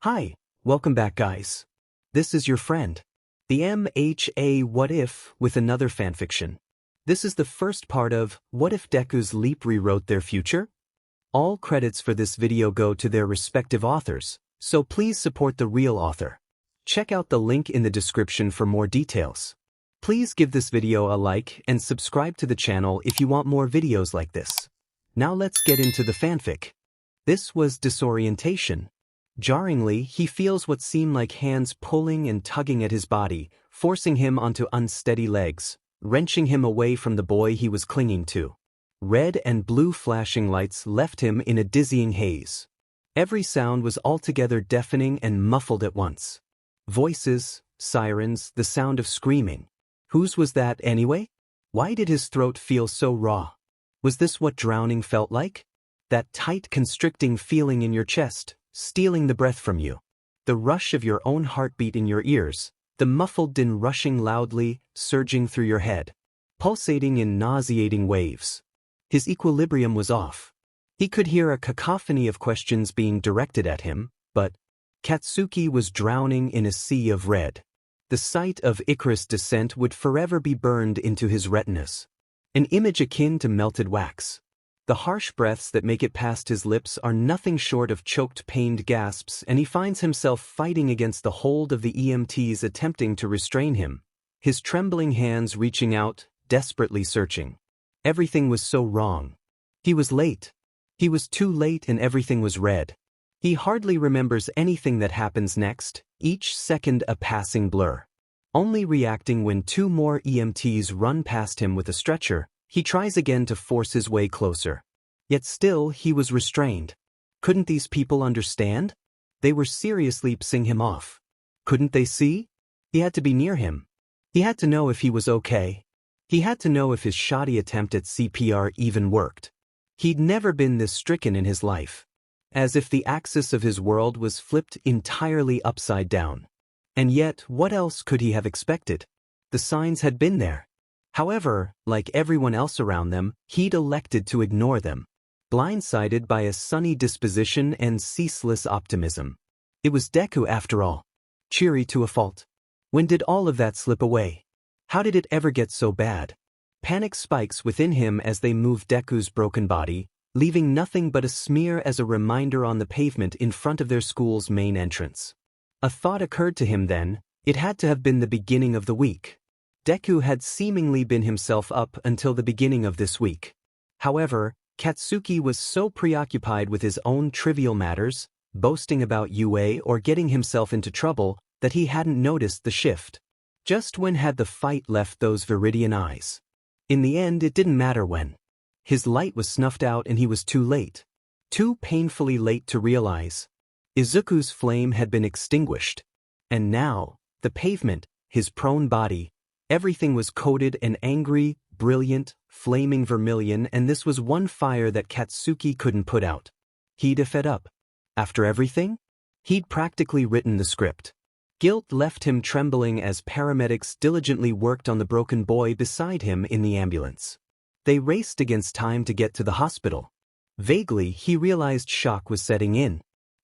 Hi, welcome back guys. This is your friend, the MHA What If with another fanfiction. This is the first part of What If Deku's Leap rewrote their future? All credits for this video go to their respective authors, so please support the real author. Check out the link in the description for more details. Please give this video a like and subscribe to the channel if you want more videos like this. Now let's get into the fanfic. This was disorientation. Jarringly, he feels what seem like hands pulling and tugging at his body, forcing him onto unsteady legs, wrenching him away from the boy he was clinging to. Red and blue flashing lights left him in a dizzying haze. Every sound was altogether deafening and muffled at once. Voices, sirens, the sound of screaming. Whose was that anyway? Why did his throat feel so raw? Was this what drowning felt like? That tight, constricting feeling in your chest, stealing the breath from you. The rush of your own heartbeat in your ears, the muffled din rushing loudly, surging through your head, pulsating in nauseating waves. His equilibrium was off. He could hear a cacophony of questions being directed at him, but Katsuki was drowning in a sea of red. The sight of Icarus' descent would forever be burned into his retinas. An image akin to melted wax. The harsh breaths that make it past his lips are nothing short of choked, pained gasps, and he finds himself fighting against the hold of the EMTs attempting to restrain him, his trembling hands reaching out, desperately searching. Everything was so wrong. He was late. He was too late and everything was red. He hardly remembers anything that happens next, each second a passing blur. Only reacting when two more EMTs run past him with a stretcher, he tries again to force his way closer. Yet still he was restrained. Couldn't these people understand? They were seriously pissing him off. Couldn't they see? He had to be near him. He had to know if he was okay. He had to know if his shoddy attempt at CPR even worked. He'd never been this stricken in his life. As if the axis of his world was flipped entirely upside down. And yet, what else could he have expected? The signs had been there. However, like everyone else around them, he'd elected to ignore them. Blindsided by a sunny disposition and ceaseless optimism. It was Deku after all. Cheery to a fault. When did all of that slip away? How did it ever get so bad? Panic spikes within him as they move Deku's broken body, leaving nothing but a smear as a reminder on the pavement in front of their school's main entrance. A thought occurred to him then. It had to have been the beginning of the week. Deku had seemingly been himself up until the beginning of this week. However, Katsuki was so preoccupied with his own trivial matters, boasting about UA or getting himself into trouble, that he hadn't noticed the shift. Just when had the fight left those Viridian eyes? In the end, it didn't matter when. His light was snuffed out and he was too late. Too painfully late to realize. Izuku's flame had been extinguished. And now, the pavement, his prone body, everything was coated in angry, brilliant, flaming vermilion, and this was one fire that Katsuki couldn't put out. He'd fed up. After everything? He'd practically written the script. Guilt left him trembling as paramedics diligently worked on the broken boy beside him in the ambulance. They raced against time to get to the hospital. Vaguely, he realized shock was setting in.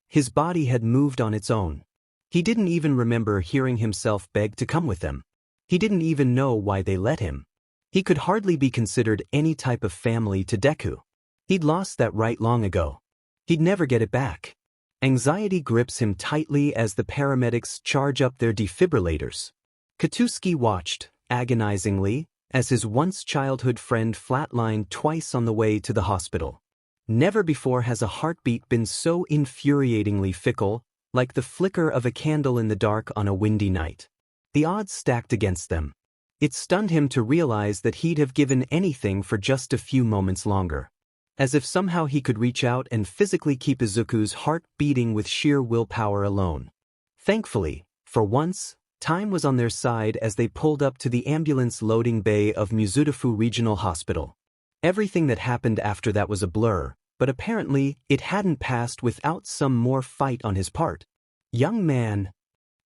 His body had moved on its own. He didn't even remember hearing himself beg to come with them. He didn't even know why they let him. He could hardly be considered any type of family to Deku. He'd lost that right long ago. He'd never get it back. Anxiety grips him tightly as the paramedics charge up their defibrillators. Katsuki watched, agonizingly, as his once childhood friend flatlined twice on the way to the hospital. Never before has a heartbeat been so infuriatingly fickle, like the flicker of a candle in the dark on a windy night. The odds stacked against them. It stunned him to realize that he'd have given anything for just a few moments longer. As if somehow he could reach out and physically keep Izuku's heart beating with sheer willpower alone. Thankfully, for once, time was on their side as they pulled up to the ambulance loading bay of Mizutofu Regional Hospital. Everything that happened after that was a blur, but apparently it hadn't passed without some more fight on his part. Young man.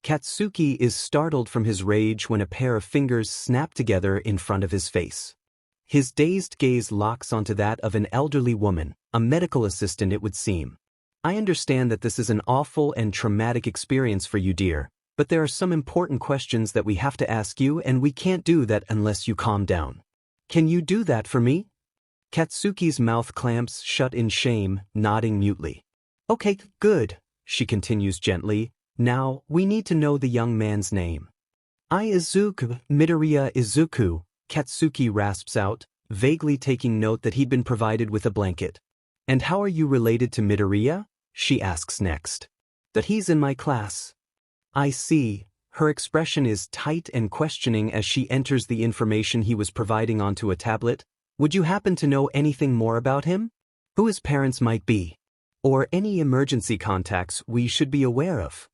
Katsuki is startled from his rage when a pair of fingers snap together in front of his face. His dazed gaze locks onto that of an elderly woman, a medical assistant it would seem. I understand that this is an awful and traumatic experience for you, dear, but there are some important questions that we have to ask you, and we can't do that unless you calm down. Can you do that for me? Katsuki's mouth clamps shut in shame, nodding mutely. Okay, good, she continues gently. Now, we need to know the young man's name. Izuku, Midoriya Izuku, Katsuki rasps out, vaguely taking note that he'd been provided with a blanket. And how are you related to Midoriya? She asks next. That he's in my class. I see. Her expression is tight and questioning as she enters the information he was providing onto a tablet. Would you happen to know anything more about him? Who his parents might be? Or any emergency contacts we should be aware of?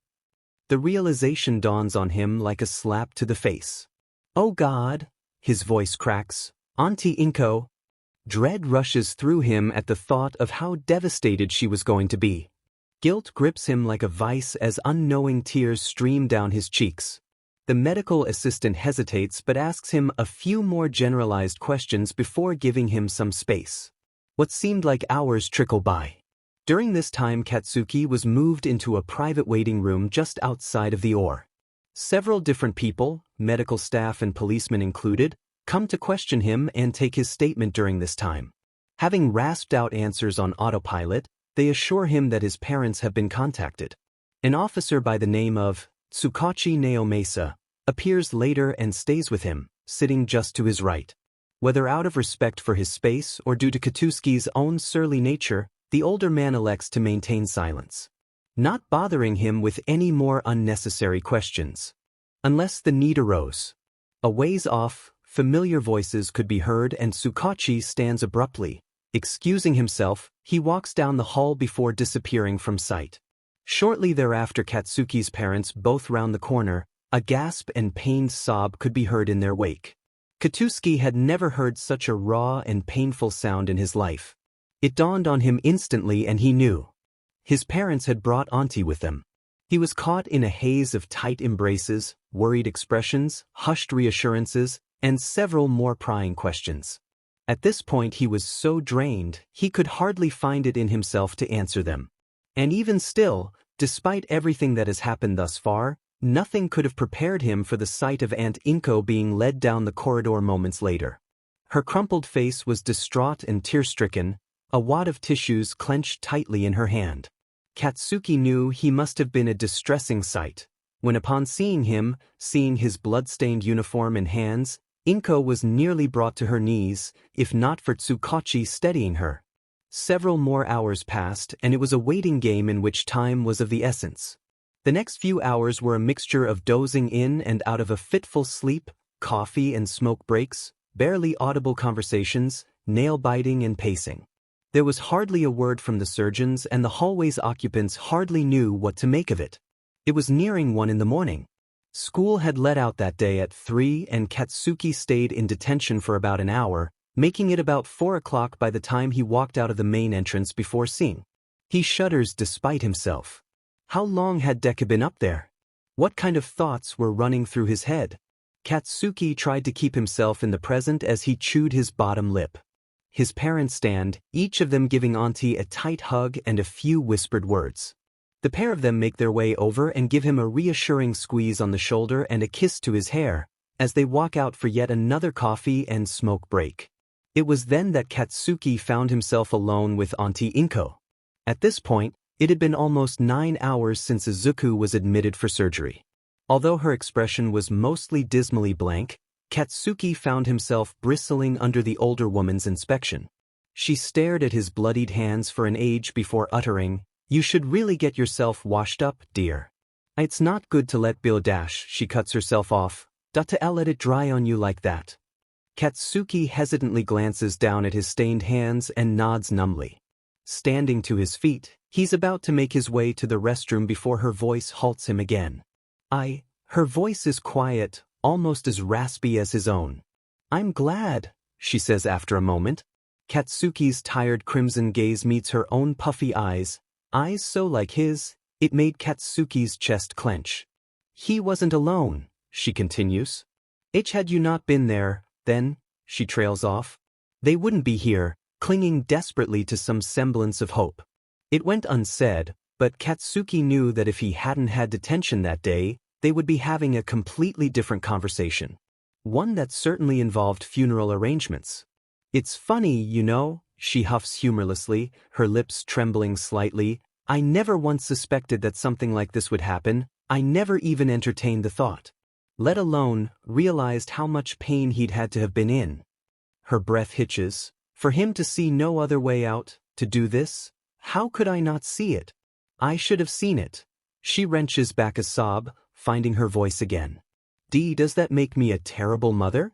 The realization dawns on him like a slap to the face. Oh God, his voice cracks. Auntie Inko. Dread rushes through him at the thought of how devastated she was going to be. Guilt grips him like a vice as unknowing tears stream down his cheeks. The medical assistant hesitates but asks him a few more generalized questions before giving him some space. What seemed like hours trickle by. During this time, Katsuki was moved into a private waiting room just outside of the OR. Several different people, medical staff and policemen included, come to question him and take his statement during this time. Having rasped out answers on autopilot, they assure him that his parents have been contacted. An officer by the name of Tsukachi Naomasa appears later and stays with him, sitting just to his right. Whether out of respect for his space or due to Katsuki's own surly nature, the older man elects to maintain silence, not bothering him with any more unnecessary questions. Unless the need arose. A ways off, familiar voices could be heard and Tsukachi stands abruptly. Excusing himself, he walks down the hall before disappearing from sight. Shortly thereafter, Katsuki's parents both round the corner. A gasp and pained sob could be heard in their wake. Katsuki had never heard such a raw and painful sound in his life. It dawned on him instantly and he knew. His parents had brought Auntie with them. He was caught in a haze of tight embraces, worried expressions, hushed reassurances, and several more prying questions. At this point he was so drained, he could hardly find it in himself to answer them. And even still, despite everything that has happened thus far, nothing could have prepared him for the sight of Aunt Inko being led down the corridor moments later. Her crumpled face was distraught and tear-stricken, a wad of tissues clenched tightly in her hand. Katsuki knew he must have been a distressing sight, when upon seeing his blood-stained uniform and hands, Inko was nearly brought to her knees, if not for Tsukachi steadying her. Several more hours passed and it was a waiting game in which time was of the essence. The next few hours were a mixture of dozing in and out of a fitful sleep, coffee and smoke breaks, barely audible conversations, nail-biting and pacing. There was hardly a word from the surgeons and the hallway's occupants hardly knew what to make of it. It was nearing 1 in the morning. School had let out that day at 3 and Katsuki stayed in detention for about an hour, making it about 4 o'clock by the time he walked out of the main entrance before seeing. He shudders despite himself. How long had Deku been up there? What kind of thoughts were running through his head? Katsuki tried to keep himself in the present as he chewed his bottom lip. His parents stand, each of them giving Auntie a tight hug and a few whispered words. The pair of them make their way over and give him a reassuring squeeze on the shoulder and a kiss to his hair, as they walk out for yet another coffee and smoke break. It was then that Katsuki found himself alone with Auntie Inko. At this point, it had been almost 9 hours since Izuku was admitted for surgery. Although her expression was mostly dismally blank, Katsuki found himself bristling under the older woman's inspection. She stared at his bloodied hands for an age before uttering, "You should really get yourself washed up, dear. It's not good to let Bill dash," she cuts herself off, "to let it dry on you like that." Katsuki hesitantly glances down at his stained hands and nods numbly. Standing to his feet, he's about to make his way to the restroom before her voice halts him again. Her voice is quiet, almost as raspy as his own. "I'm glad," she says after a moment. Katsuki's tired crimson gaze meets her own puffy eyes so like his, it made Katsuki's chest clench. "He wasn't alone," she continues. "Had you not been there, then," she trails off, "they wouldn't be here, clinging desperately to some semblance of hope. It went unsaid, but Katsuki knew that if he hadn't had detention that day, they would be having a completely different conversation. One that certainly involved funeral arrangements. It's funny, you know, she huffs humorlessly, her lips trembling slightly. I never once suspected that something like this would happen. I never even entertained the thought. Let alone realized how much pain he'd had to have been in. Her breath hitches. For him to see no other way out, to do this? How could I not see it? I should have seen it. She wrenches back a sob, finding her voice again. Does that make me a terrible mother?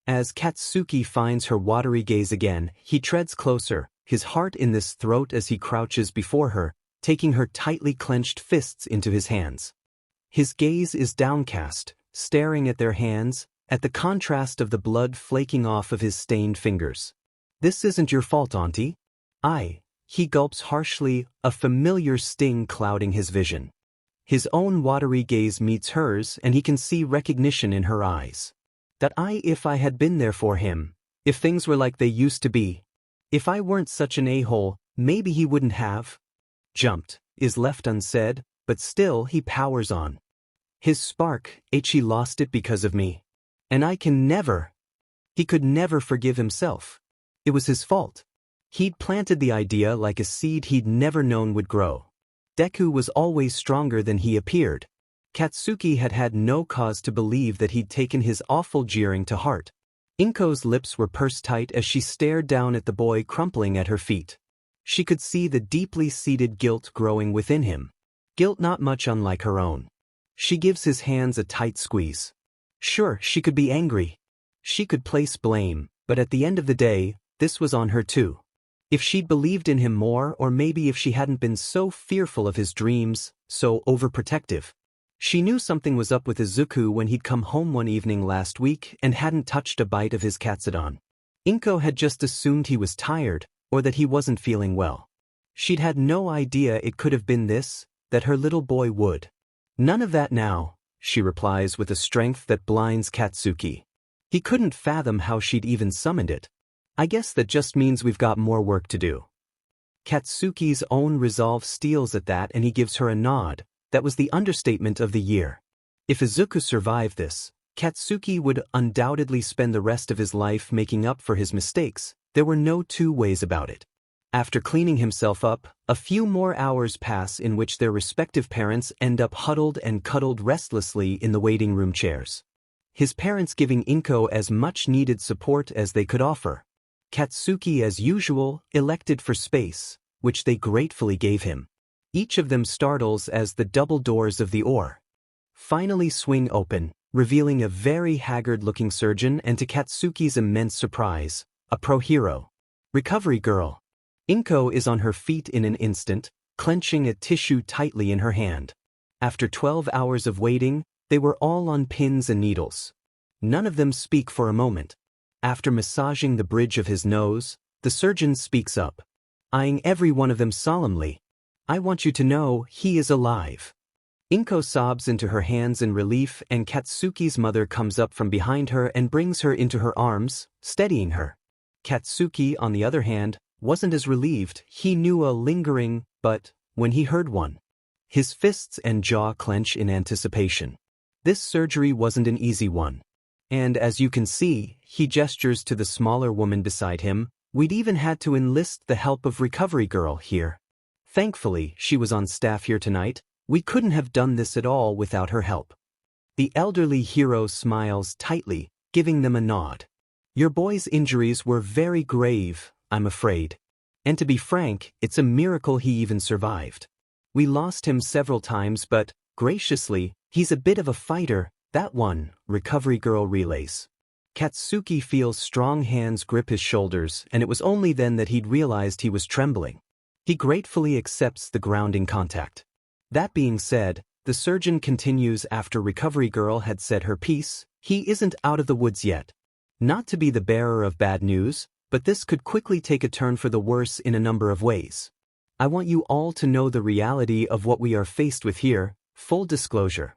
As Katsuki finds her watery gaze again, he treads closer, his heart in his throat as he crouches before her, taking her tightly clenched fists into his hands. His gaze is downcast, staring at their hands, at the contrast of the blood flaking off of his stained fingers. This isn't your fault, Auntie. He gulps harshly, a familiar sting clouding his vision. His own watery gaze meets hers and he can see recognition in her eyes. If I had been there for him, if things were like they used to be, if I weren't such an a-hole, maybe he wouldn't have jumped, is left unsaid, but still he powers on. His spark, he lost it because of me. And he could never forgive himself. It was his fault. He'd planted the idea like a seed he'd never known would grow. Deku was always stronger than he appeared. Katsuki had had no cause to believe that he'd taken his awful jeering to heart. Inko's lips were pursed tight as she stared down at the boy crumpling at her feet. She could see the deeply seated guilt growing within him. Guilt not much unlike her own. She gives his hands a tight squeeze. Sure, she could be angry. She could place blame, but at the end of the day, this was on her too. If she'd believed in him more, or maybe if she hadn't been so fearful of his dreams, so overprotective. She knew something was up with Izuku when he'd come home one evening last week and hadn't touched a bite of his katsudon. Inko had just assumed he was tired, or that he wasn't feeling well. She'd had no idea it could have been this, that her little boy would. None of that now, she replies with a strength that blinds Katsuki. He couldn't fathom how she'd even summoned it. I guess that just means we've got more work to do. Katsuki's own resolve steals at that and he gives her a nod. That was the understatement of the year. If Izuku survived this, Katsuki would undoubtedly spend the rest of his life making up for his mistakes. There were no two ways about it. After cleaning himself up, a few more hours pass in which their respective parents end up huddled and cuddled restlessly in the waiting room chairs. His parents giving Inko as much needed support as they could offer. Katsuki, as usual, elected for space, which they gratefully gave him. Each of them startles as the double doors of the OR finally swing open, revealing a very haggard-looking surgeon and, to Katsuki's immense surprise, a pro-hero. Recovery girl. Inko is on her feet in an instant, clenching a tissue tightly in her hand. After 12 hours of waiting, they were all on pins and needles. None of them speak for a moment. After massaging the bridge of his nose, the surgeon speaks up, eyeing every one of them solemnly. I want you to know he is alive. Inko sobs into her hands in relief and Katsuki's mother comes up from behind her and brings her into her arms, steadying her. Katsuki, on the other hand, wasn't as relieved. He knew a lingering, but when he heard one, his fists and jaw clench in anticipation. This surgery wasn't an easy one. And as you can see, he gestures to the smaller woman beside him, we'd even had to enlist the help of Recovery Girl here. Thankfully, she was on staff here tonight. We couldn't have done this at all without her help. The elderly hero smiles tightly, giving them a nod. Your boy's injuries were very grave, I'm afraid. And to be frank, it's a miracle he even survived. We lost him several times, but, graciously, he's a bit of a fighter. That one, Recovery Girl relays. Katsuki feels strong hands grip his shoulders, and it was only then that he'd realized he was trembling. He gratefully accepts the grounding contact. That being said, the surgeon continues after Recovery Girl had said her piece, he isn't out of the woods yet. Not to be the bearer of bad news, but this could quickly take a turn for the worse in a number of ways. I want you all to know the reality of what we are faced with here, full disclosure.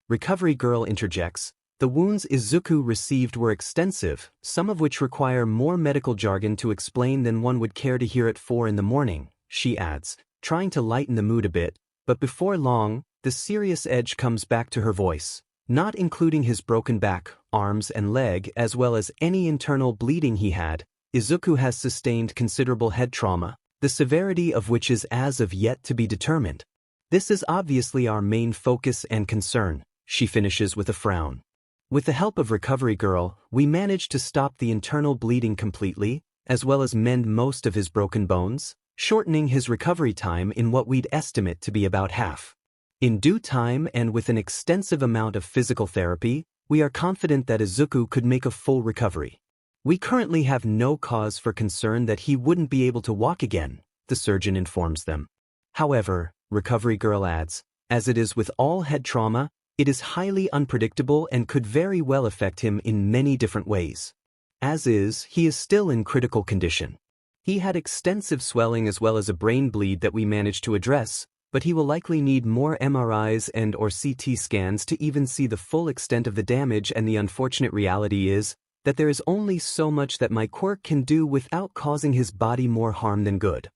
Recovery Girl interjects, the wounds Izuku received were extensive, some of which require more medical jargon to explain than one would care to hear at 4 in the morning, she adds. trying to lighten the mood a bit, but before long, the serious edge comes back to her voice, not including his broken back, arms and leg as well as any internal bleeding he had. Izuku has sustained considerable head trauma, the severity of which is as of yet to be determined. This is obviously our main focus and concern, she finishes with a frown. With the help of Recovery Girl, we managed to stop the internal bleeding completely, as well as mend most of his broken bones, shortening his recovery time in what we'd estimate to be about half. In due time and with an extensive amount of physical therapy, we are confident that Izuku could make a full recovery. We currently have no cause for concern that he wouldn't be able to walk again, the surgeon informs them. However, Recovery Girl adds, as it is with all head trauma, it is highly unpredictable and could very well affect him in many different ways. As is, he is still in critical condition. He had extensive swelling as well as a brain bleed that we managed to address, but he will likely need more MRIs and/or CT scans to even see the full extent of the damage, and the unfortunate reality is that there is only so much that my quirk can do without causing his body more harm than good.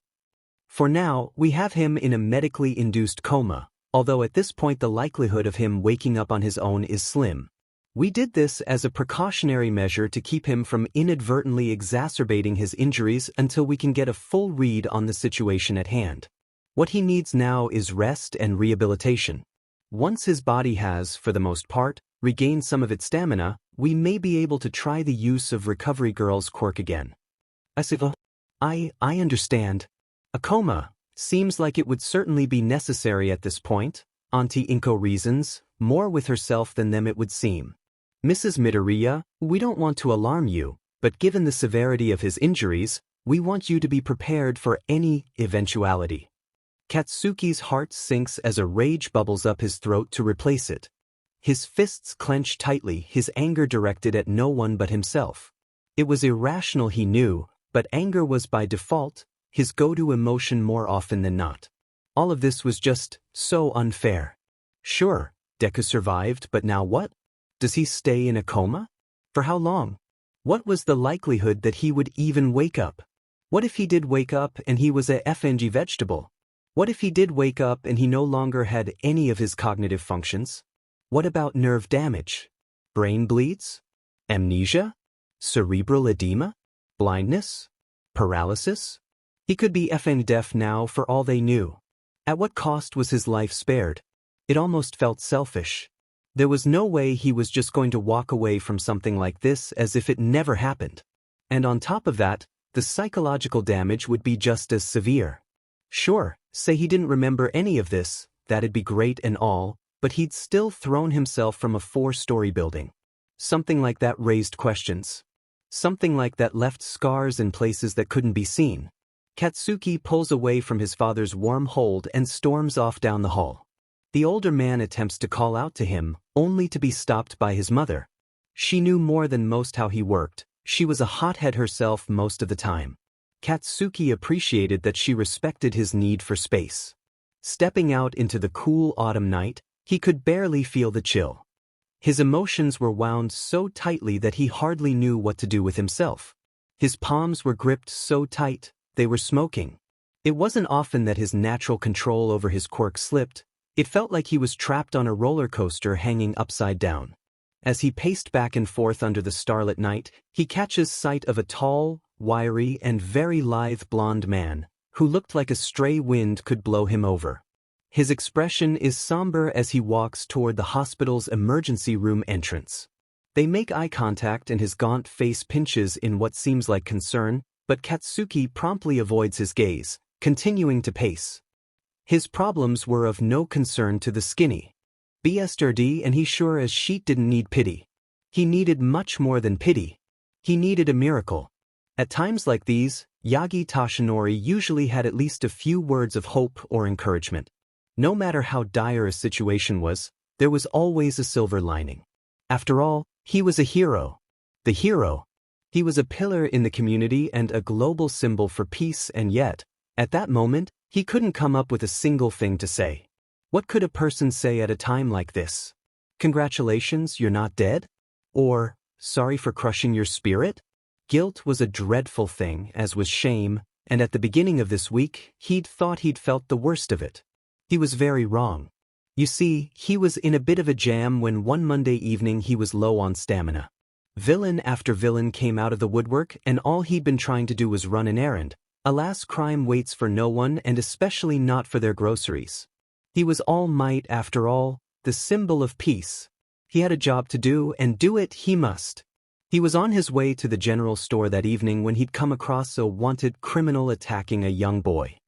For now, we have him in a medically induced coma, although at this point the likelihood of him waking up on his own is slim. We did this as a precautionary measure to keep him from inadvertently exacerbating his injuries until we can get a full read on the situation at hand. What he needs now is rest and rehabilitation. Once his body has, for the most part, regained some of its stamina, we may be able to try the use of Recovery Girl's quirk again. I understand. A coma seems like it would certainly be necessary at this point. Auntie Inko reasons, more with herself than them it would seem. Mrs. Midoriya, we don't want to alarm you, but given the severity of his injuries, we want you to be prepared for any eventuality. Katsuki's heart sinks as a rage bubbles up his throat to replace it. His fists clench tightly, his anger directed at no one but himself. It was irrational, he knew, but anger was by default his go-to emotion more often than not. All of this was just so unfair. Sure, Deku survived, but now what? Does he stay in a coma? For how long? What was the likelihood that he would even wake up? What if he did wake up and he was a FNG vegetable? What if he did wake up and he no longer had any of his cognitive functions? What about nerve damage? Brain bleeds? Amnesia? Cerebral edema? Blindness? Paralysis? He could be FN deaf now for all they knew. At what cost was his life spared? It almost felt selfish. There was no way he was just going to walk away from something like this as if it never happened. And on top of that, the psychological damage would be just as severe. Sure, say he didn't remember any of this, that'd be great and all, but he'd still thrown himself from a 4-story building. Something like that raised questions. Something like that left scars in places that couldn't be seen. Katsuki pulls away from his father's warm hold and storms off down the hall. The older man attempts to call out to him, only to be stopped by his mother. She knew more than most how he worked. She was a hothead herself most of the time. Katsuki appreciated that she respected his need for space. Stepping out into the cool autumn night, he could barely feel the chill. His emotions were wound so tightly that he hardly knew what to do with himself. His palms were gripped so tight, they were smoking. It wasn't often that his natural control over his quirk slipped. It felt like he was trapped on a roller coaster hanging upside down. As he paced back and forth under the starlit night, he catches sight of a tall, wiry, and very lithe blonde man, who looked like a stray wind could blow him over. His expression is somber as he walks toward the hospital's emergency room entrance. They make eye contact and his gaunt face pinches in what seems like concern, but Katsuki promptly avoids his gaze, continuing to pace. His problems were of no concern to the skinny bastard, and he sure as shit didn't need pity. He needed much more than pity. He needed a miracle. At times like these, Yagi Tashinori usually had at least a few words of hope or encouragement. No matter how dire a situation was, there was always a silver lining. After all, he was a hero. The hero. He was a pillar in the community and a global symbol for peace, and yet, at that moment, he couldn't come up with a single thing to say. What could a person say at a time like this? Congratulations, you're not dead? Or, sorry for crushing your spirit? Guilt was a dreadful thing, as was shame, And at the beginning of this week, he'd thought he'd felt the worst of it. He was very wrong. You see, he was in a bit of a jam when one Monday evening he was low on stamina. Villain after villain came out of the woodwork, and all he'd been trying to do was run an errand. Alas, crime waits for no one, and especially not for their groceries. He was All Might after all, the symbol of peace. He had a job to do, and do it he must. He was on his way to the general store that evening when he'd come across a wanted criminal attacking a young boy.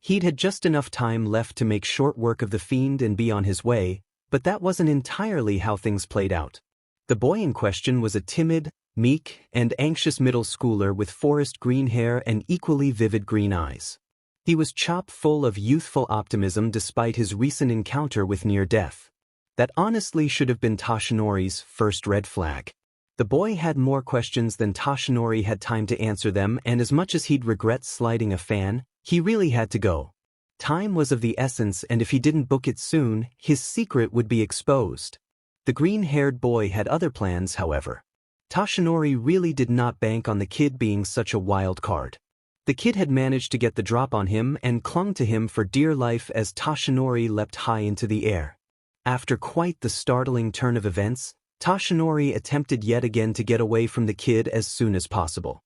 He'd had just enough time left to make short work of the fiend and be on his way, but that wasn't entirely how things played out. The boy in question was a timid, meek, and anxious middle schooler with forest green hair and equally vivid green eyes. He was chock full of youthful optimism despite his recent encounter with near death. That honestly should have been Toshinori's first red flag. The boy had more questions than Toshinori had time to answer them, and as much as he'd regret sliding a fan, he really had to go. Time was of the essence, and if he didn't book it soon, his secret would be exposed. The green-haired boy had other plans, however. Toshinori really did not bank on the kid being such a wild card. The kid had managed to get the drop on him and clung to him for dear life as Toshinori leapt high into the air. After quite the startling turn of events, Toshinori attempted yet again to get away from the kid as soon as possible.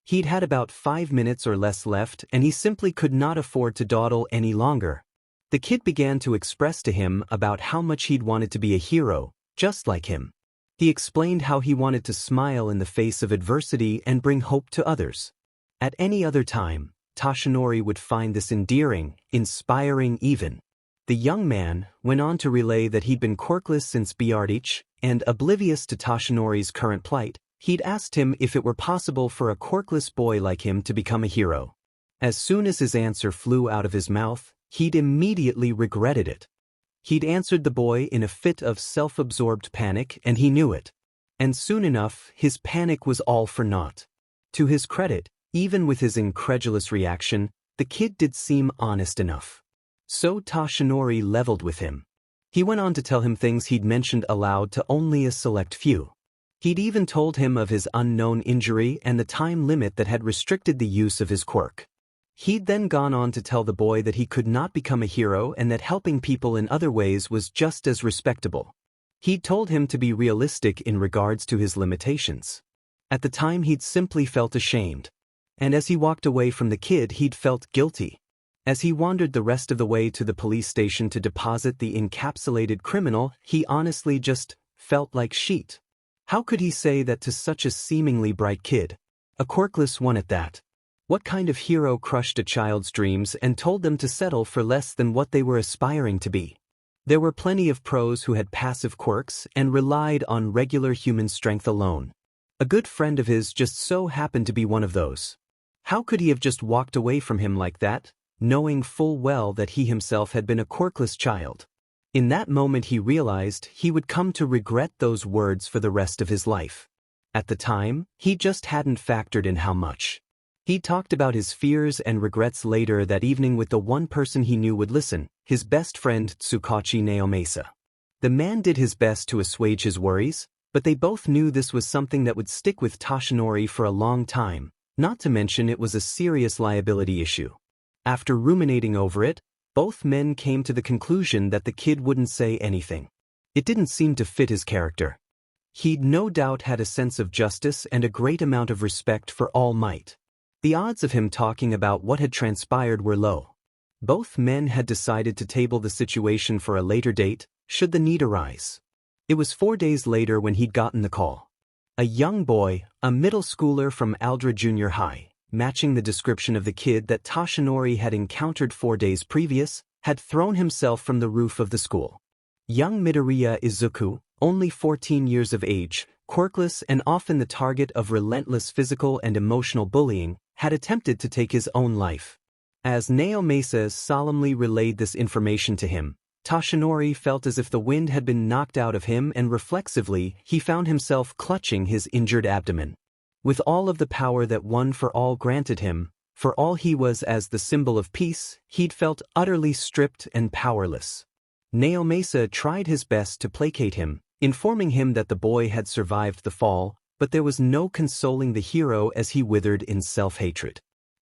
He'd had about 5 minutes or less left, and he simply could not afford to dawdle any longer. The kid began to express to him about how much he'd wanted to be a hero, just like him. He explained how he wanted to smile in the face of adversity and bring hope to others. At any other time, Toshinori would find this endearing, inspiring even. The young man went on to relay that he'd been quirkless since Bjartich, and oblivious to Toshinori's current plight, he'd asked him if it were possible for a quirkless boy like him to become a hero. As soon as his answer flew out of his mouth, he'd immediately regretted it. He'd answered the boy in a fit of self-absorbed panic, and he knew it. And soon enough, his panic was all for naught. To his credit, even with his incredulous reaction, the kid did seem honest enough. So Toshinori leveled with him. He went on to tell him things he'd mentioned aloud to only a select few. He'd even told him of his unknown injury and the time limit that had restricted the use of his quirk. He'd then gone on to tell the boy that he could not become a hero and that helping people in other ways was just as respectable. He'd told him to be realistic in regards to his limitations. At the time he'd simply felt ashamed. And as he walked away from the kid, he'd felt guilty. As he wandered the rest of the way to the police station to deposit the encapsulated criminal, he honestly just felt like shit. How could he say that to such a seemingly bright kid? A quirkless one at that. What kind of hero crushed a child's dreams and told them to settle for less than what they were aspiring to be? There were plenty of pros who had passive quirks and relied on regular human strength alone. A good friend of his just so happened to be one of those. How could he have just walked away from him like that, knowing full well that he himself had been a quirkless child? In that moment he realized he would come to regret those words for the rest of his life. At the time, he just hadn't factored in how much. He talked about his fears and regrets later that evening with the one person he knew would listen, his best friend Tsukachi Naomasa. The man did his best to assuage his worries, but they both knew this was something that would stick with Toshinori for a long time, not to mention it was a serious liability issue. After ruminating over it, both men came to the conclusion that the kid wouldn't say anything. It didn't seem to fit his character. He'd no doubt had a sense of justice and a great amount of respect for All Might. The odds of him talking about what had transpired were low. Both men had decided to table the situation for a later date, should the need arise. It was 4 days later when he'd gotten the call. A young boy, a middle schooler from Aldra Junior High, matching the description of the kid that Toshinori had encountered 4 days previous, had thrown himself from the roof of the school. Young Midoriya Izuku, only 14 years of age, quirkless and often the target of relentless physical and emotional bullying, had attempted to take his own life. As Naomasa solemnly relayed this information to him, Toshinori felt as if the wind had been knocked out of him, and reflexively he found himself clutching his injured abdomen. With all of the power that One for All granted him, for all he was as the symbol of peace, he'd felt utterly stripped and powerless. Naomasa tried his best to placate him, informing him that the boy had survived the fall, but there was no consoling the hero as he withered in self-hatred.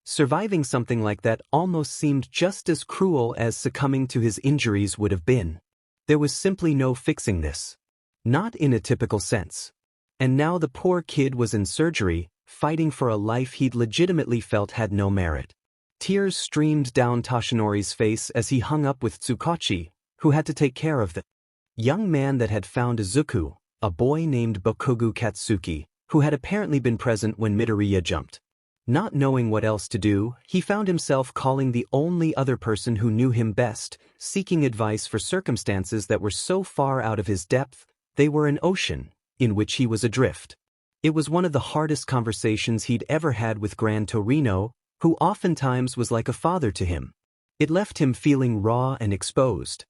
Surviving something like that almost seemed just as cruel as succumbing to his injuries would have been. There was simply no fixing this. Not in a typical sense. And now the poor kid was in surgery, fighting for a life he'd legitimately felt had no merit. Tears streamed down Toshinori's face as he hung up with Tsukachi, who had to take care of the young man that had found Izuku, a boy named Bokogu Katsuki, who had apparently been present when Midoriya jumped. Not knowing what else to do, he found himself calling the only other person who knew him best, seeking advice for circumstances that were so far out of his depth, they were an ocean, in which he was adrift. It was one of the hardest conversations he'd ever had with Gran Torino, who oftentimes was like a father to him. It left him feeling raw and exposed.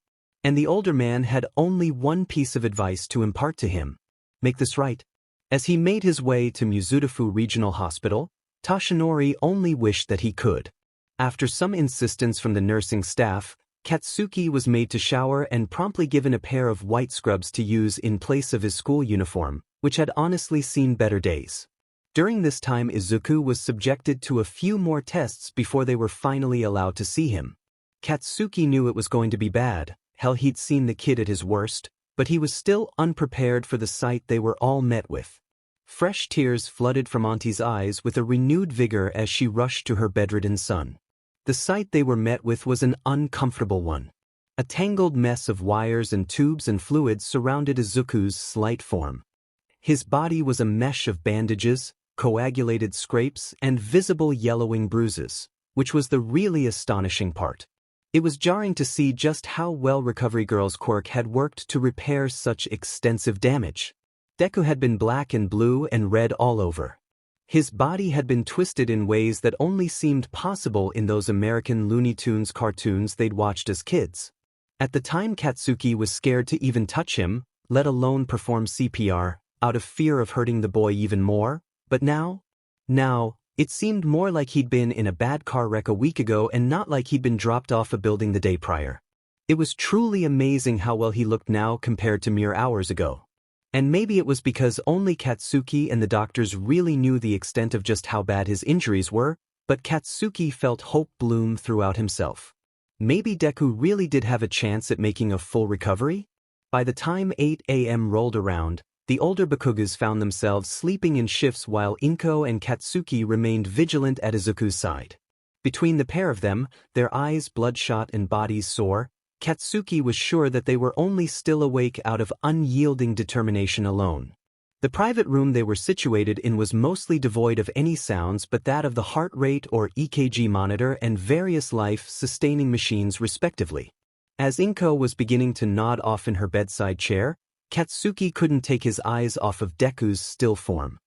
And the older man had only one piece of advice to impart to him. Make this right. As he made his way to Mizudafu Regional Hospital, Toshinori only wished that he could. After some insistence from the nursing staff, Katsuki was made to shower and promptly given a pair of white scrubs to use in place of his school uniform, which had honestly seen better days. During this time, Izuku was subjected to a few more tests before they were finally allowed to see him. Katsuki knew it was going to be bad. Hell, he'd seen the kid at his worst, but he was still unprepared for the sight they were all met with. Fresh tears flooded from Auntie's eyes with a renewed vigor as she rushed to her bedridden son. The sight they were met with was an uncomfortable one. A tangled mess of wires and tubes and fluids surrounded Izuku's slight form. His body was a mesh of bandages, coagulated scrapes, and visible yellowing bruises, which was the really astonishing part. It was jarring to see just how well Recovery Girl's quirk had worked to repair such extensive damage. Deku had been black and blue and red all over. His body had been twisted in ways that only seemed possible in those American Looney Tunes cartoons they'd watched as kids. At the time, Katsuki was scared to even touch him, let alone perform CPR, out of fear of hurting the boy even more, but now, it seemed more like he'd been in a bad car wreck a week ago and not like he'd been dropped off a building the day prior. It was truly amazing how well he looked now compared to mere hours ago. And maybe it was because only Katsuki and the doctors really knew the extent of just how bad his injuries were, but Katsuki felt hope bloom throughout himself. Maybe Deku really did have a chance at making a full recovery? By the time 8 a.m. rolled around, the older Bakugas found themselves sleeping in shifts while Inko and Katsuki remained vigilant at Izuku's side. Between the pair of them, their eyes bloodshot and bodies sore, Katsuki was sure that they were only still awake out of unyielding determination alone. The private room they were situated in was mostly devoid of any sounds but that of the heart rate or EKG monitor and various life-sustaining machines respectively. As Inko was beginning to nod off in her bedside chair, Katsuki couldn't take his eyes off of Deku's still form.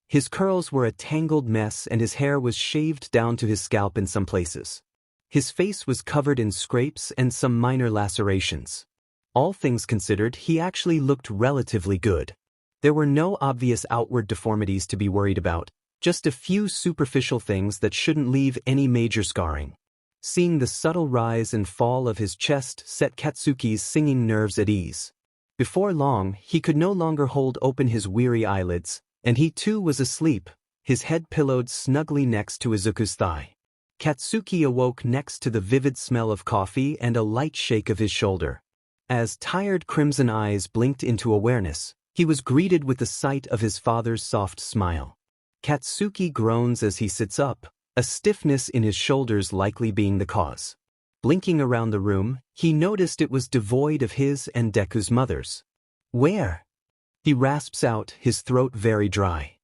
His curls were a tangled mess and his hair was shaved down to his scalp in some places. His face was covered in scrapes and some minor lacerations. All things considered, he actually looked relatively good. There were no obvious outward deformities to be worried about, just a few superficial things that shouldn't leave any major scarring. Seeing the subtle rise and fall of his chest set Katsuki's singing nerves at ease. Before long, he could no longer hold open his weary eyelids, and he too was asleep, his head pillowed snugly next to Izuku's thigh. Katsuki awoke next to the vivid smell of coffee and a light shake of his shoulder. As tired crimson eyes blinked into awareness, he was greeted with the sight of his father's soft smile. Katsuki groans as he sits up, a stiffness in his shoulders likely being the cause. Blinking around the room, he noticed it was devoid of his and Deku's mothers. Where? He rasps out, his throat very dry.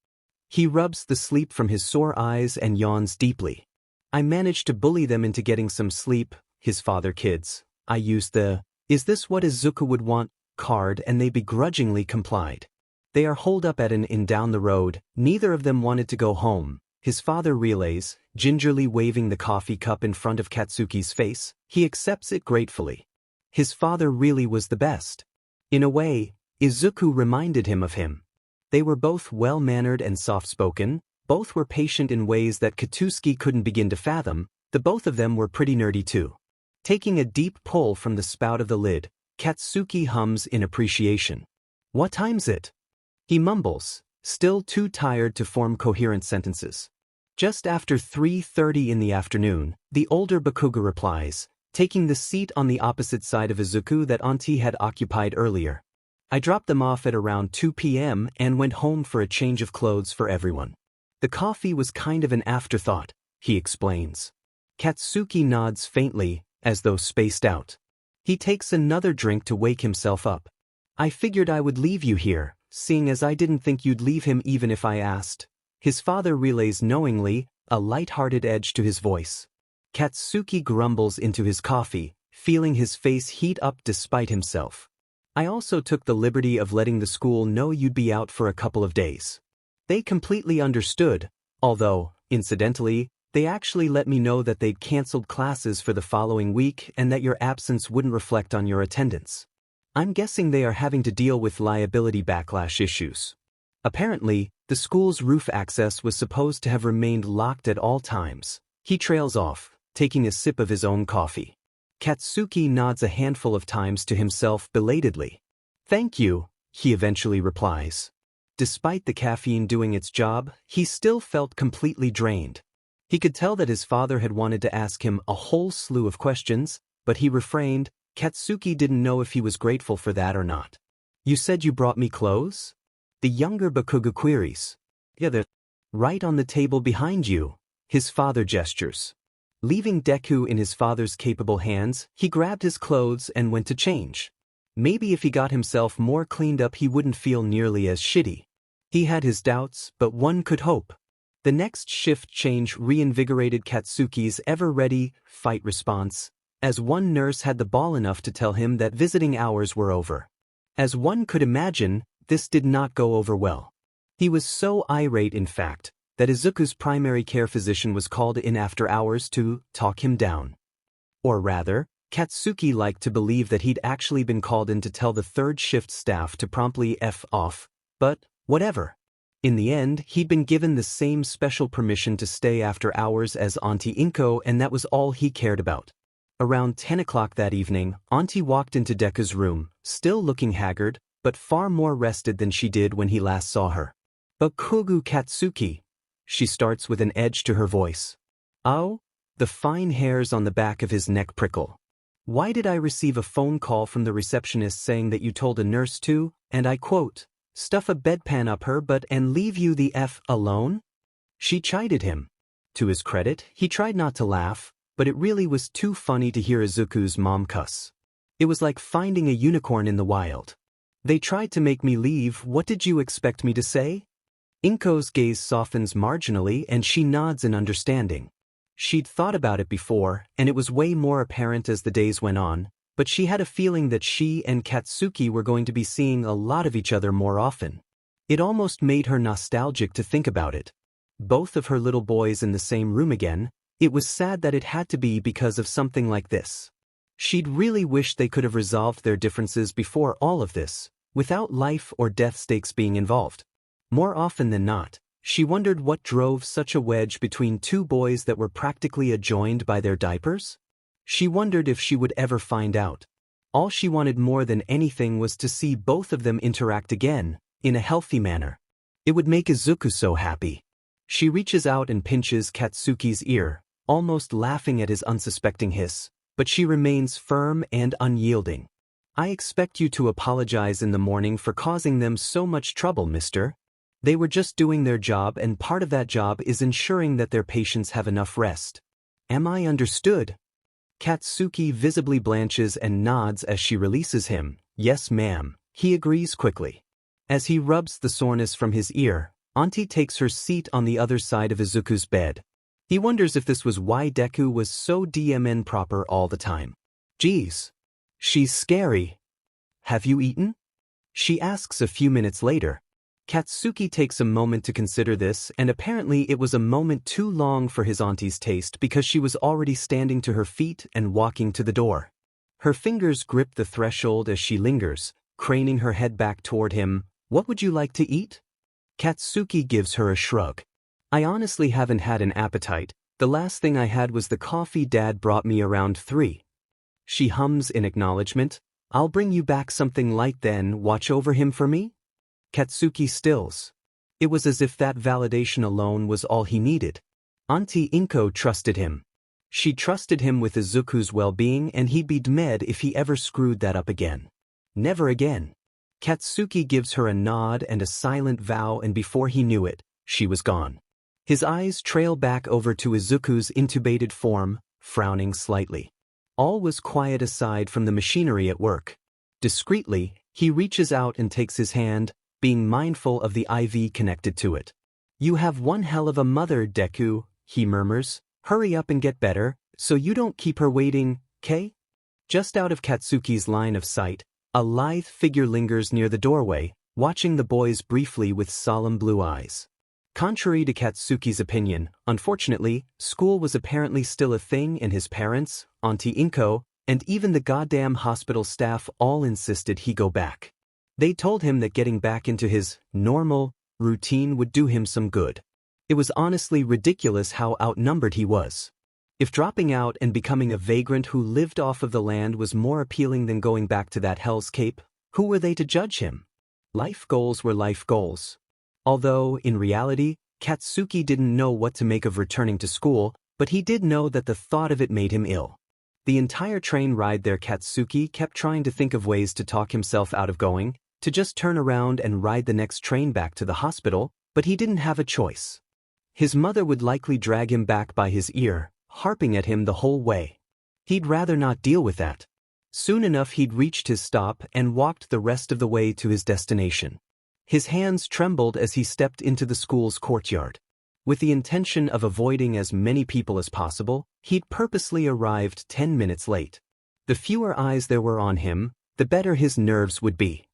He rubs the sleep from his sore eyes and yawns deeply. I managed to bully them into getting some sleep, his father kids. I used the, "Is this what Izuku would want?" card and they begrudgingly complied. They are holed up at an inn down the road, neither of them wanted to go home. His father relays, gingerly waving the coffee cup in front of Katsuki's face. He accepts it gratefully. His father really was the best. In a way, Izuku reminded him of him. They were both well-mannered and soft-spoken, both were patient in ways that Katsuki couldn't begin to fathom, the both of them were pretty nerdy too. Taking a deep pull from the spout of the lid, Katsuki hums in appreciation. What time's it? He mumbles, still too tired to form coherent sentences. Just after 3:30 in the afternoon, the older Bakuga replies, taking the seat on the opposite side of Izuku that Auntie had occupied earlier. I dropped them off at around 2 p.m. and went home for a change of clothes for everyone. The coffee was kind of an afterthought, he explains. Katsuki nods faintly, as though spaced out. He takes another drink to wake himself up. I figured I would leave you here, seeing as I didn't think you'd leave him even if I asked. His father relays knowingly, a light-hearted edge to his voice. Katsuki grumbles into his coffee, feeling his face heat up despite himself. I also took the liberty of letting the school know you'd be out for a couple of days. They completely understood, although, incidentally, they actually let me know that they'd canceled classes for the following week and that your absence wouldn't reflect on your attendance. I'm guessing they are having to deal with liability backlash issues. Apparently, the school's roof access was supposed to have remained locked at all times. He trails off, taking a sip of his own coffee. Katsuki nods a handful of times to himself belatedly. Thank you, he eventually replies. Despite the caffeine doing its job, he still felt completely drained. He could tell that his father had wanted to ask him a whole slew of questions, but he refrained. Katsuki didn't know if he was grateful for that or not. You said you brought me clothes? The younger Bakuga queries. Yeah, they're right on the table behind you, his father gestures. Leaving Deku in his father's capable hands, he grabbed his clothes and went to change. Maybe if he got himself more cleaned up he wouldn't feel nearly as shitty. He had his doubts, but one could hope. The next shift change reinvigorated Katsuki's ever-ready fight response, as one nurse had the ball enough to tell him that visiting hours were over. As one could imagine, this did not go over well. He was so irate, in fact, that Izuku's primary care physician was called in after hours to talk him down. Or rather, Katsuki liked to believe that he'd actually been called in to tell the third shift staff to promptly F off, but whatever. In the end, he'd been given the same special permission to stay after hours as Auntie Inko, and that was all he cared about. Around 10 o'clock that evening, Auntie walked into Deku's room, still looking haggard, but far more rested than she did when he last saw her. Bakugu Katsuki, she starts with an edge to her voice. Oh? The fine hairs on the back of his neck prickle. Why did I receive a phone call from the receptionist saying that you told a nurse to, and I quote, stuff a bedpan up her butt and leave you the F alone? She chided him. To his credit, he tried not to laugh, but it really was too funny to hear Izuku's mom cuss. It was like finding a unicorn in the wild. They tried to make me leave. What did you expect me to say? Inko's gaze softens marginally and she nods in understanding. She'd thought about it before, and it was way more apparent as the days went on, but she had a feeling that she and Katsuki were going to be seeing a lot of each other more often. It almost made her nostalgic to think about it. Both of her little boys in the same room again. It was sad that it had to be because of something like this. She'd really wished they could have resolved their differences before all of this, without life or death stakes being involved. More often than not, she wondered what drove such a wedge between two boys that were practically adjoined by their diapers. She wondered if she would ever find out. All she wanted more than anything was to see both of them interact again, in a healthy manner. It would make Izuku so happy. She reaches out and pinches Katsuki's ear, almost laughing at his unsuspecting hiss, but she remains firm and unyielding. I expect you to apologize in the morning for causing them so much trouble, mister. They were just doing their job, and part of that job is ensuring that their patients have enough rest. Am I understood? Katsuki visibly blanches and nods as she releases him. Yes, ma'am, he agrees quickly. As he rubs the soreness from his ear, Auntie takes her seat on the other side of Izuku's bed. He wonders if this was why Deku was so DMN proper all the time. Geez. She's scary. Have you eaten? She asks a few minutes later. Katsuki takes a moment to consider this, and apparently it was a moment too long for his auntie's taste because she was already standing to her feet and walking to the door. Her fingers grip the threshold as she lingers, craning her head back toward him. What would you like to eat? Katsuki gives her a shrug. I honestly haven't had an appetite. The last thing I had was the coffee Dad brought me around 3. She hums in acknowledgement. I'll bring you back something light then. Watch over him for me? Katsuki stills. It was as if that validation alone was all he needed. Auntie Inko trusted him. She trusted him with Izuku's well-being, and he'd be dead if he ever screwed that up again. Never again. Katsuki gives her a nod and a silent vow, and before he knew it, she was gone. His eyes trail back over to Izuku's intubated form, frowning slightly. All was quiet aside from the machinery at work. Discreetly, he reaches out and takes his hand, being mindful of the IV connected to it. "You have one hell of a mother, Deku," he murmurs. "Hurry up and get better, so you don't keep her waiting, 'kay?" Just out of Katsuki's line of sight, a lithe figure lingers near the doorway, watching the boys briefly with solemn blue eyes. Contrary to Katsuki's opinion, unfortunately, school was apparently still a thing, and his parents, Auntie Inko, and even the goddamn hospital staff all insisted he go back. They told him that getting back into his normal routine would do him some good. It was honestly ridiculous how outnumbered he was. If dropping out and becoming a vagrant who lived off of the land was more appealing than going back to that Hell's Cape, who were they to judge him? Life goals were life goals. Although, in reality, Katsuki didn't know what to make of returning to school, but he did know that the thought of it made him ill. The entire train ride there, Katsuki kept trying to think of ways to talk himself out of going, to just turn around and ride the next train back to the hospital, but he didn't have a choice. His mother would likely drag him back by his ear, harping at him the whole way. He'd rather not deal with that. Soon enough he'd reached his stop and walked the rest of the way to his destination. His hands trembled as he stepped into the school's courtyard. With the intention of avoiding as many people as possible, he'd purposely arrived 10 minutes late. The fewer eyes there were on him, the better his nerves would be.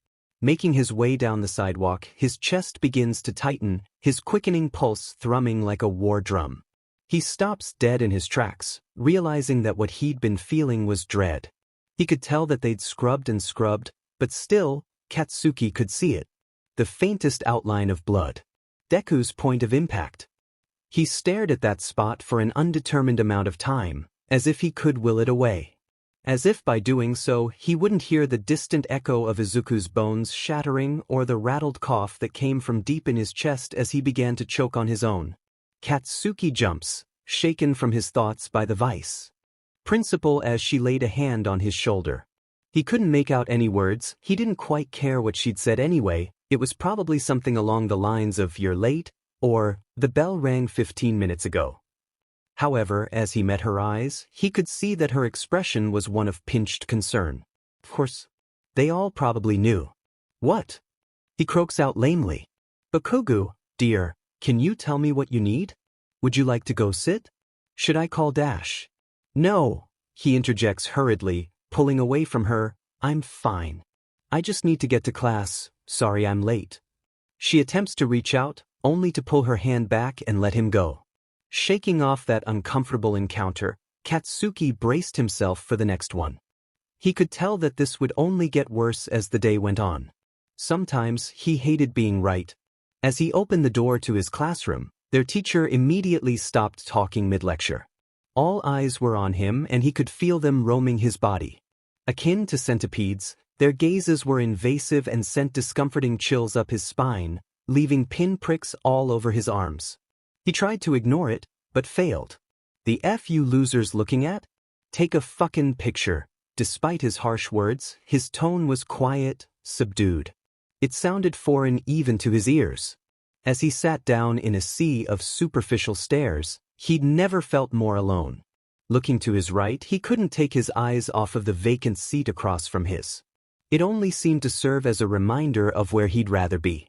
Making his way down the sidewalk, his chest begins to tighten, his quickening pulse thrumming like a war drum. He stops dead in his tracks, realizing that what he'd been feeling was dread. He could tell that they'd scrubbed and scrubbed, but still, Katsuki could see it. The faintest outline of blood. Deku's point of impact. He stared at that spot for an undetermined amount of time, as if he could will it away. As if by doing so he wouldn't hear the distant echo of Izuku's bones shattering or the rattled cough that came from deep in his chest as he began to choke on his own. Katsuki jumps, shaken from his thoughts by the vice principal as she laid a hand on his shoulder. He couldn't make out any words, he didn't quite care what she'd said anyway, it was probably something along the lines of "you're late," or "the bell rang 15 minutes ago." However, as he met her eyes, he could see that her expression was one of pinched concern. Of course, they all probably knew. "What?" he croaks out lamely. "Bakugo, dear, can you tell me what you need? Would you like to go sit? Should I call Dash?" "No," he interjects hurriedly, pulling away from her. "I'm fine. I just need to get to class, sorry I'm late." She attempts to reach out, only to pull her hand back and let him go. Shaking off that uncomfortable encounter, Katsuki braced himself for the next one. He could tell that this would only get worse as the day went on. Sometimes he hated being right. As he opened the door to his classroom, their teacher immediately stopped talking mid-lecture. All eyes were on him and he could feel them roaming his body. Akin to centipedes, their gazes were invasive and sent discomforting chills up his spine, leaving pinpricks all over his arms. He tried to ignore it, but failed. "The F you losers looking at? Take a fucking picture." Despite his harsh words, his tone was quiet, subdued. It sounded foreign even to his ears. As he sat down in a sea of superficial stares, he'd never felt more alone. Looking to his right, he couldn't take his eyes off of the vacant seat across from his. It only seemed to serve as a reminder of where he'd rather be.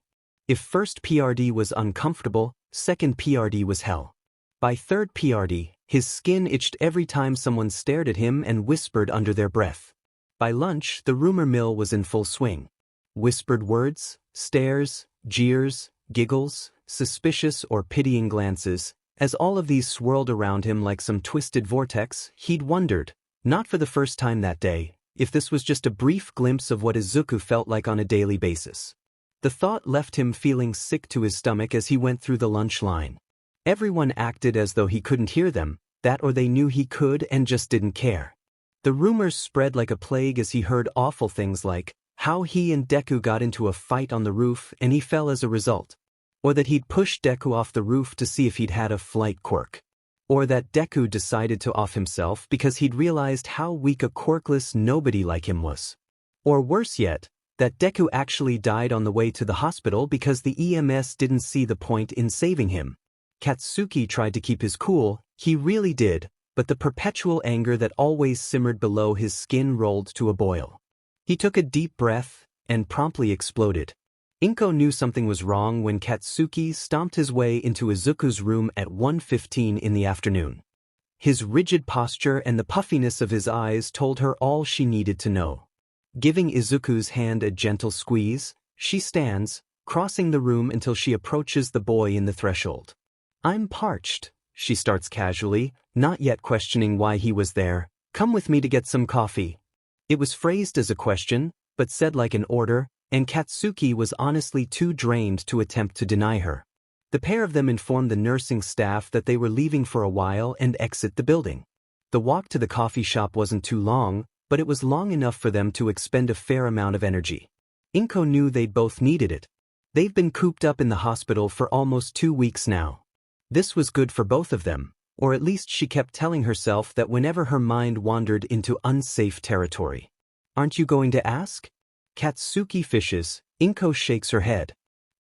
If first PRD was uncomfortable, second PRD was hell. By third PRD, his skin itched every time someone stared at him and whispered under their breath. By lunch, the rumor mill was in full swing. Whispered words, stares, jeers, giggles, suspicious or pitying glances. As all of these swirled around him like some twisted vortex, he'd wondered, not for the first time that day, if this was just a brief glimpse of what Izuku felt like on a daily basis. The thought left him feeling sick to his stomach as he went through the lunch line. Everyone acted as though he couldn't hear them, that or they knew he could and just didn't care. The rumors spread like a plague as he heard awful things like how he and Deku got into a fight on the roof and he fell as a result. Or that he'd pushed Deku off the roof to see if he'd had a flight quirk. Or that Deku decided to off himself because he'd realized how weak a quirkless nobody like him was. Or worse yet, that Deku actually died on the way to the hospital because the EMS didn't see the point in saving him. Katsuki tried to keep his cool, he really did, but the perpetual anger that always simmered below his skin rolled to a boil. He took a deep breath and promptly exploded. Inko knew something was wrong when Katsuki stomped his way into Izuku's room at 1:15 in the afternoon. His rigid posture and the puffiness of his eyes told her all she needed to know. Giving Izuku's hand a gentle squeeze, she stands, crossing the room until she approaches the boy in the threshold. "I'm parched," she starts casually, not yet questioning why he was there. "Come with me to get some coffee." It was phrased as a question, but said like an order, and Katsuki was honestly too drained to attempt to deny her. The pair of them informed the nursing staff that they were leaving for a while and exit the building. The walk to the coffee shop wasn't too long, but it was long enough for them to expend a fair amount of energy. Inko knew they both needed it. They've been cooped up in the hospital for almost 2 weeks now. This was good for both of them, or at least she kept telling herself that whenever her mind wandered into unsafe territory. "Aren't you going to ask?" Katsuki fishes. Inko shakes her head.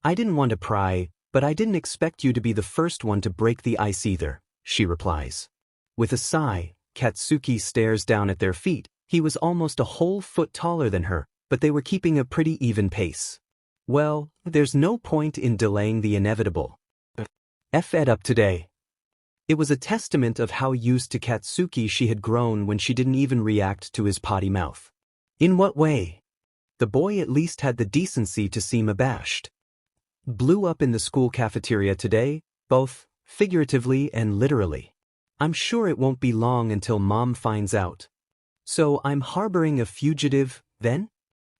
"I didn't want to pry, but I didn't expect you to be the first one to break the ice either," she replies. With a sigh, Katsuki stares down at their feet. He was almost a whole foot taller than her, but they were keeping a pretty even pace. "Well, there's no point in delaying the inevitable. F-ed up today." It was a testament of how used to Katsuki she had grown when she didn't even react to his potty mouth. "In what way?" The boy at least had the decency to seem abashed. "Blew up in the school cafeteria today, both figuratively and literally. I'm sure it won't be long until Mom finds out. So I'm harboring a fugitive, then?"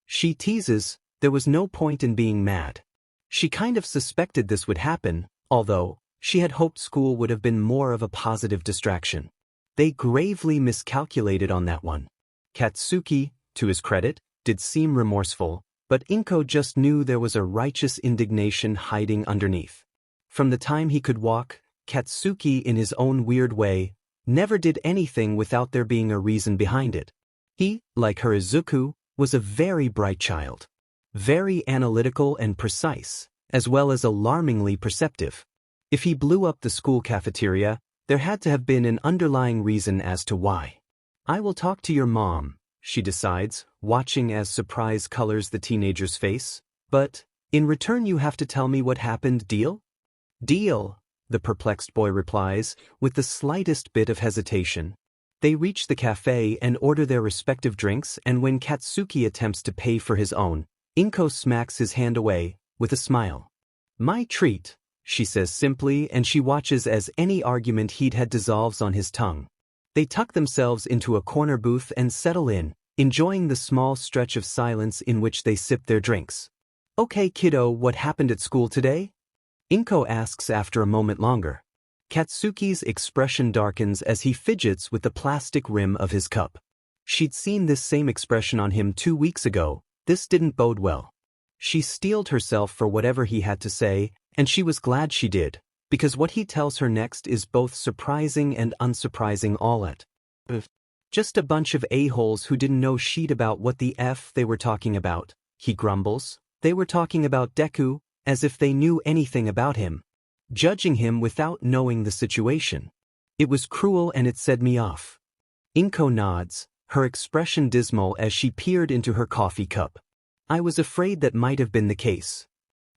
She teases. There was no point in being mad. She kind of suspected this would happen, although she had hoped school would have been more of a positive distraction. They gravely miscalculated on that one. Katsuki, to his credit, did seem remorseful, but Inko just knew there was a righteous indignation hiding underneath. From the time he could walk, Katsuki, in his own weird way, never did anything without there being a reason behind it. He, like her Izuku, was a very bright child. Very analytical and precise, as well as alarmingly perceptive. If he blew up the school cafeteria, there had to have been an underlying reason as to why. "I will talk to your mom," she decides, watching as surprise colors the teenager's face. "But, in return you have to tell me what happened, deal?" "Deal," the perplexed boy replies, with the slightest bit of hesitation. They reach the cafe and order their respective drinks, and when Katsuki attempts to pay for his own, Inko smacks his hand away, with a smile. "My treat," she says simply, and she watches as any argument he'd had dissolves on his tongue. They tuck themselves into a corner booth and settle in, enjoying the small stretch of silence in which they sip their drinks. "Okay, kiddo, what happened at school today?" Inko asks after a moment longer. Katsuki's expression darkens as he fidgets with the plastic rim of his cup. She'd seen this same expression on him 2 weeks ago. This didn't bode well. She steeled herself for whatever he had to say, and she was glad she did, because what he tells her next is both surprising and unsurprising all at. "Just a bunch of a-holes who didn't know shit about what the F they were talking about," he grumbles. "They were talking about Deku, as if they knew anything about him. Judging him without knowing the situation. It was cruel and it set me off." Inko nods, her expression dismal as she peered into her coffee cup. "I was afraid that might have been the case."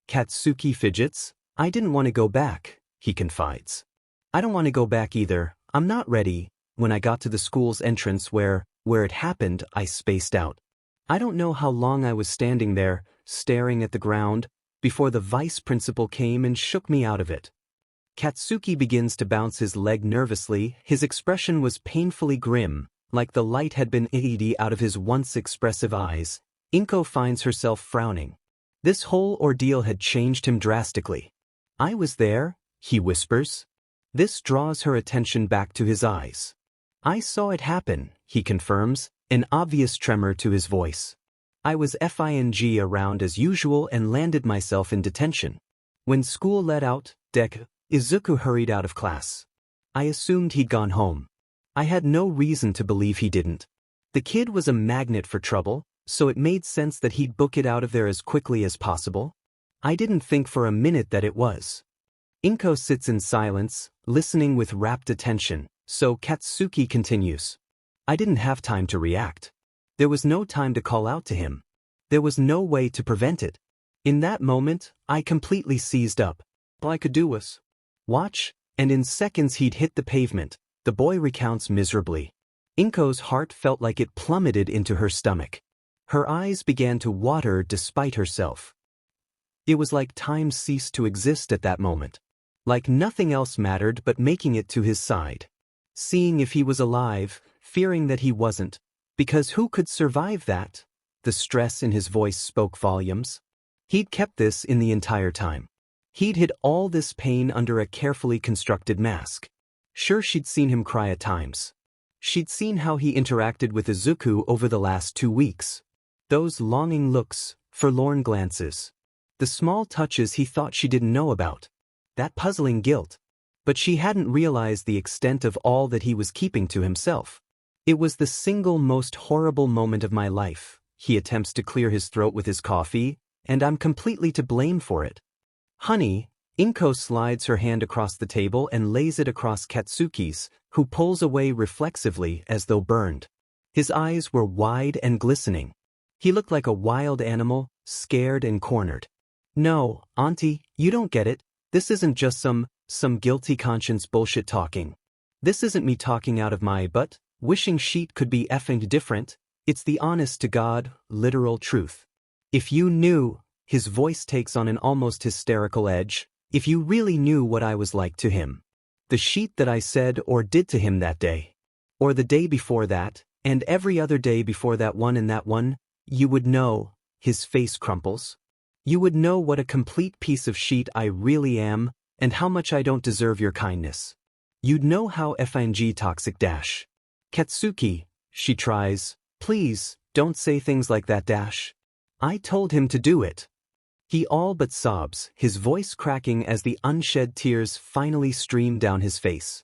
Katsuki fidgets. "I didn't want to go back," he confides. "I don't want to go back either. I'm not ready." When I got to the school's entrance where it happened, I spaced out. I don't know how long I was standing there, staring at the ground, before the vice principal came and shook me out of it. Katsuki begins to bounce his leg nervously. His expression was painfully grim, like the light had been eaten out of his once expressive eyes. Inko finds herself frowning. This whole ordeal had changed him drastically. "I was there," he whispers. This draws her attention back to his eyes. "I saw it happen," he confirms, an obvious tremor to his voice. "I was FING around as usual and landed myself in detention. When school let out, Deku, Izuku hurried out of class. I assumed he'd gone home. I had no reason to believe he didn't. The kid was a magnet for trouble, so it made sense that he'd book it out of there as quickly as possible. I didn't think for a minute that it was. Inko sits in silence, listening with rapt attention, so Katsuki continues. I didn't have time to react. There was no time to call out to him. There was no way to prevent it. In that moment, I completely seized up. All I could do was watch, and in seconds he'd hit the pavement, the boy recounts miserably. Inko's heart felt like it plummeted into her stomach. Her eyes began to water despite herself. It was like time ceased to exist at that moment. Like nothing else mattered but making it to his side. Seeing if he was alive, fearing that he wasn't. Because who could survive that? The stress in his voice spoke volumes. He'd kept this in the entire time. He'd hid all this pain under a carefully constructed mask. Sure, she'd seen him cry at times. She'd seen how he interacted with Izuku over the last 2 weeks. Those longing looks, forlorn glances. The small touches he thought she didn't know about. That puzzling guilt. But she hadn't realized the extent of all that he was keeping to himself. It was the single most horrible moment of my life. He attempts to clear his throat with his coffee, and I'm completely to blame for it. Honey, Inko slides her hand across the table and lays it across Katsuki's, who pulls away reflexively as though burned. His eyes were wide and glistening. He looked like a wild animal, scared and cornered. No, Auntie, you don't get it. This isn't just some guilty conscience bullshit talking. This isn't me talking out of my butt, wishing sheet could be effing different. It's the honest-to-God, literal truth. If you knew, his voice takes on an almost hysterical edge, if you really knew what I was like to him. The sheet that I said or did to him that day. Or the day before that, and every other day before that one, you would know, his face crumples. You would know what a complete piece of sheet I really am, and how much I don't deserve your kindness. You'd know how FNG toxic dash. Katsuki, she tries, please, don't say things like that dash. I told him to do it. He all but sobs, his voice cracking as the unshed tears finally stream down his face.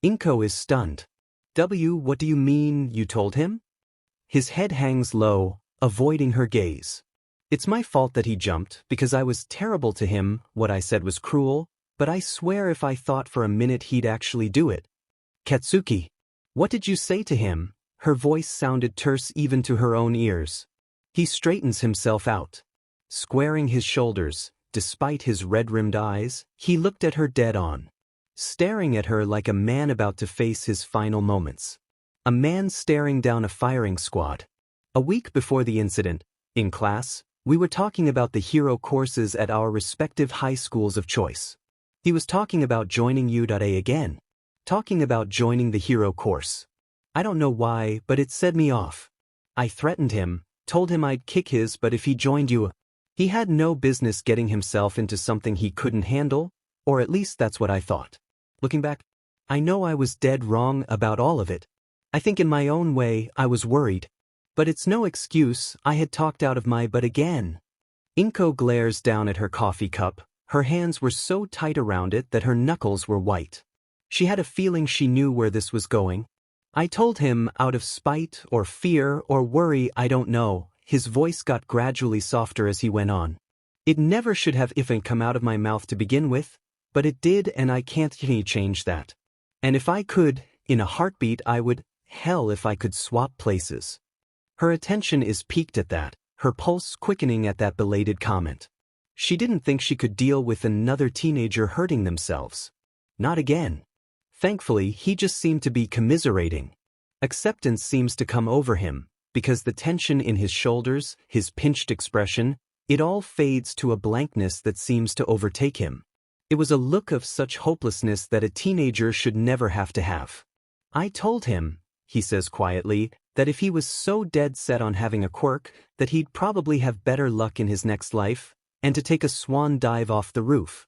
Inko is stunned. What do you mean, you told him? His head hangs low, avoiding her gaze. It's my fault that he jumped, because I was terrible to him, what I said was cruel, but I swear if I thought for a minute he'd actually do it. Katsuki, what did you say to him? Her voice sounded terse even to her own ears. He straightens himself out. Squaring his shoulders, despite his red-rimmed eyes, he looked at her dead on. Staring at her like a man about to face his final moments. A man staring down a firing squad. A week before the incident, in class, we were talking about the hero courses at our respective high schools of choice. He was talking about joining U.A again. Talking about joining the hero course. I don't know why, but it set me off. I threatened him, told him I'd kick his butt if he joined you. He had no business getting himself into something he couldn't handle, or at least that's what I thought. Looking back, I know I was dead wrong about all of it. I think in my own way I was worried. But it's no excuse, I had talked out of my butt again. Inko glares down at her coffee cup, her hands were so tight around it that her knuckles were white. She had a feeling she knew where this was going. I told him out of spite or fear or worry, I don't know. His voice got gradually softer as he went on. It never should have even come out of my mouth to begin with, but it did and I can't change that. And if I could, in a heartbeat I would, hell if I could swap places. Her attention is piqued at that, her pulse quickening at that belated comment. She didn't think she could deal with another teenager hurting themselves. Not again. Thankfully, he just seemed to be commiserating. Acceptance seems to come over him, because the tension in his shoulders, his pinched expression, it all fades to a blankness that seems to overtake him. It was a look of such hopelessness that a teenager should never have to have. I told him, he says quietly, that if he was so dead set on having a quirk, that he'd probably have better luck in his next life, and to take a swan dive off the roof.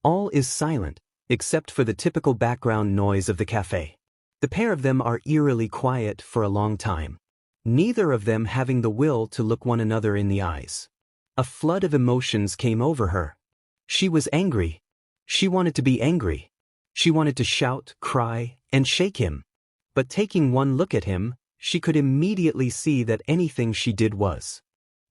All is silent, except for the typical background noise of the cafe. The pair of them are eerily quiet for a long time. Neither of them having the will to look one another in the eyes. A flood of emotions came over her. She was angry. She wanted to be angry. She wanted to shout, cry, and shake him. But taking one look at him, she could immediately see that anything she did was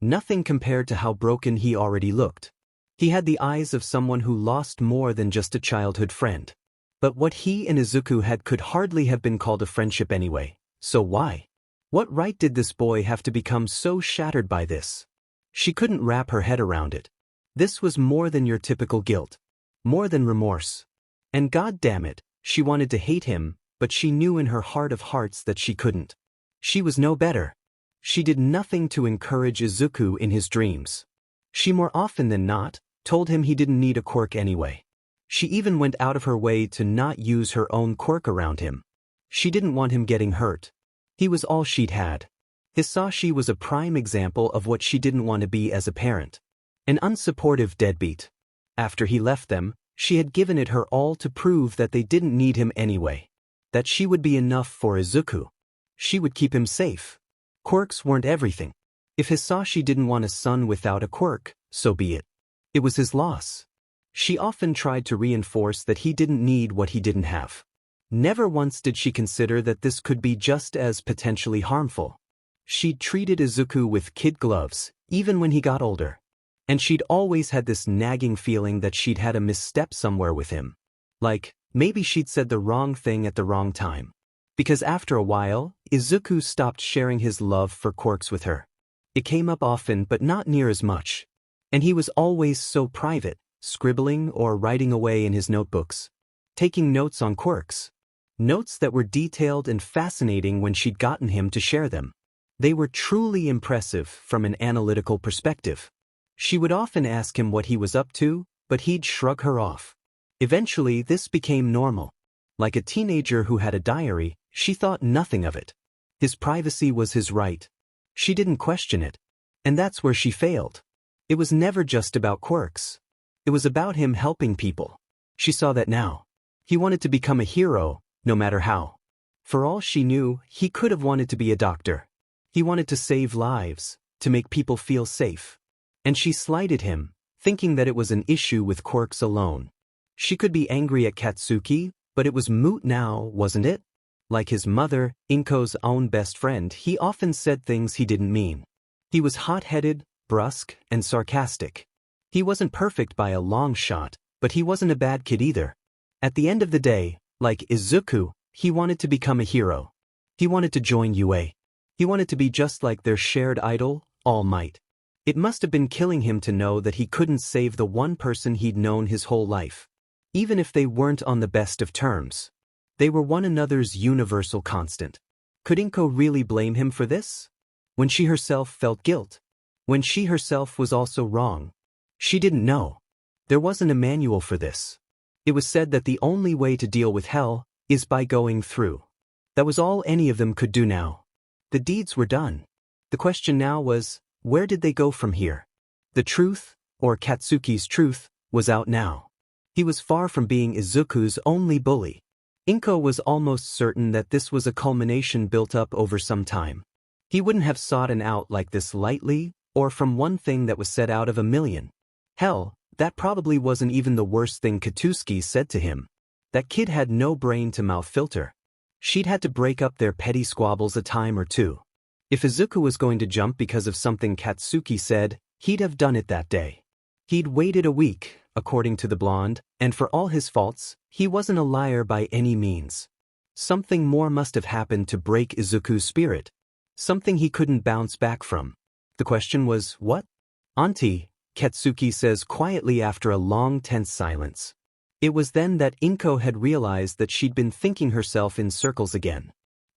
nothing compared to how broken he already looked. He had the eyes of someone who lost more than just a childhood friend. But what he and Izuku had could hardly have been called a friendship anyway, so why? What right did this boy have to become so shattered by this? She couldn't wrap her head around it. This was more than your typical guilt. More than remorse. And god damn it, she wanted to hate him, but she knew in her heart of hearts that she couldn't. She was no better. She did nothing to encourage Izuku in his dreams. She more often than not told him he didn't need a quirk anyway. She even went out of her way to not use her own quirk around him. She didn't want him getting hurt. He was all she'd had. Hisashi was a prime example of what she didn't want to be as a parent. An unsupportive deadbeat. After he left them, she had given it her all to prove that they didn't need him anyway. That she would be enough for Izuku. She would keep him safe. Quirks weren't everything. If Hisashi didn't want a son without a quirk, so be it. It was his loss. She often tried to reinforce that he didn't need what he didn't have. Never once did she consider that this could be just as potentially harmful. She'd treated Izuku with kid gloves, even when he got older. And she'd always had this nagging feeling that she'd had a misstep somewhere with him. Like, maybe she'd said the wrong thing at the wrong time. Because after a while, Izuku stopped sharing his love for quirks with her. It came up often but not near as much. And he was always so private, scribbling or writing away in his notebooks. Taking notes on quirks. Notes that were detailed and fascinating when she'd gotten him to share them. They were truly impressive from an analytical perspective. She would often ask him what he was up to, but he'd shrug her off. Eventually, this became normal. Like a teenager who had a diary, she thought nothing of it. His privacy was his right. She didn't question it. And that's where she failed. It was never just about quirks. It was about him helping people. She saw that now. He wanted to become a hero, no matter how. For all she knew, he could have wanted to be a doctor. He wanted to save lives, to make people feel safe. And she slighted him, thinking that it was an issue with quirks alone. She could be angry at Katsuki, but it was moot now, wasn't it? Like his mother, Inko's own best friend, he often said things he didn't mean. He was hot-headed, brusque, and sarcastic. He wasn't perfect by a long shot, but he wasn't a bad kid either. At the end of the day, like Izuku, he wanted to become a hero. He wanted to join UA. He wanted to be just like their shared idol, All Might. It must have been killing him to know that he couldn't save the one person he'd known his whole life. Even if they weren't on the best of terms. They were one another's universal constant. Could Inko really blame him for this? When she herself felt guilt? When she herself was also wrong? She didn't know. There wasn't a manual for this. It was said that the only way to deal with hell is by going through. That was all any of them could do now. The deeds were done. The question now was, where did they go from here? The truth, or Katsuki's truth, was out now. He was far from being Izuku's only bully. Inko was almost certain that this was a culmination built up over some time. He wouldn't have sought an out like this lightly, or from one thing that was said out of a million. Hell, that probably wasn't even the worst thing Katsuki said to him. That kid had no brain-to-mouth filter. She'd had to break up their petty squabbles a time or two. If Izuku was going to jump because of something Katsuki said, he'd have done it that day. He'd waited a week, according to the blonde, and for all his faults, he wasn't a liar by any means. Something more must have happened to break Izuku's spirit. Something he couldn't bounce back from. The question was, what? Auntie, Katsuki says quietly after a long tense silence. It was then that Inko had realized that she'd been thinking herself in circles again.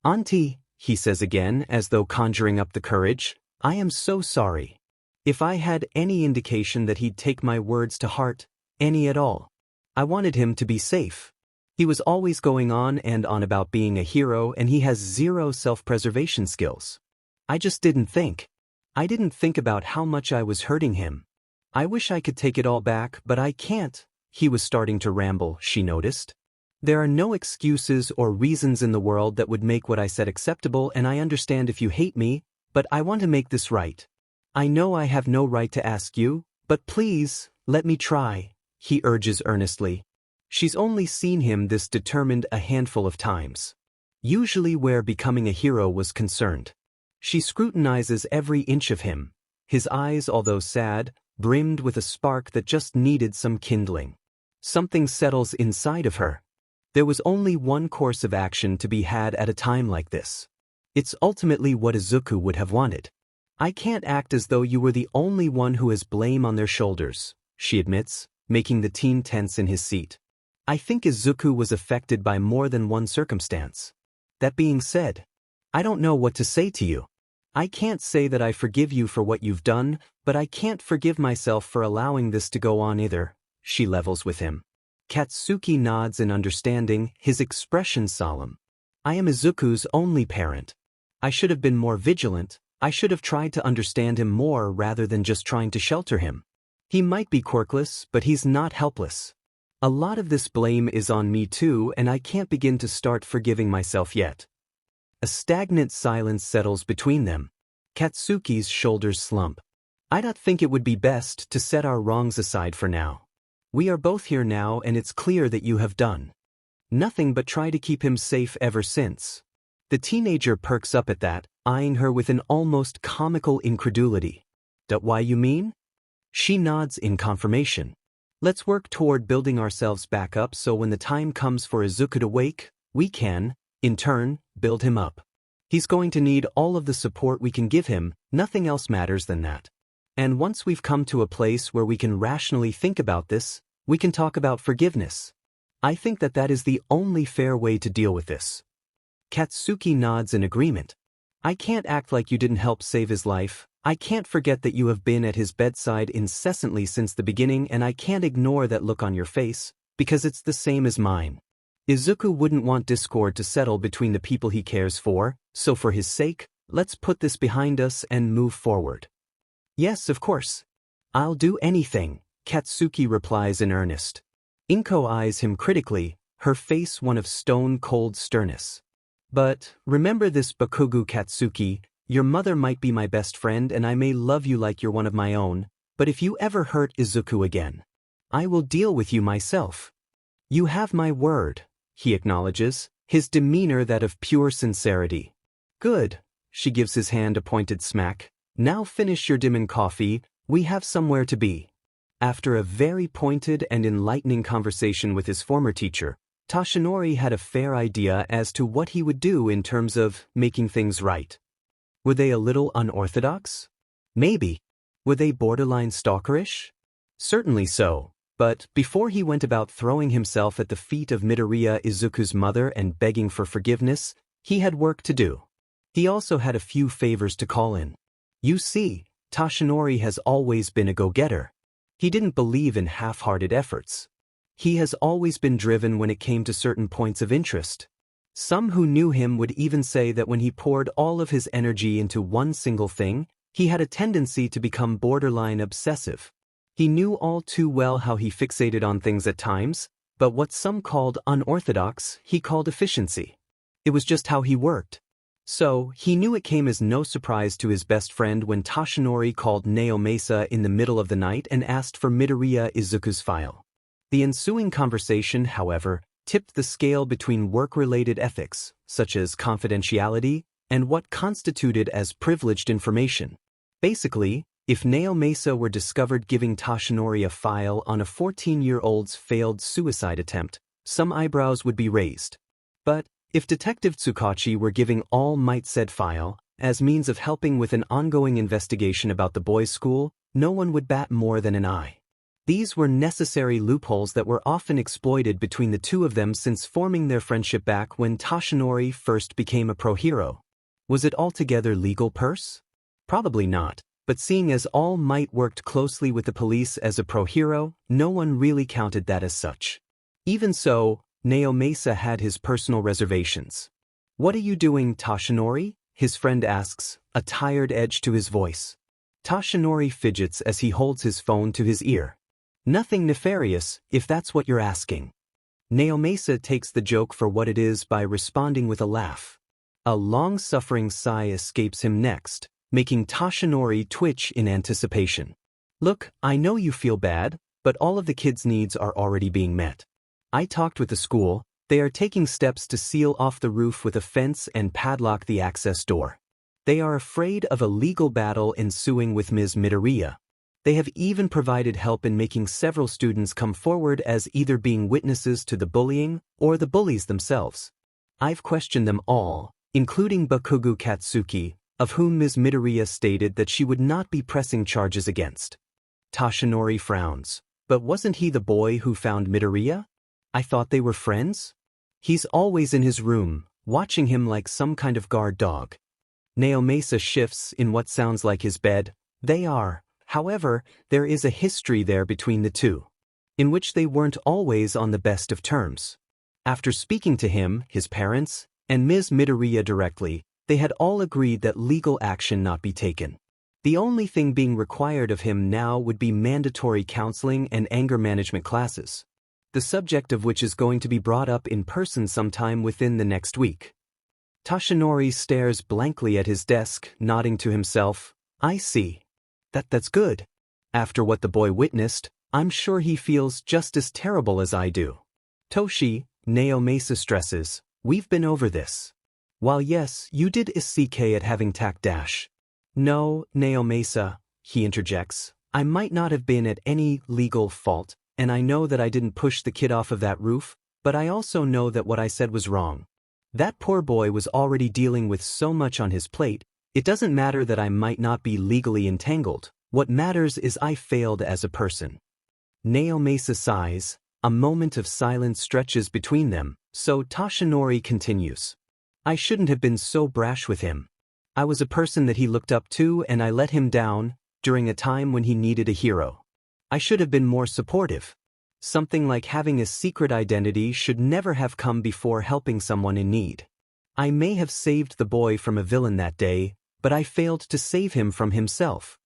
Auntie, he says again as though conjuring up the courage, I am so sorry. If I had any indication that he'd take my words to heart, any at all. I wanted him to be safe. He was always going on and on about being a hero and he has zero self-preservation skills. I just didn't think. I didn't think about how much I was hurting him. I wish I could take it all back, but I can't. He was starting to ramble, she noticed. There are no excuses or reasons in the world that would make what I said acceptable, and I understand if you hate me, but I want to make this right. I know I have no right to ask you, but please, let me try, he urges earnestly. She's only seen him this determined a handful of times. Usually where becoming a hero was concerned. She scrutinizes every inch of him. His eyes, although sad, brimmed with a spark that just needed some kindling. Something settles inside of her. There was only one course of action to be had at a time like this. It's ultimately what Izuku would have wanted. I can't act as though you were the only one who has blame on their shoulders, she admits, making the teen tense in his seat. I think Izuku was affected by more than one circumstance. That being said, I don't know what to say to you. I can't say that I forgive you for what you've done, but I can't forgive myself for allowing this to go on either, she levels with him. Katsuki nods in understanding, his expression solemn. I am Izuku's only parent. I should have been more vigilant. I should have tried to understand him more rather than just trying to shelter him. He might be quirkless, but he's not helpless. A lot of this blame is on me too, and I can't begin to start forgiving myself yet. A stagnant silence settles between them. Katsuki's shoulders slump. I don't think it would be best to set our wrongs aside for now. We are both here now, and it's clear that you have done nothing but try to keep him safe ever since. The teenager perks up at that, eyeing her with an almost comical incredulity. That why you mean? She nods in confirmation. Let's work toward building ourselves back up so when the time comes for Izuku to wake, we can, in turn, build him up. He's going to need all of the support we can give him, nothing else matters than that. And once we've come to a place where we can rationally think about this, we can talk about forgiveness. I think that is the only fair way to deal with this. Katsuki nods in agreement. I can't act like you didn't help save his life. I can't forget that you have been at his bedside incessantly since the beginning, and I can't ignore that look on your face, because it's the same as mine. Izuku wouldn't want discord to settle between the people he cares for, so for his sake, let's put this behind us and move forward. Yes, of course. I'll do anything, Katsuki replies in earnest. Inko eyes him critically, her face one of stone-cold sternness. But, remember this Bakugu Katsuki, your mother might be my best friend and I may love you like you're one of my own, but if you ever hurt Izuku again, I will deal with you myself. You have my word, he acknowledges, his demeanor that of pure sincerity. Good, she gives his hand a pointed smack. Now finish your demon coffee, we have somewhere to be. After a very pointed and enlightening conversation with his former teacher, Toshinori had a fair idea as to what he would do in terms of making things right. Were they a little unorthodox? Maybe. Were they borderline stalkerish? Certainly so, but before he went about throwing himself at the feet of Midoriya Izuku's mother and begging for forgiveness, he had work to do. He also had a few favors to call in. You see, Toshinori has always been a go-getter. He didn't believe in half-hearted efforts. He has always been driven when it came to certain points of interest. Some who knew him would even say that when he poured all of his energy into one single thing, he had a tendency to become borderline obsessive. He knew all too well how he fixated on things at times, but what some called unorthodox, he called efficiency. It was just how he worked. So, he knew it came as no surprise to his best friend when Toshinori called Naomasa in the middle of the night and asked for Midoriya Izuku's file. The ensuing conversation, however, tipped the scale between work-related ethics, such as confidentiality, and what constituted as privileged information. Basically, if Naomasa were discovered giving Toshinori a file on a 14-year-old's failed suicide attempt, some eyebrows would be raised. But, if Detective Tsukachi were giving All Might said file, as means of helping with an ongoing investigation about the boys' school, no one would bat more than an eye. These were necessary loopholes that were often exploited between the two of them since forming their friendship back when Toshinori first became a pro-hero. Was it altogether legal purse? Probably not, but seeing as All Might worked closely with the police as a pro-hero, no one really counted that as such. Even so, Naomasa had his personal reservations. What are you doing, Toshinori? His friend asks, a tired edge to his voice. Toshinori fidgets as he holds his phone to his ear. Nothing nefarious, if that's what you're asking. Naomasa takes the joke for what it is by responding with a laugh. A long-suffering sigh escapes him next, making Toshinori twitch in anticipation. Look, I know you feel bad, but all of the kids' needs are already being met. I talked with the school. They are taking steps to seal off the roof with a fence and padlock the access door. They are afraid of a legal battle ensuing with Ms. Midoriya. They have even provided help in making several students come forward as either being witnesses to the bullying or the bullies themselves. I've questioned them all, including Bakugo Katsuki, of whom Ms. Midoriya stated that she would not be pressing charges against. Tashinori frowns. But wasn't he the boy who found Midoriya? I thought they were friends? He's always in his room, watching him like some kind of guard dog. Naomasa shifts in what sounds like his bed. They are. However, there is a history there between the two, in which they weren't always on the best of terms. After speaking to him, his parents, and Ms. Midoriya directly, they had all agreed that legal action not be taken. The only thing being required of him now would be mandatory counseling and anger management classes, the subject of which is going to be brought up in person sometime within the next week. Tashinori stares blankly at his desk, nodding to himself. I see. That's good. After what the boy witnessed, I'm sure he feels just as terrible as I do. Toshi, Naomasa stresses, we've been over this. While yes, you did SCK at having tact dash. No, Naomasa, he interjects, I might not have been at any legal fault, and I know that I didn't push the kid off of that roof, but I also know that what I said was wrong. That poor boy was already dealing with so much on his plate. It doesn't matter that I might not be legally entangled. What matters is I failed as a person. Naomasa sighs. A moment of silence stretches between them, so Tashinori continues. I shouldn't have been so brash with him. I was a person that he looked up to and I let him down, during a time when he needed a hero. I should have been more supportive. Something like having a secret identity should never have come before helping someone in need. I may have saved the boy from a villain that day, but I failed to save him from himself.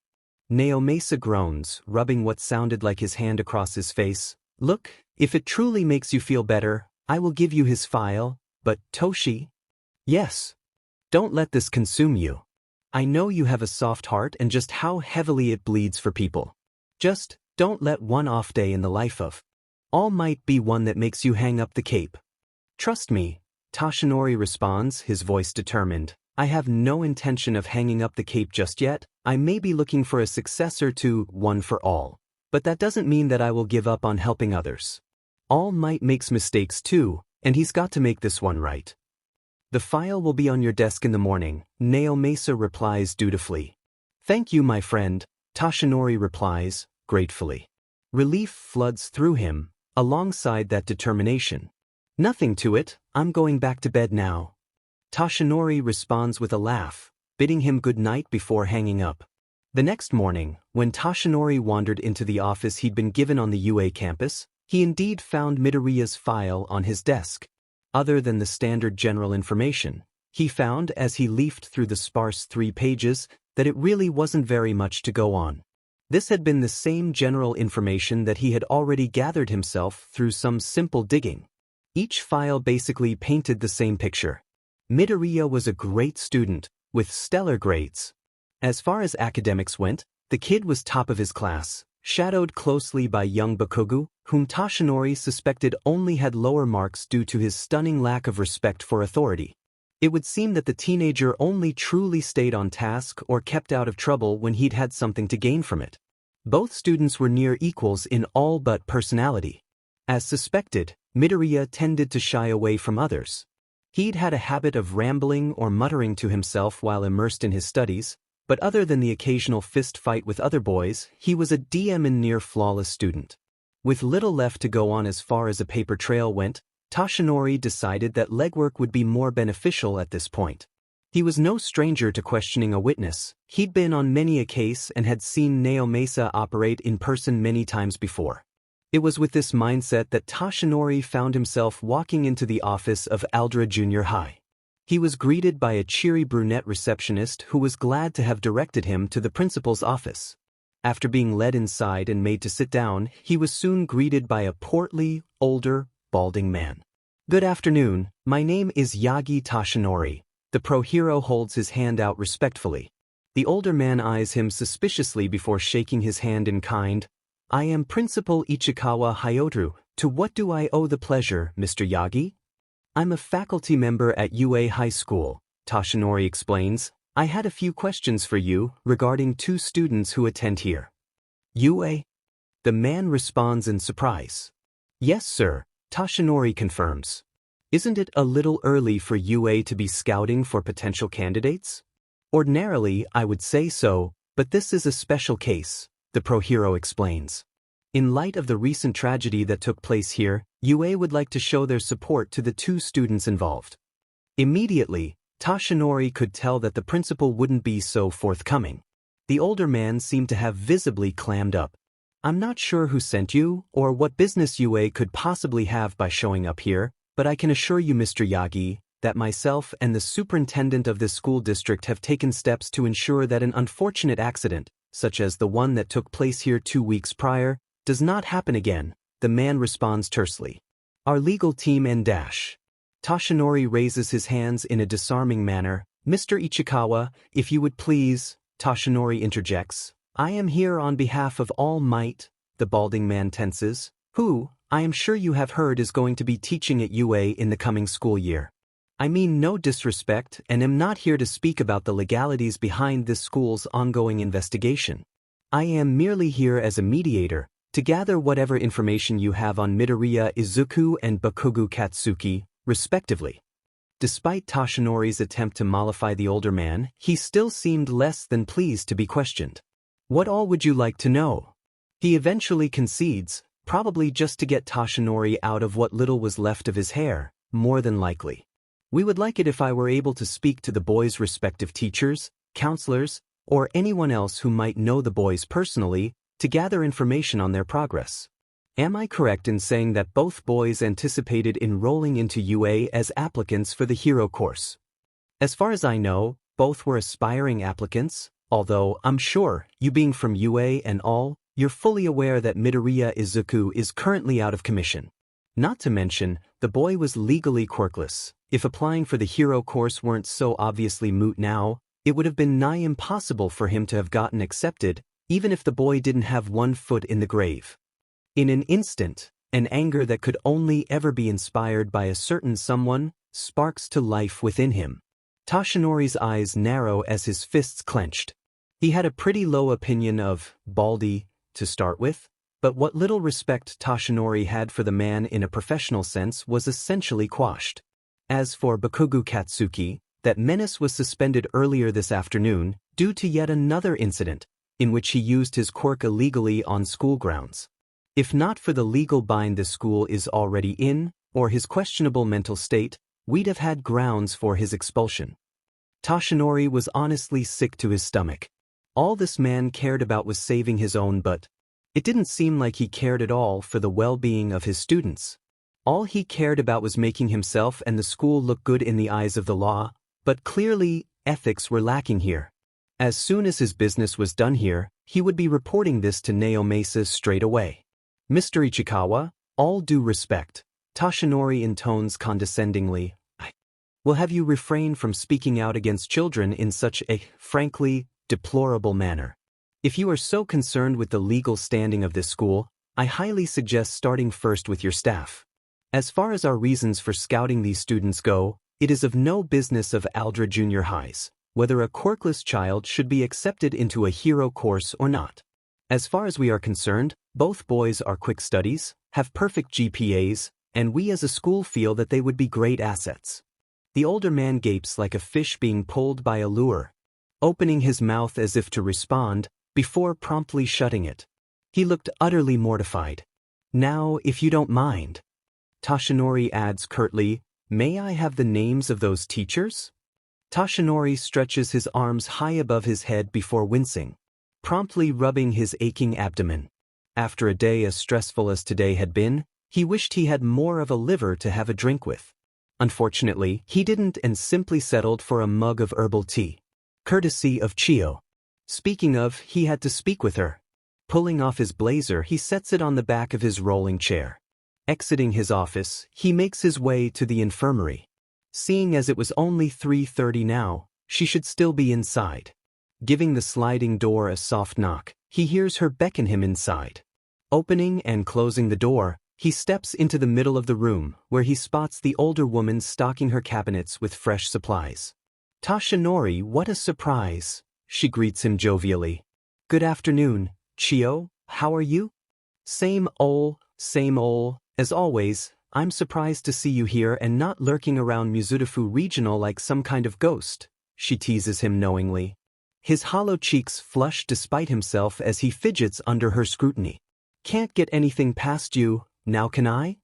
Naomasa groans, rubbing what sounded like his hand across his face. Look, if it truly makes you feel better, I will give you his file, but Toshi? Yes. Don't let this consume you. I know you have a soft heart and just how heavily it bleeds for people. Just don't let one off day in the life of All Might be one that makes you hang up the cape. Trust me, Tashinori responds, his voice determined. I have no intention of hanging up the cape just yet. I may be looking for a successor to One for All, but that doesn't mean that I will give up on helping others. All Might makes mistakes too, and he's got to make this one right. The file will be on your desk in the morning, Naomasa replies dutifully. Thank you, my friend, Tashinori replies, gratefully. Relief floods through him, alongside that determination. Nothing to it, I'm going back to bed now. Tashinori responds with a laugh, bidding him good night before hanging up. The next morning, when Tashinori wandered into the office he'd been given on the UA campus, he indeed found Midoriya's file on his desk. Other than the standard general information, he found as he leafed through the sparse 3 pages that it really wasn't very much to go on. This had been the same general information that he had already gathered himself through some simple digging. Each file basically painted the same picture. Midoriya was a great student, with stellar grades. As far as academics went, the kid was top of his class, shadowed closely by young Bakugo, whom Tashinori suspected only had lower marks due to his stunning lack of respect for authority. It would seem that the teenager only truly stayed on task or kept out of trouble when he'd had something to gain from it. Both students were near equals in all but personality. As suspected, Midoriya tended to shy away from others. He'd had a habit of rambling or muttering to himself while immersed in his studies, but other than the occasional fist fight with other boys, he was a DM and near-flawless student. With little left to go on as far as a paper trail went, Tashinori decided that legwork would be more beneficial at this point. He was no stranger to questioning a witness. He'd been on many a case and had seen Naomasa operate in person many times before. It was with this mindset that Tashinori found himself walking into the office of Aldra Junior High. He was greeted by a cheery brunette receptionist who was glad to have directed him to the principal's office. After being led inside and made to sit down, he was soon greeted by a portly, older, balding man. Good afternoon, my name is Yagi Tashinori. The pro-hero holds his hand out respectfully. The older man eyes him suspiciously before shaking his hand in kind. I am Principal Ichikawa Hyoteru, To what do I owe the pleasure, Mr. Yagi? I'm a faculty member at UA High School, Toshinori explains. I had a few questions for you regarding two students who attend here. UA? The man responds in surprise. Yes, sir, Toshinori confirms. Isn't it a little early for UA to be scouting for potential candidates? Ordinarily, I would say so, but this is a special case, the pro-hero explains. In light of the recent tragedy that took place here, UA would like to show their support to the two students involved. Immediately, Toshinori could tell that the principal wouldn't be so forthcoming. The older man seemed to have visibly clammed up. I'm not sure who sent you, or what business UA could possibly have by showing up here, but I can assure you, Mr. Yagi, that myself and the superintendent of this school district have taken steps to ensure that an unfortunate accident, such as the one that took place here 2 weeks prior, does not happen again, the man responds tersely. Our legal team and dash. Toshinori raises his hands in a disarming manner. Mr. Ichikawa, if you would please, Toshinori interjects. I am here on behalf of All Might, the balding man tenses, who, I am sure you have heard, is going to be teaching at UA in the coming school year. I mean no disrespect and am not here to speak about the legalities behind this school's ongoing investigation. I am merely here as a mediator, to gather whatever information you have on Midoriya Izuku and Bakugo Katsuki, respectively. Despite Toshinori's attempt to mollify the older man, he still seemed less than pleased to be questioned. What all would you like to know? He eventually concedes, probably just to get Toshinori out of what little was left of his hair, more than likely. We would like it if I were able to speak to the boys' respective teachers, counselors, or anyone else who might know the boys personally, to gather information on their progress. Am I correct in saying that both boys anticipated enrolling into UA as applicants for the hero course? As far as I know, both were aspiring applicants, although I'm sure, you being from UA and all, you're fully aware that Midoriya Izuku is currently out of commission. Not to mention, the boy was legally quirkless. If applying for the hero course weren't so obviously moot now, it would have been nigh impossible for him to have gotten accepted, even if the boy didn't have one foot in the grave. In an instant, an anger that could only ever be inspired by a certain someone sparks to life within him. Toshinori's eyes narrow as his fists clenched. He had a pretty low opinion of Baldy to start with, but what little respect Toshinori had for the man in a professional sense was essentially quashed. As for Bakugo Katsuki, that menace was suspended earlier this afternoon due to yet another incident, in which he used his quirk illegally on school grounds. If not for the legal bind the school is already in, or his questionable mental state, we'd have had grounds for his expulsion. Toshinori was honestly sick to his stomach. All this man cared about was saving his own butt. It didn't seem like he cared at all for the well-being of his students. All he cared about was making himself and the school look good in the eyes of the law, but clearly, ethics were lacking here. As soon as his business was done here, he would be reporting this to Naomasa straight away. Mr. Ichikawa, all due respect, Toshinori intones condescendingly, will have you refrain from speaking out against children in such a, frankly, deplorable manner. If you are so concerned with the legal standing of this school, I highly suggest starting first with your staff. As far as our reasons for scouting these students go, it is of no business of Aldra Junior Highs, whether a quirkless child should be accepted into a hero course or not. As far as we are concerned, both boys are quick studies, have perfect GPAs, and we as a school feel that they would be great assets. The older man gapes like a fish being pulled by a lure, opening his mouth as if to respond, before promptly shutting it. He looked utterly mortified. Now, if you don't mind. Toshinori adds curtly, may I have the names of those teachers? Toshinori stretches his arms high above his head before wincing, promptly rubbing his aching abdomen. After a day as stressful as today had been, he wished he had more of a liver to have a drink with. Unfortunately, he didn't and simply settled for a mug of herbal tea. Courtesy of Chio. Speaking of, he had to speak with her. Pulling off his blazer, he sets it on the back of his rolling chair. Exiting his office, he makes his way to the infirmary. Seeing as it was only 3:30 now, she should still be inside. Giving the sliding door a soft knock, he hears her beckon him inside. Opening and closing the door, He steps into the middle of the room, where he spots the older woman stocking her cabinets with fresh supplies. "Tashinori, what a surprise," she greets him jovially. "Good afternoon, Chio, how are you?" Same ol', as always. I'm surprised to see you here and not lurking around Mizudafu Regional like some kind of ghost," she teases him knowingly. His hollow cheeks flush despite himself as he fidgets under her scrutiny. "Can't get anything past you, now can I?"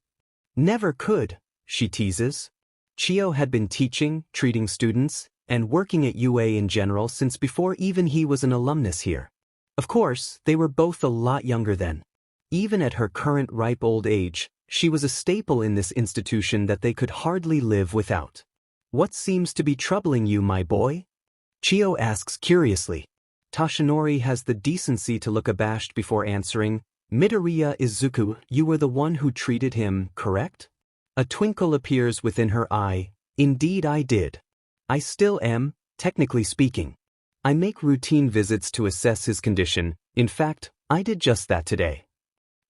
"Never could," she teases. Chio had been teaching, treating students, and working at UA in general since before even he was an alumnus here. Of course, they were both a lot younger then. Even at her current ripe old age, she was a staple in this institution that they could hardly live without. "What seems to be troubling you, my boy?" Chio asks curiously. Tashinori has the decency to look abashed before answering. "Midoriya Izuku, you were the one who treated him, correct?" A twinkle appears within her eye. "Indeed I did. I still am, technically speaking. I make routine visits to assess his condition. In fact, I did just that today."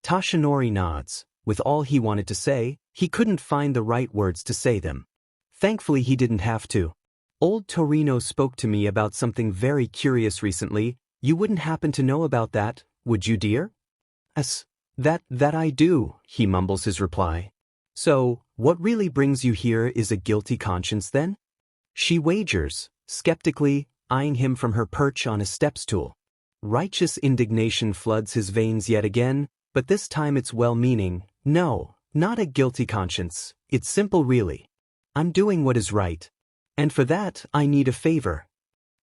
Tashinori nods. With all he wanted to say, he couldn't find the right words to say them. Thankfully he didn't have to. "Old Torino spoke to me about something very curious recently. You wouldn't happen to know about that, would you, dear?" "Yes, that I do," he mumbles his reply. "So, what really brings you here is a guilty conscience then?" She wagers, skeptically, eyeing him from her perch on a step-stool. Righteous indignation floods his veins yet again, but this time it's well-meaning. "No, not a guilty conscience. It's simple really. I'm doing what is right. And for that, I need a favor."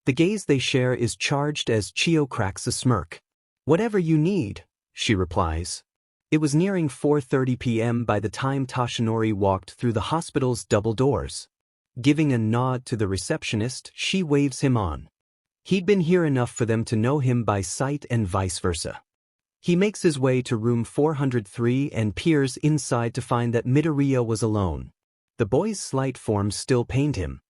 The gaze they share is charged as Chio cracks a smirk. "Whatever you need," she replies. It was nearing 4:30 p.m. by the time Tashinori walked through the hospital's double doors. Giving a nod to the receptionist, she waves him on. He'd been here enough for them to know him by sight and vice versa. He makes his way to room 403 and peers inside to find that Midoriya was alone. The boy's slight form still pained him.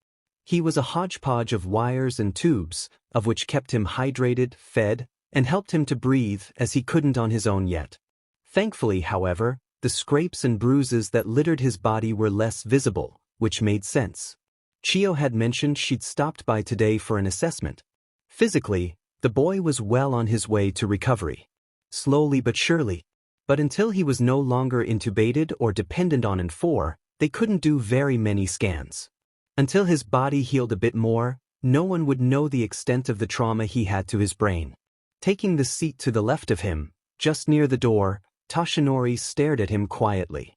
He was a hodgepodge of wires and tubes, of which kept him hydrated, fed, and helped him to breathe as he couldn't on his own yet. Thankfully, however, the scrapes and bruises that littered his body were less visible, which made sense. Chio had mentioned she'd stopped by today for an assessment. Physically, the boy was well on his way to recovery. Slowly but surely. But until he was no longer intubated or dependent on N4, they couldn't do very many scans. Until his body healed a bit more, no one would know the extent of the trauma he had to his brain. Taking the seat to the left of him, just near the door, Tashinori stared at him quietly.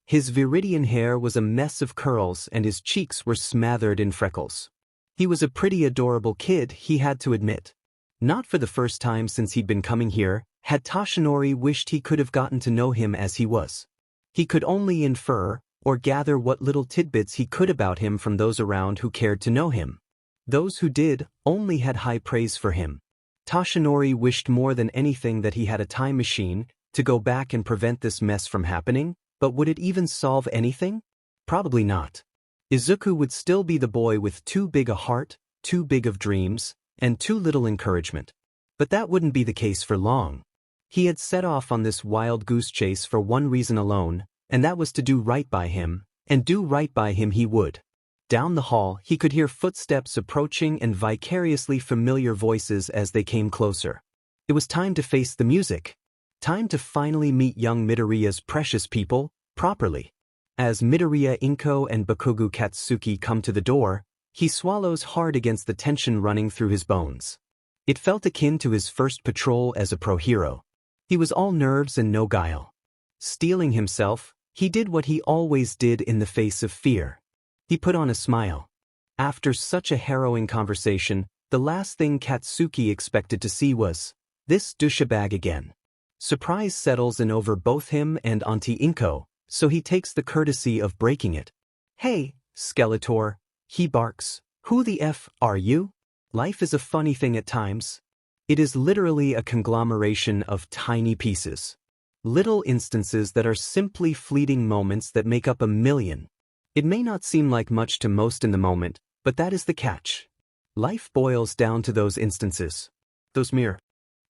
His viridian hair was a mess of curls and his cheeks were smothered in freckles. He was a pretty adorable kid, he had to admit. Not for the first time since he'd been coming here, had Tashinori wished he could have gotten to know him as he was. He could only infer, or gather what little tidbits he could about him from those around who cared to know him. Those who did, only had high praise for him. Tashinori wished more than anything that he had a time machine, to go back and prevent this mess from happening. But would it even solve anything? Probably not. Izuku would still be the boy with too big a heart, too big of dreams, and too little encouragement. But that wouldn't be the case for long. He had set off on this wild goose chase for one reason alone, and that was to do right by him, and do right by him he would. Down the hall, he could hear footsteps approaching and vicariously familiar voices as they came closer. It was time to face the music. Time to finally meet young Midoriya's precious people, properly. As Midoriya Inko and Bakugo Katsuki come to the door, he swallows hard against the tension running through his bones. It felt akin to his first patrol as a pro hero. He was all nerves and no guile. Steeling himself, he did what he always did in the face of fear. He put on a smile. After such a harrowing conversation, the last thing Katsuki expected to see was this douchebag again. Surprise settles in over both him and Auntie Inko, so he takes the courtesy of breaking it. "Hey, Skeletor," he barks. "Who the F are you?" Life is a funny thing at times. It is literally a conglomeration of tiny pieces. Little instances that are simply fleeting moments that make up a million. It may not seem like much to most in the moment, but that is the catch. Life boils down to those instances. Those mere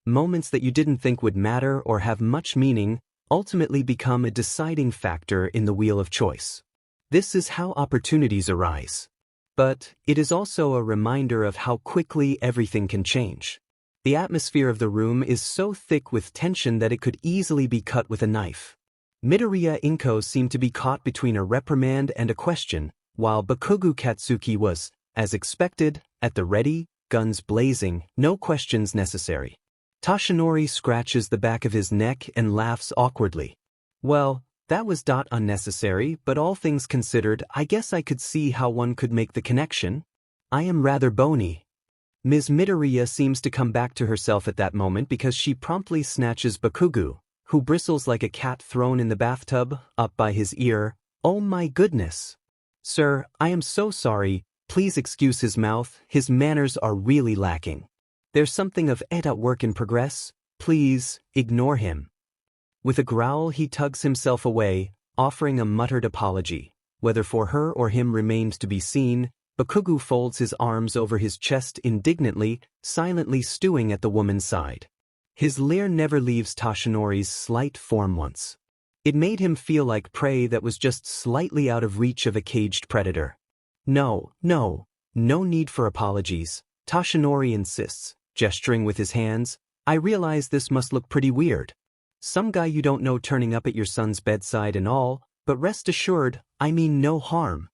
moments that you didn't think would matter or have much meaning, ultimately become a deciding factor in the wheel of choice. This is how opportunities arise. But it is also a reminder of how quickly everything can change. The atmosphere of the room is so thick with tension that it could easily be cut with a knife. Midoriya Inko seemed to be caught between a reprimand and a question, while Bakugo Katsuki was, as expected, at the ready, guns blazing, no questions necessary. Toshinori scratches the back of his neck and laughs awkwardly. Well, that was unnecessary, but all things considered, I guess I could see how one could make the connection. I am rather bony. Ms. Midoriya seems to come back to herself at that moment because she promptly snatches Bakugo, who bristles like a cat thrown in the bathtub, up by his ear. Oh my goodness. Sir, I am so sorry, please excuse his mouth, his manners are really lacking. There's something of work in progress, please, ignore him. With a growl he tugs himself away, offering a muttered apology. Whether for her or him remains to be seen. Bakugo folds his arms over his chest indignantly, silently stewing at the woman's side. His leer never leaves Toshinori's slight form once. It made him feel like prey that was just slightly out of reach of a caged predator. No need for apologies, Toshinori insists, gesturing with his hands. I realize this must look pretty weird. Some guy you don't know turning up at your son's bedside and all, but rest assured, I mean no harm.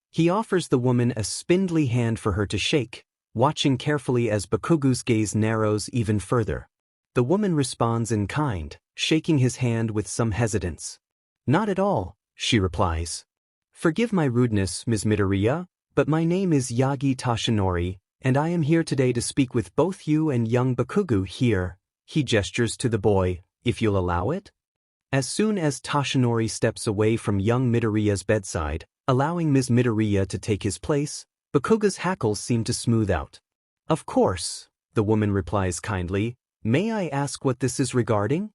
He offers the woman a spindly hand for her to shake, watching carefully as Bakugo's gaze narrows even further. The woman responds in kind, shaking his hand with some hesitance. Not at all, she replies. Forgive my rudeness, Ms. Midoriya, but my name is Yagi Toshinori, and I am here today to speak with both you and young Bakugo here. He gestures to the boy, if you'll allow it. As soon as Toshinori steps away from young Midoriya's bedside, allowing Ms. Midoriya to take his place, Bakugo's hackles seem to smooth out. Of course, the woman replies kindly. May I ask what this is regarding?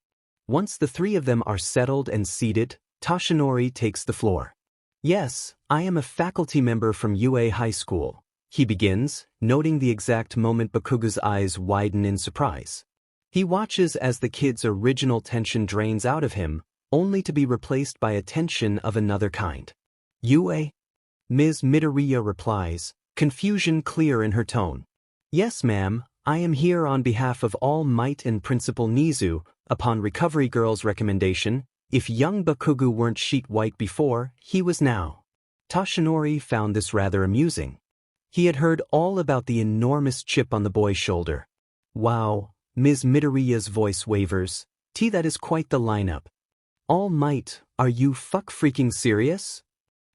Once the three of them are settled and seated, Toshinori takes the floor. Yes, I am a faculty member from UA High School, he begins, noting the exact moment Bakugo's eyes widen in surprise. He watches as the kid's original tension drains out of him, only to be replaced by a tension of another kind. UA? Ms. Midoriya replies, confusion clear in her tone. Yes, ma'am, I am here on behalf of All Might and Principal Nizu, upon Recovery Girl's recommendation. If young Bakugo weren't sheet white before, he was now. Toshinori found this rather amusing. He had heard all about the enormous chip on the boy's shoulder. Wow, Ms. Midoriya's voice wavers. That is quite the lineup. All Might, are you freaking serious?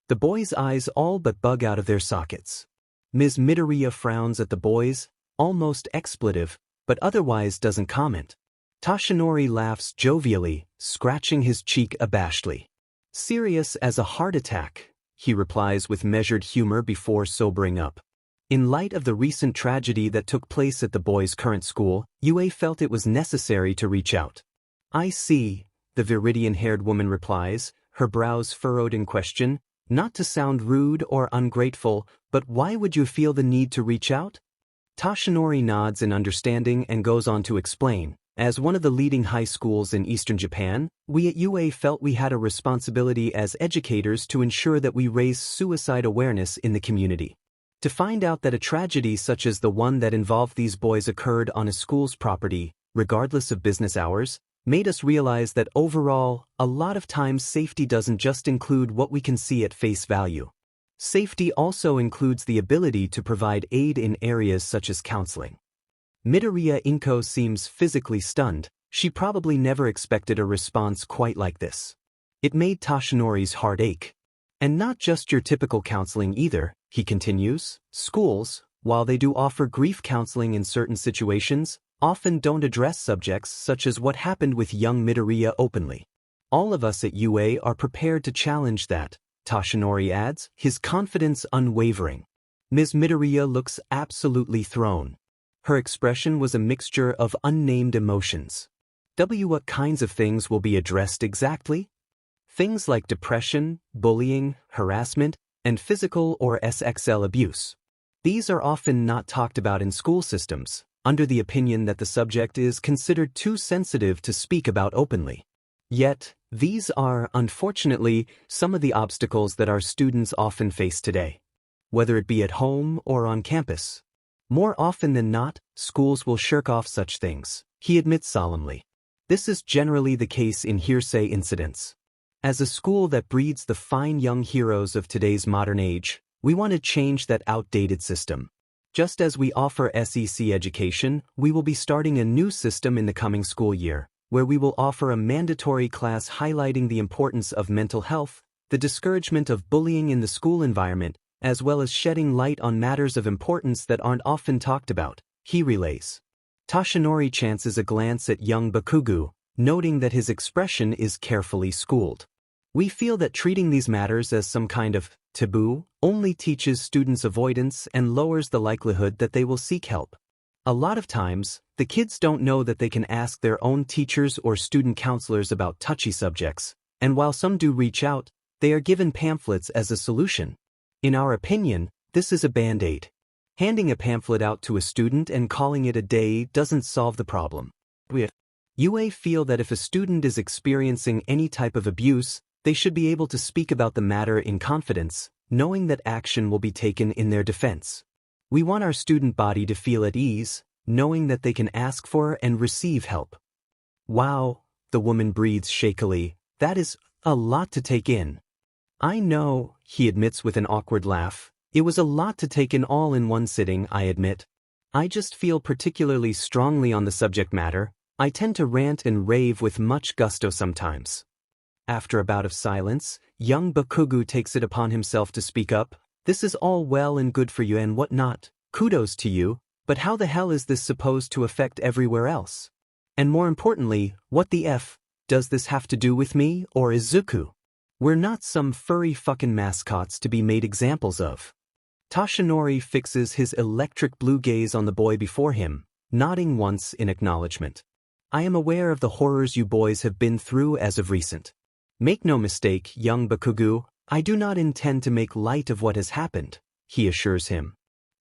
The boy's eyes all but bug out of their sockets. Ms. Midoriya frowns at the boys, almost expletive, but otherwise doesn't comment. Toshinori laughs jovially, scratching his cheek abashedly. Serious as a heart attack, he replies with measured humor before sobering up. In light of the recent tragedy that took place at the boys' current school, UA felt it was necessary to reach out. I see, the Viridian-haired woman replies, her brows furrowed in question. Not to sound rude or ungrateful, but why would you feel the need to reach out? Toshinori nods in understanding and goes on to explain. As one of the leading high schools in eastern Japan, we at UA felt we had a responsibility as educators to ensure that we raise suicide awareness in the community. To find out that a tragedy such as the one that involved these boys occurred on a school's property, regardless of business hours, made us realize that overall, a lot of times safety doesn't just include what we can see at face value. Safety also includes the ability to provide aid in areas such as counseling. Midoriya Inko seems physically stunned. She probably never expected a response quite like this. It made Toshinori's heart ache. And not just your typical counseling either, he continues. Schools, while they do offer grief counseling in certain situations, often don't address subjects such as what happened with young Midoriya openly. All of us at UA are prepared to challenge that, Toshinori adds, his confidence unwavering. Ms. Midoriya looks absolutely thrown. Her expression was a mixture of unnamed emotions. What kinds of things will be addressed exactly? Things like depression, bullying, harassment, and physical or SXL abuse. These are often not talked about in school systems, under the opinion that the subject is considered too sensitive to speak about openly. Yet, these are, unfortunately, some of the obstacles that our students often face today. Whether it be at home or on campus. More often than not, schools will shirk off such things, he admits solemnly. This is generally the case in hearsay incidents. As a school that breeds the fine young heroes of today's modern age, we want to change that outdated system. Just as we offer SEC education, we will be starting a new system in the coming school year, where we will offer a mandatory class highlighting the importance of mental health, the discouragement of bullying in the school environment, as well as shedding light on matters of importance that aren't often talked about, he relays. Toshinori chances a glance at young Bakugu, noting that his expression is carefully schooled. We feel that treating these matters as some kind of taboo only teaches students avoidance and lowers the likelihood that they will seek help. A lot of times, the kids don't know that they can ask their own teachers or student counselors about touchy subjects, and while some do reach out, they are given pamphlets as a solution. In our opinion, this is a band-aid. Handing a pamphlet out to a student and calling it a day doesn't solve the problem. UA feel that if a student is experiencing any type of abuse, they should be able to speak about the matter in confidence, knowing that action will be taken in their defense. We want our student body to feel at ease, knowing that they can ask for and receive help. Wow, the woman breathes shakily, that is a lot to take in. I know, he admits with an awkward laugh, it was a lot to take in all in one sitting, I admit. I just feel particularly strongly on the subject matter. I tend to rant and rave with much gusto sometimes. After a bout of silence, young Bakugu takes it upon himself to speak up. This is all well and good for you and whatnot, kudos to you, but how the hell is this supposed to affect everywhere else? And more importantly, what the F does this have to do with me or Izuku? We're not some furry fucking mascots to be made examples of. Toshinori fixes his electric blue gaze on the boy before him, nodding once in acknowledgement. I am aware of the horrors you boys have been through as of recent. Make no mistake, young Bakugu, I do not intend to make light of what has happened, he assures him.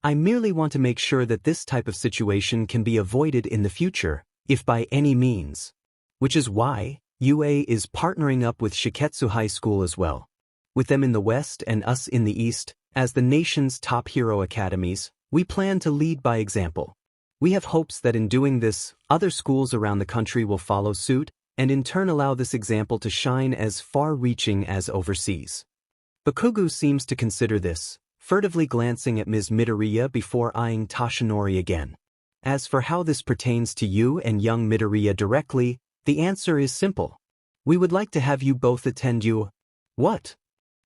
I merely want to make sure that this type of situation can be avoided in the future, if by any means. Which is why UA is partnering up with Shiketsu High School as well. With them in the West and us in the East, as the nation's top hero academies, we plan to lead by example. We have hopes that in doing this, other schools around the country will follow suit, and in turn allow this example to shine as far-reaching as overseas. Bakugu seems to consider this, furtively glancing at Ms. Midoriya before eyeing Toshinori again. As for how this pertains to you and young Midoriya directly, the answer is simple. We would like to have you both attend you. What?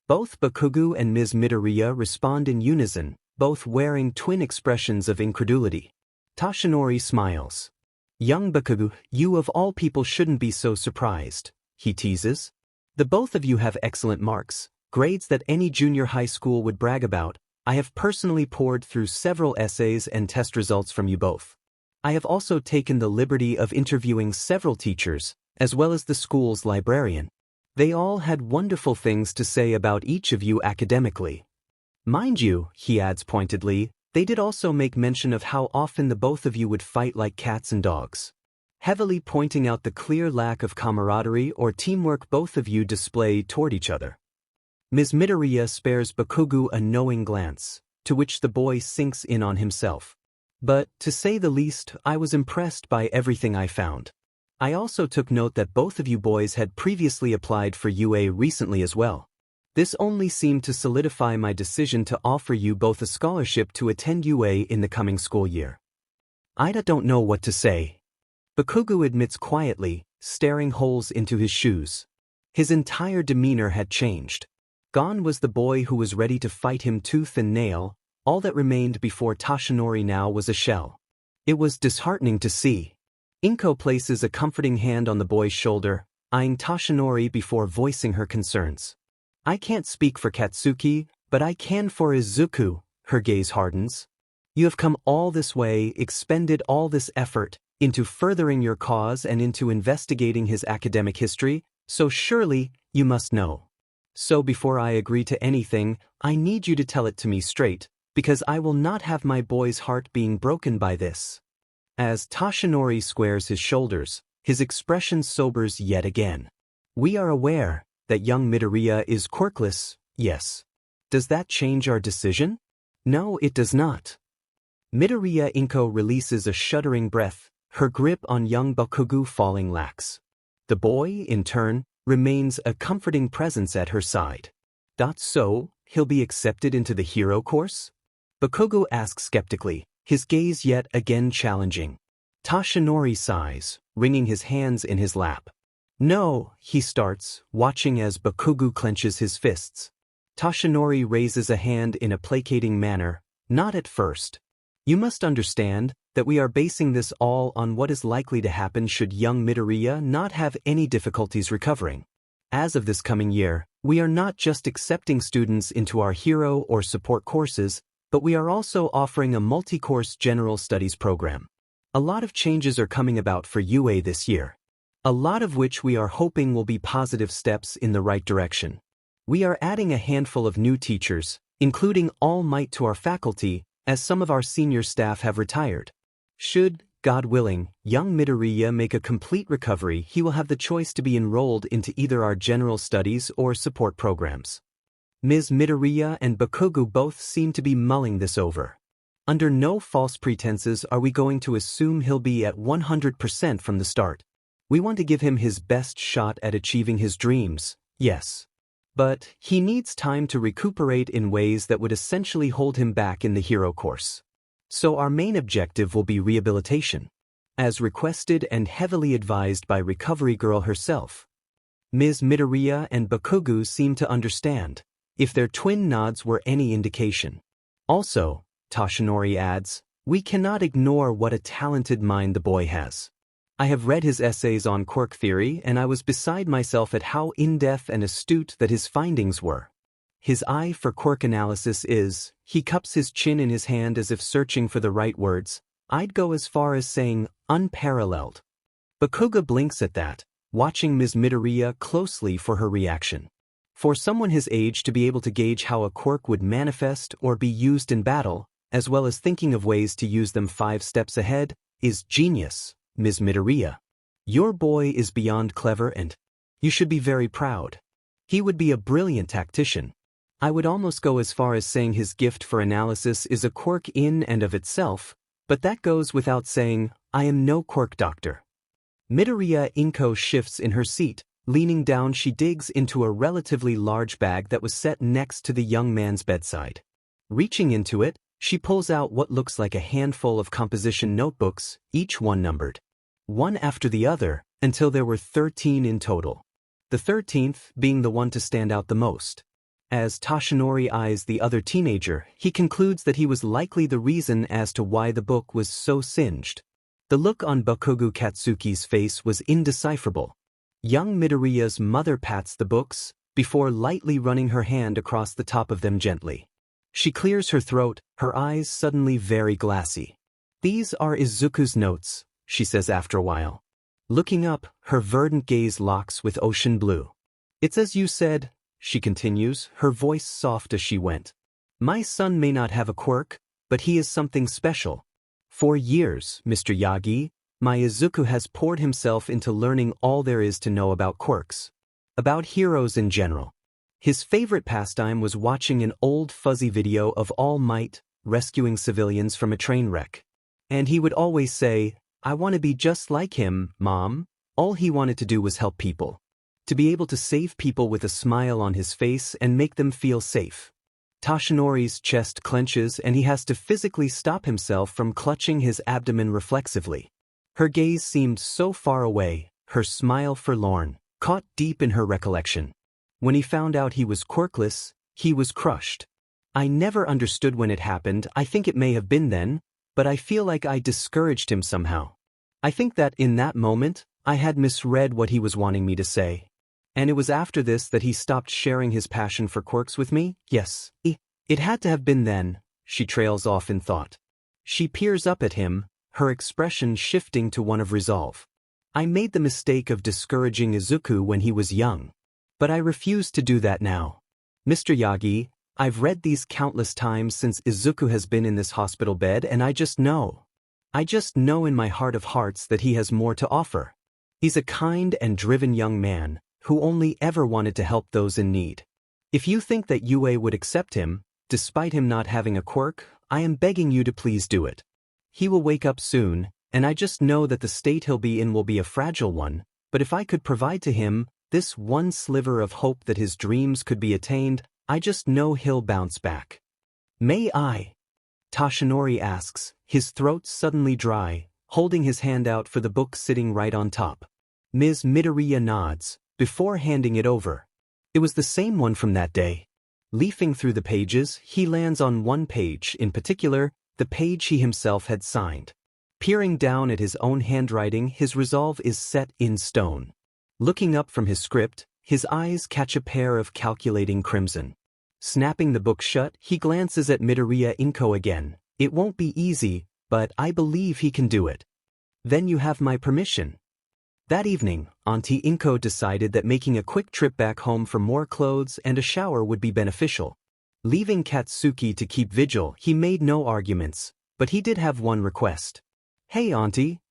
Both Bakugu and Ms. Midoriya respond in unison, both wearing twin expressions of incredulity. Toshinori smiles. Young Bakugu, you of all people shouldn't be so surprised, he teases. The both of you have excellent marks, grades that any junior high school would brag about. I have personally pored through several essays and test results from you both. I have also taken the liberty of interviewing several teachers, as well as the school's librarian. They all had wonderful things to say about each of you academically. Mind you, he adds pointedly, they did also make mention of how often the both of you would fight like cats and dogs, heavily pointing out the clear lack of camaraderie or teamwork both of you display toward each other. Ms. Midoriya spares Bakugu a knowing glance, to which the boy sinks in on himself. But, to say the least, I was impressed by everything I found. I also took note that both of you boys had previously applied for UA recently as well. This only seemed to solidify my decision to offer you both a scholarship to attend UA in the coming school year. I don't know what to say. Bakugu admits quietly, staring holes into his shoes. His entire demeanor had changed. Gone was the boy who was ready to fight him tooth and nail. All that remained before Toshinori now was a shell. It was disheartening to see. Inko places a comforting hand on the boy's shoulder, eyeing Toshinori before voicing her concerns. I can't speak for Katsuki, but I can for Izuku, her gaze hardens. You have come all this way, expended all this effort, into furthering your cause and into investigating his academic history, so surely, you must know. So before I agree to anything, I need you to tell it to me straight, because I will not have my boy's heart being broken by this. As Toshinori squares his shoulders, his expression sobers yet again. We are aware that young Midoriya is quirkless, yes. Does that change our decision? No, it does not. Midoriya Inko releases a shuddering breath, her grip on young Bakugo falling lax. The boy, in turn, remains a comforting presence at her side. So, he'll be accepted into the hero course? Bakugo asks skeptically, his gaze yet again challenging. Toshinori sighs, wringing his hands in his lap. No, he starts, watching as Bakugo clenches his fists. Toshinori raises a hand in a placating manner, not at first. You must understand that we are basing this all on what is likely to happen should young Midoriya not have any difficulties recovering. As of this coming year, we are not just accepting students into our hero or support courses, but we are also offering a multi-course general studies program. A lot of changes are coming about for UA this year. A lot of which we are hoping will be positive steps in the right direction. We are adding a handful of new teachers, including All Might to our faculty, as some of our senior staff have retired. Should, God willing, young Midoriya make a complete recovery, he will have the choice to be enrolled into either our general studies or support programs. Ms. Midoriya and Bakugo both seem to be mulling this over. Under no false pretenses are we going to assume he'll be at 100% from the start. We want to give him his best shot at achieving his dreams, yes. But he needs time to recuperate in ways that would essentially hold him back in the hero course. So our main objective will be rehabilitation, as requested and heavily advised by Recovery Girl herself. Ms. Midoriya and Bakugo seem to understand, if their twin nods were any indication. Also, Toshinori adds, we cannot ignore what a talented mind the boy has. I have read his essays on quirk theory and I was beside myself at how in-depth and astute that his findings were. His eye for quirk analysis is, he cups his chin in his hand as if searching for the right words, I'd go as far as saying, unparalleled. Bakugo blinks at that, watching Ms. Midoriya closely for her reaction. For someone his age to be able to gauge how a quirk would manifest or be used in battle, as well as thinking of ways to use them 5 steps ahead, is genius. Ms. Midoriya, your boy is beyond clever and you should be very proud. He would be a brilliant tactician. I would almost go as far as saying his gift for analysis is a quirk in and of itself, but that goes without saying, I am no quirk doctor. Midoriya Inko shifts in her seat, leaning down she digs into a relatively large bag that was set next to the young man's bedside. Reaching into it, she pulls out what looks like a handful of composition notebooks, each one numbered. One after the other, until there were 13 in total. The 13th being the one to stand out the most. As Toshinori eyes the other teenager, he concludes that he was likely the reason as to why the book was so singed. The look on Bakugo Katsuki's face was indecipherable. Young Midoriya's mother pats the books, before lightly running her hand across the top of them gently. She clears her throat, her eyes suddenly very glassy. These are Izuku's notes, she says after a while. Looking up, her verdant gaze locks with ocean blue. It's as you said, she continues, her voice soft as she went. My son may not have a quirk, but he is something special. For years, Mr. Yagi, my Izuku has poured himself into learning all there is to know about quirks. About heroes in general. His favorite pastime was watching an old fuzzy video of All Might rescuing civilians from a train wreck. And he would always say, I want to be just like him, Mom. All he wanted to do was help people. To be able to save people with a smile on his face and make them feel safe. Toshinori's chest clenches and he has to physically stop himself from clutching his abdomen reflexively. Her gaze seemed so far away, her smile forlorn, caught deep in her recollection. When he found out he was quirkless, he was crushed. I never understood when it happened, I think it may have been then, but I feel like I discouraged him somehow. I think that in that moment, I had misread what he was wanting me to say. And it was after this that he stopped sharing his passion for quirks with me, yes. It had to have been then, she trails off in thought. She peers up at him, her expression shifting to one of resolve. I made the mistake of discouraging Izuku when he was young. But I refuse to do that now. Mr. Yagi, I've read these countless times since Izuku has been in this hospital bed and I just know in my heart of hearts that he has more to offer. He's a kind and driven young man, who only ever wanted to help those in need. If you think that Yue would accept him, despite him not having a quirk, I am begging you to please do it. He will wake up soon, and I just know that the state he'll be in will be a fragile one, but if I could provide to him this one sliver of hope that his dreams could be attained, I just know he'll bounce back. May I? Toshinori asks, his throat suddenly dry, holding his hand out for the book sitting right on top. Ms. Midoriya nods, before handing it over. It was the same one from that day. Leafing through the pages, he lands on one page, in particular, the page he himself had signed. Peering down at his own handwriting, his resolve is set in stone. Looking up from his script, his eyes catch a pair of calculating crimson. Snapping the book shut, he glances at Midoriya Inko again. It won't be easy, but I believe he can do it. Then you have my permission. That evening, Auntie Inko decided that making a quick trip back home for more clothes and a shower would be beneficial. Leaving Katsuki to keep vigil, he made no arguments, but he did have one request. Hey, Auntie.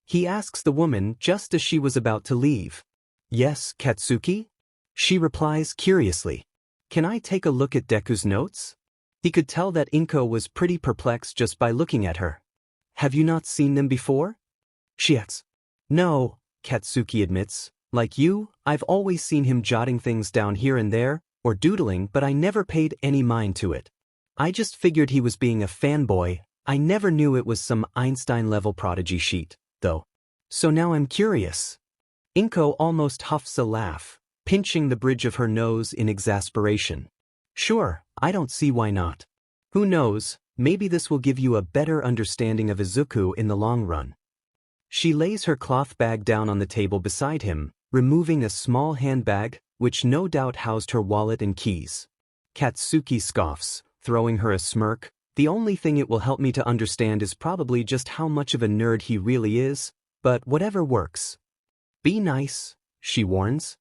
He asks the woman just as she was about to leave. Yes, Katsuki? She replies curiously. Can I take a look at Deku's notes? He could tell that Inko was pretty perplexed just by looking at her. Have you not seen them before? She asks. No, Katsuki admits. Like you, I've always seen him jotting things down here and there, or doodling, but I never paid any mind to it. I just figured he was being a fanboy. I never knew it was some Einstein-level prodigy sheet, though. So now I'm curious. Inko almost huffs a laugh, pinching the bridge of her nose in exasperation. Sure, I don't see why not. Who knows, maybe this will give you a better understanding of Izuku in the long run. She lays her cloth bag down on the table beside him, removing a small handbag, which no doubt housed her wallet and keys. Katsuki scoffs, throwing her a smirk. The only thing it will help me to understand is probably just how much of a nerd he really is, but whatever works. Be nice, she warns.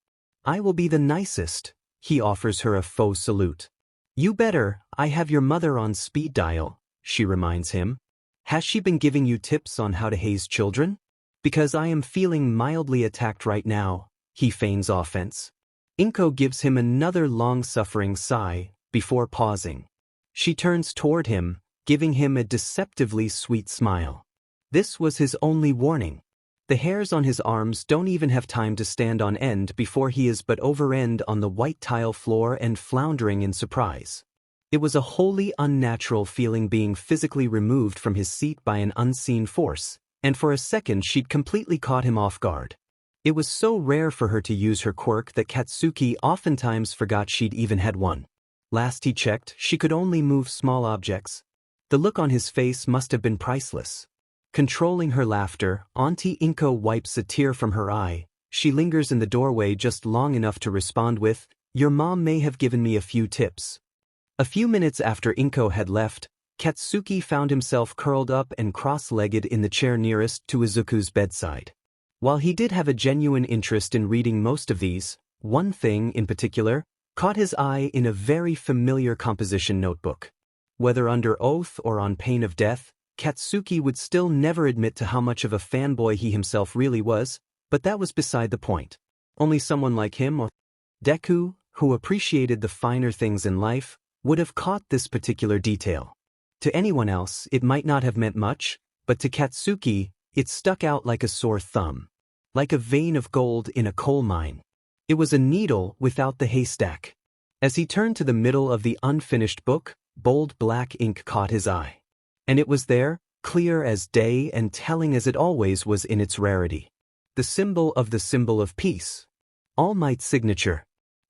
I will be the nicest. He offers her a faux salute. You better, I have your mother on speed dial, she reminds him. Has she been giving you tips on how to haze children? Because I am feeling mildly attacked right now, he feigns offense. Inko gives him another long-suffering sigh, before pausing. She turns toward him, giving him a deceptively sweet smile. This was his only warning. The hairs on his arms don't even have time to stand on end before he is but over end on the white tile floor and floundering in surprise. It was a wholly unnatural feeling being physically removed from his seat by an unseen force, and for a second she'd completely caught him off guard. It was so rare for her to use her quirk that Katsuki oftentimes forgot she'd even had one. Last he checked, she could only move small objects. The look on his face must have been priceless. Controlling her laughter, Auntie Inko wipes a tear from her eye. She lingers in the doorway just long enough to respond with, "Your mom may have given me a few tips." A few minutes after Inko had left, Katsuki found himself curled up and cross-legged in the chair nearest to Izuku's bedside. While he did have a genuine interest in reading most of these, one thing in particular caught his eye in a very familiar composition notebook. Whether under oath or on pain of death, Katsuki would still never admit to how much of a fanboy he himself really was, but that was beside the point. Only someone like him or Deku, who appreciated the finer things in life, would have caught this particular detail. To anyone else, it might not have meant much, but to Katsuki, it stuck out like a sore thumb. Like a vein of gold in a coal mine. It was a needle without the haystack. As he turned to the middle of the unfinished book, bold black ink caught his eye. And it was there, clear as day and telling as it always was in its rarity. The symbol of peace. All Might's signature.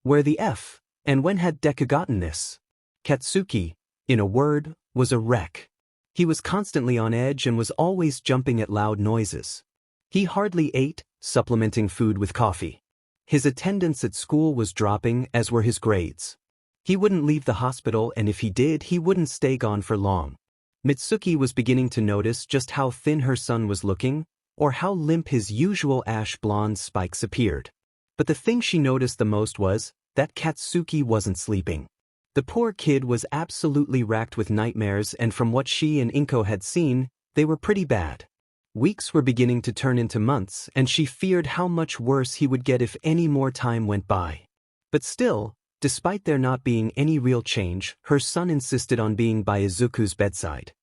Where the F, and when had Deku gotten this? Katsuki, in a word, was a wreck. He was constantly on edge and was always jumping at loud noises. He hardly ate, supplementing food with coffee. His attendance at school was dropping, as were his grades. He wouldn't leave the hospital, and if he did, he wouldn't stay gone for long. Mitsuki was beginning to notice just how thin her son was looking, or how limp his usual ash blonde spikes appeared. But the thing she noticed the most was that Katsuki wasn't sleeping. The poor kid was absolutely racked with nightmares, and from what she and Inko had seen, they were pretty bad. Weeks were beginning to turn into months, and she feared how much worse he would get if any more time went by. But still, despite there not being any real change, her son insisted on being by Izuku's bedside.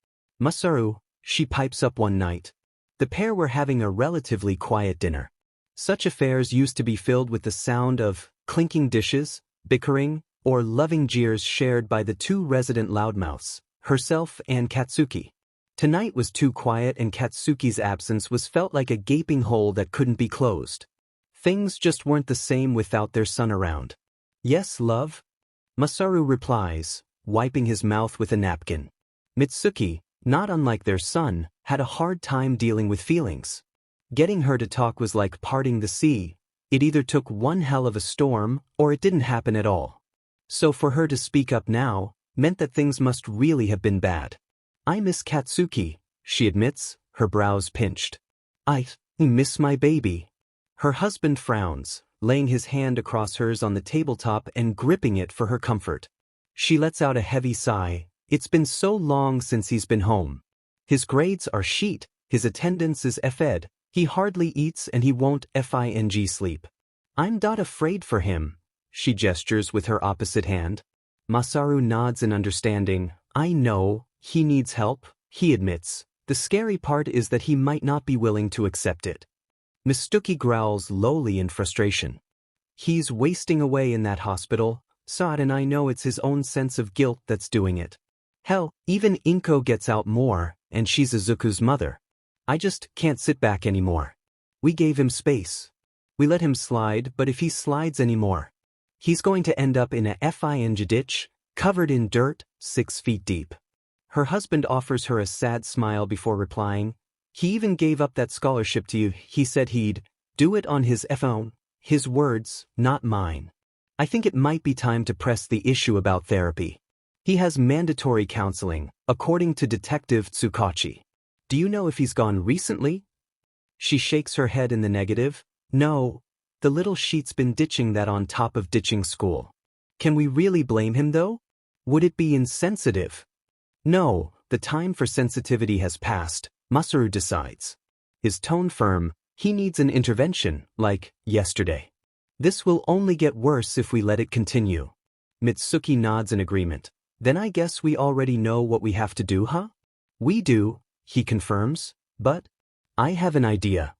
"Masaru," she pipes up one night. The pair were having a relatively quiet dinner. Such affairs used to be filled with the sound of clinking dishes, bickering, or loving jeers shared by the two resident loudmouths, herself and Katsuki. Tonight was too quiet, and Katsuki's absence was felt like a gaping hole that couldn't be closed. Things just weren't the same without their son around. "Yes, love?" Masaru replies, wiping his mouth with a napkin. Mitsuki, not unlike their son, had a hard time dealing with feelings. Getting her to talk was like parting the sea. It either took one hell of a storm, or it didn't happen at all. So for her to speak up now meant that things must really have been bad. "I miss Katsuki," she admits, her brows pinched. "I miss my baby." Her husband frowns, laying his hand across hers on the tabletop and gripping it for her comfort. She lets out a heavy sigh. It's been so long since he's been home. His grades are shit, his attendance is F-ed, he hardly eats, and he won't FING sleep. "I'm not afraid for him," she gestures with her opposite hand. Masaru nods in understanding. "I know, he needs help," he admits. "The scary part is that he might not be willing to accept it." Mitsuki growls lowly in frustration. "He's wasting away in that hospital, Sod, and I know it's his own sense of guilt that's doing it. Hell, even Inko gets out more, and she's Izuku's mother. I just can't sit back anymore. We gave him space. We let him slide, but if he slides anymore, he's going to end up in a FING ditch, covered in dirt, 6 feet deep." Her husband offers her a sad smile before replying, "He even gave up that scholarship to you. He said he'd do it on his own." His words, not mine. "I think it might be time to press the issue about therapy. He has mandatory counseling, according to Detective Tsukachi. Do you know if he's gone recently?" She shakes her head in the negative. "No, the little sheet's been ditching that on top of ditching school. Can we really blame him though? Would it be insensitive?" "No, the time for sensitivity has passed," Masaru decides. His tone firm. "He needs an intervention, like yesterday. This will only get worse if we let it continue." Mitsuki nods in agreement. "Then I guess we already know what we have to do, huh?" "We do," he confirms, "but I have an idea."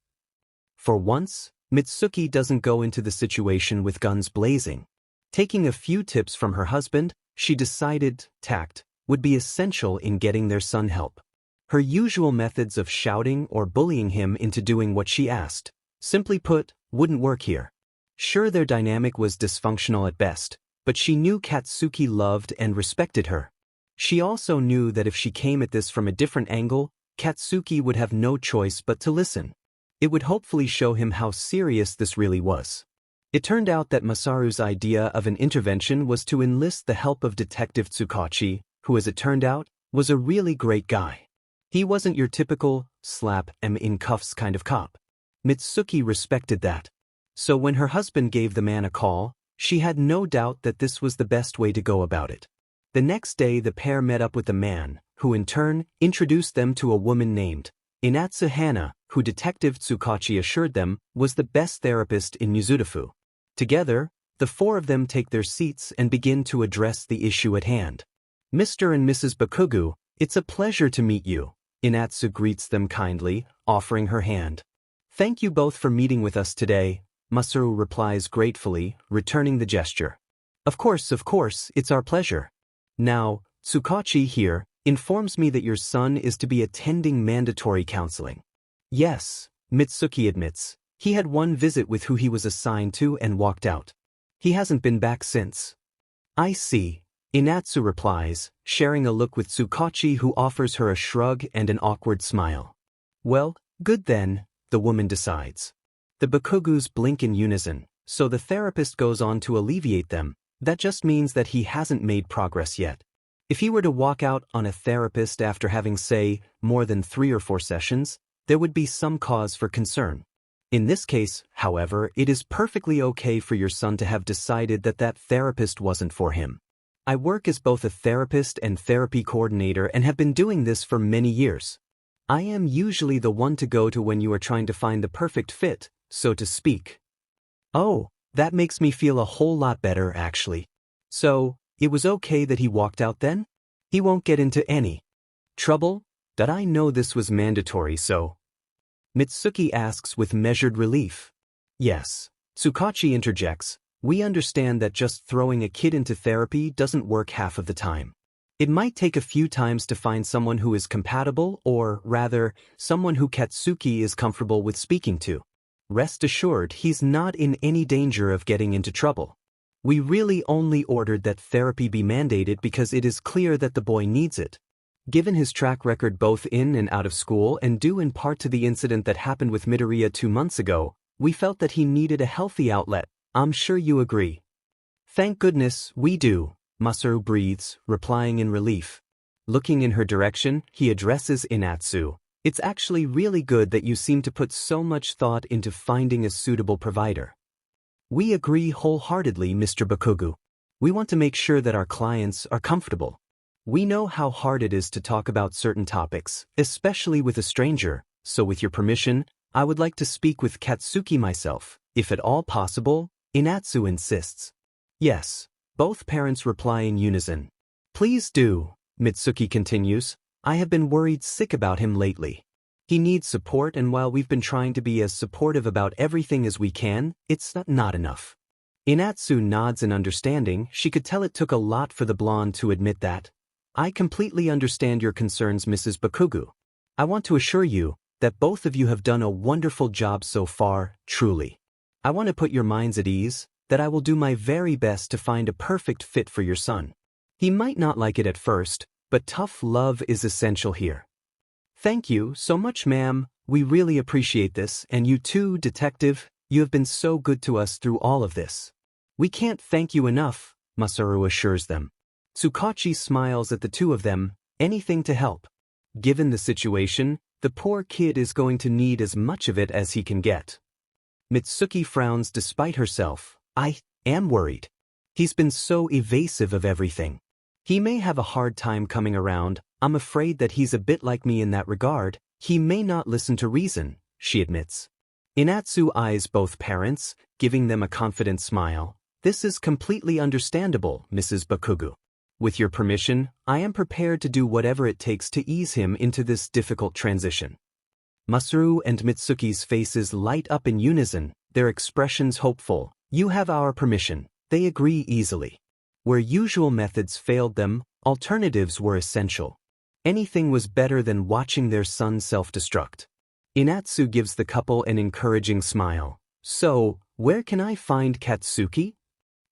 For once, Mitsuki doesn't go into the situation with guns blazing. Taking a few tips from her husband, she decided tact would be essential in getting their son help. Her usual methods of shouting or bullying him into doing what she asked, simply put, wouldn't work here. Sure, their dynamic was dysfunctional at best, but she knew Katsuki loved and respected her. She also knew that if she came at this from a different angle, Katsuki would have no choice but to listen. It would hopefully show him how serious this really was. It turned out that Masaru's idea of an intervention was to enlist the help of Detective Tsukachi, who, as it turned out, was a really great guy. He wasn't your typical, slap em in cuffs kind of cop. Mitsuki respected that. So when her husband gave the man a call, she had no doubt that this was the best way to go about it. The next day the pair met up with the man, who in turn introduced them to a woman named Inatsu Hana, who Detective Tsukachi assured them was the best therapist in Mizudafu. Together, the four of them take their seats and begin to address the issue at hand. "Mr. and Mrs. Bakugu, it's a pleasure to meet you," Inatsu greets them kindly, offering her hand. "Thank you both for meeting with us today," Masaru replies gratefully, returning the gesture. Of course, it's our pleasure. Now, Tsukachi here informs me that your son is to be attending mandatory counseling." "Yes," Mitsuki admits. "He had one visit with who he was assigned to and walked out. He hasn't been back since." "I see," Inatsu replies, sharing a look with Tsukachi, who offers her a shrug and an awkward smile. "Well, good then," the woman decides. The Bakugus blink in unison, so the therapist goes on to alleviate them. That just means that he hasn't made progress yet. If he were to walk out on a therapist after having, say, more than 3 or 4 sessions, there would be some cause for concern. In this case, however, it is perfectly okay for your son to have decided that that therapist wasn't for him. "I work as both a therapist and therapy coordinator and have been doing this for many years. I am usually the one to go to when you are trying to find the perfect fit, so to speak. Oh, that makes me feel a whole lot better actually. So, it was okay that he walked out then? He won't get into any trouble? Did I know this was mandatory so? Mitsuki asks with measured relief. Yes. Tsukachi interjects, we understand that just throwing a kid into therapy doesn't work half of the time. It might take a few times to find someone who is compatible or, rather, someone who Katsuki is comfortable with speaking to. Rest assured he's not in any danger of getting into trouble. We really only ordered that therapy be mandated because it is clear that the boy needs it. Given his track record both in and out of school and due in part to the incident that happened with Midoriya 2 months ago, we felt that he needed a healthy outlet. I'm sure you agree. Thank goodness, we do, Masaru breathes, replying in relief. Looking in her direction, he addresses Inatsu. It's actually really good that you seem to put so much thought into finding a suitable provider. We agree wholeheartedly, Mr. Bakugu. We want to make sure that our clients are comfortable. We know how hard it is to talk about certain topics, especially with a stranger, so with your permission, I would like to speak with Katsuki myself, if at all possible, Inatsu insists. Yes, both parents reply in unison. Please do, Mitsuki continues. I have been worried sick about him lately. He needs support and while we've been trying to be as supportive about everything as we can, it's not enough. Inatsu nods in understanding. She could tell it took a lot for the blonde to admit that. I completely understand your concerns, Mrs. Bakugu. I want to assure you that both of you have done a wonderful job so far, truly. I want to put your minds at ease, that I will do my very best to find a perfect fit for your son. He might not like it at first, but tough love is essential here. Thank you so much, ma'am. We really appreciate this, and you too, detective. You have been so good to us through all of this. We can't thank you enough, Masaru assures them. Tsukachi smiles at the two of them, anything to help. Given the situation, the poor kid is going to need as much of it as he can get. Mitsuki frowns despite herself. I am worried. He's been so evasive of everything. He may have a hard time coming around. I'm afraid that he's a bit like me in that regard. He may not listen to reason, she admits. Inatsu eyes both parents, giving them a confident smile. This is completely understandable, Mrs. Bakugu. With your permission, I am prepared to do whatever it takes to ease him into this difficult transition. Masaru and Mitsuki's faces light up in unison, their expressions hopeful. You have our permission. They agree easily. Where usual methods failed them, alternatives were essential. Anything was better than watching their son self-destruct. Inatsu gives the couple an encouraging smile. So, where can I find Katsuki?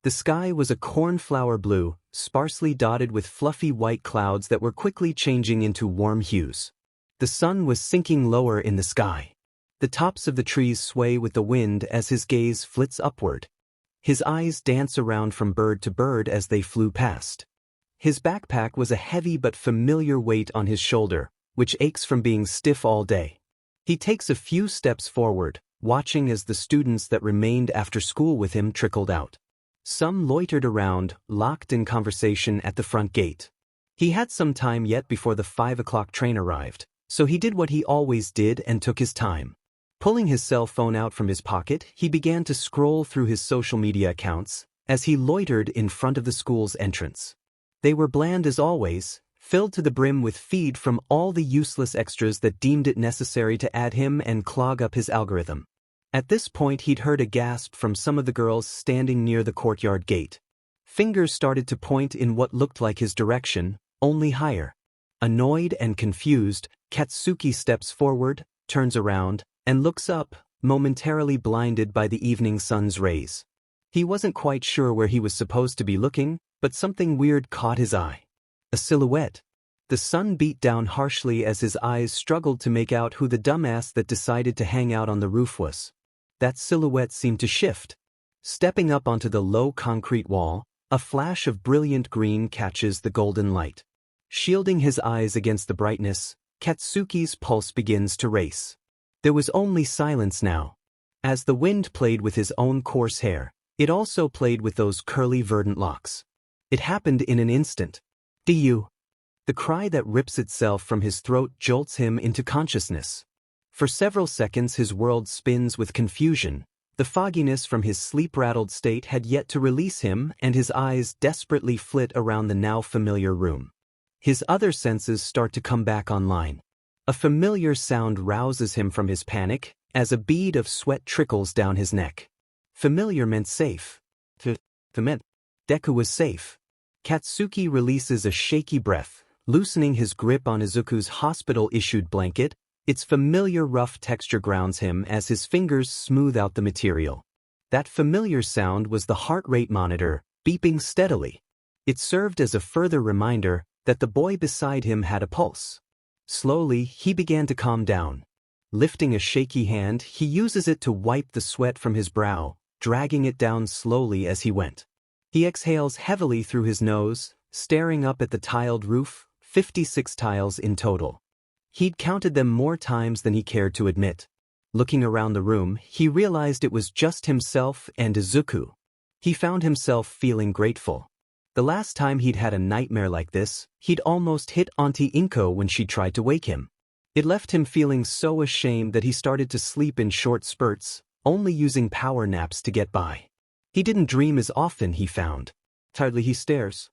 The sky was a cornflower blue, sparsely dotted with fluffy white clouds that were quickly changing into warm hues. The sun was sinking lower in the sky. The tops of the trees sway with the wind as his gaze flits upward. His eyes dance around from bird to bird as they flew past. His backpack was a heavy but familiar weight on his shoulder, which aches from being stiff all day. He takes a few steps forward, watching as the students that remained after school with him trickled out. Some loitered around, locked in conversation at the front gate. He had some time yet before the 5 o'clock train arrived, so he did what he always did and took his time. Pulling his cell phone out from his pocket, he began to scroll through his social media accounts as he loitered in front of the school's entrance. They were bland as always, filled to the brim with feed from all the useless extras that deemed it necessary to add him and clog up his algorithm. At this point he'd heard a gasp from some of the girls standing near the courtyard gate. Fingers started to point in what looked like his direction, only higher. Annoyed and confused, Katsuki steps forward, turns around, and looks up, momentarily blinded by the evening sun's rays. He wasn't quite sure where he was supposed to be looking, but something weird caught his eye. A silhouette. The sun beat down harshly as his eyes struggled to make out who the dumbass that decided to hang out on the roof was. That silhouette seemed to shift. Stepping up onto the low concrete wall, a flash of brilliant green catches the golden light. Shielding his eyes against the brightness, Katsuki's pulse begins to race. There was only silence now. As the wind played with his own coarse hair, it also played with those curly verdant locks. It happened in an instant. The The cry that rips itself from his throat jolts him into consciousness. For several seconds his world spins with confusion. The fogginess from his sleep-rattled state had yet to release him, and his eyes desperately flit around the now familiar room. His other senses start to come back online. A familiar sound rouses him from his panic, as a bead of sweat trickles down his neck. Familiar meant safe. Meant Deku was safe. Katsuki releases a shaky breath, loosening his grip on Izuku's hospital-issued blanket. Its familiar rough texture grounds him as his fingers smooth out the material. That familiar sound was the heart rate monitor, beeping steadily. It served as a further reminder that the boy beside him had a pulse. Slowly, he began to calm down. Lifting a shaky hand, he uses it to wipe the sweat from his brow, dragging it down slowly as he went. He exhales heavily through his nose, staring up at the tiled roof, 56 tiles in total. He'd counted them more times than he cared to admit. Looking around the room, he realized it was just himself and Izuku. He found himself feeling grateful. The last time he'd had a nightmare like this, he'd almost hit Auntie Inko when she tried to wake him. It left him feeling so ashamed that he started to sleep in short spurts, only using power naps to get by. He didn't dream as often, he found. Tiredly he stares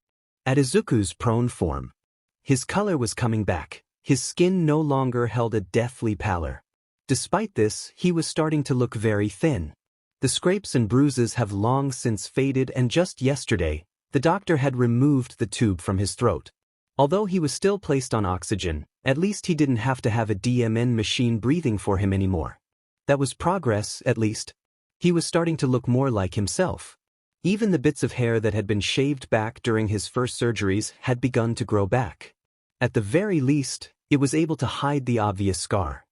at Izuku's prone form. His color was coming back. His skin no longer held a deathly pallor. Despite this, he was starting to look very thin. The scrapes and bruises have long since faded, and just yesterday, the doctor had removed the tube from his throat. Although he was still placed on oxygen, at least he didn't have to have a DMN machine breathing for him anymore. That was progress, at least. He was starting to look more like himself. Even the bits of hair that had been shaved back during his first surgeries had begun to grow back. At the very least, it was able to hide the obvious scar.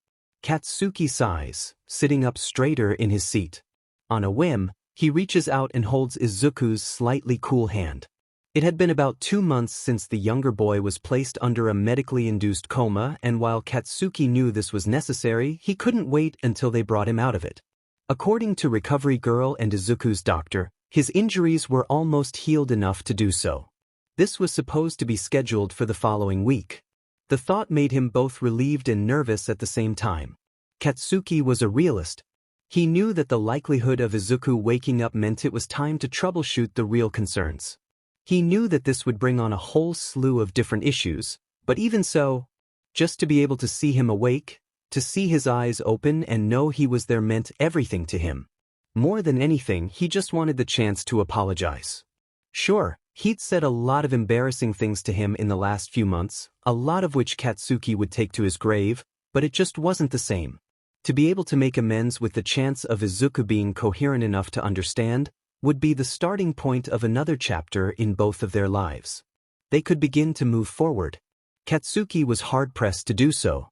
Katsuki sighs, sitting up straighter in his seat. On a whim, he reaches out and holds Izuku's slightly cool hand. It had been about 2 months since the younger boy was placed under a medically induced coma, and while Katsuki knew this was necessary, he couldn't wait until they brought him out of it. According to Recovery Girl and Izuku's doctor, his injuries were almost healed enough to do so. This was supposed to be scheduled for the following week. The thought made him both relieved and nervous at the same time. Katsuki was a realist. He knew that the likelihood of Izuku waking up meant it was time to troubleshoot the real concerns. He knew that this would bring on a whole slew of different issues, but even so, just to be able to see him awake, to see his eyes open and know he was there meant everything to him. More than anything, he just wanted the chance to apologize. Sure, he'd said a lot of embarrassing things to him in the last few months, a lot of which Katsuki would take to his grave, but it just wasn't the same. To be able to make amends with the chance of Izuku being coherent enough to understand would be the starting point of another chapter in both of their lives. They could begin to move forward. Katsuki was hard-pressed to do so.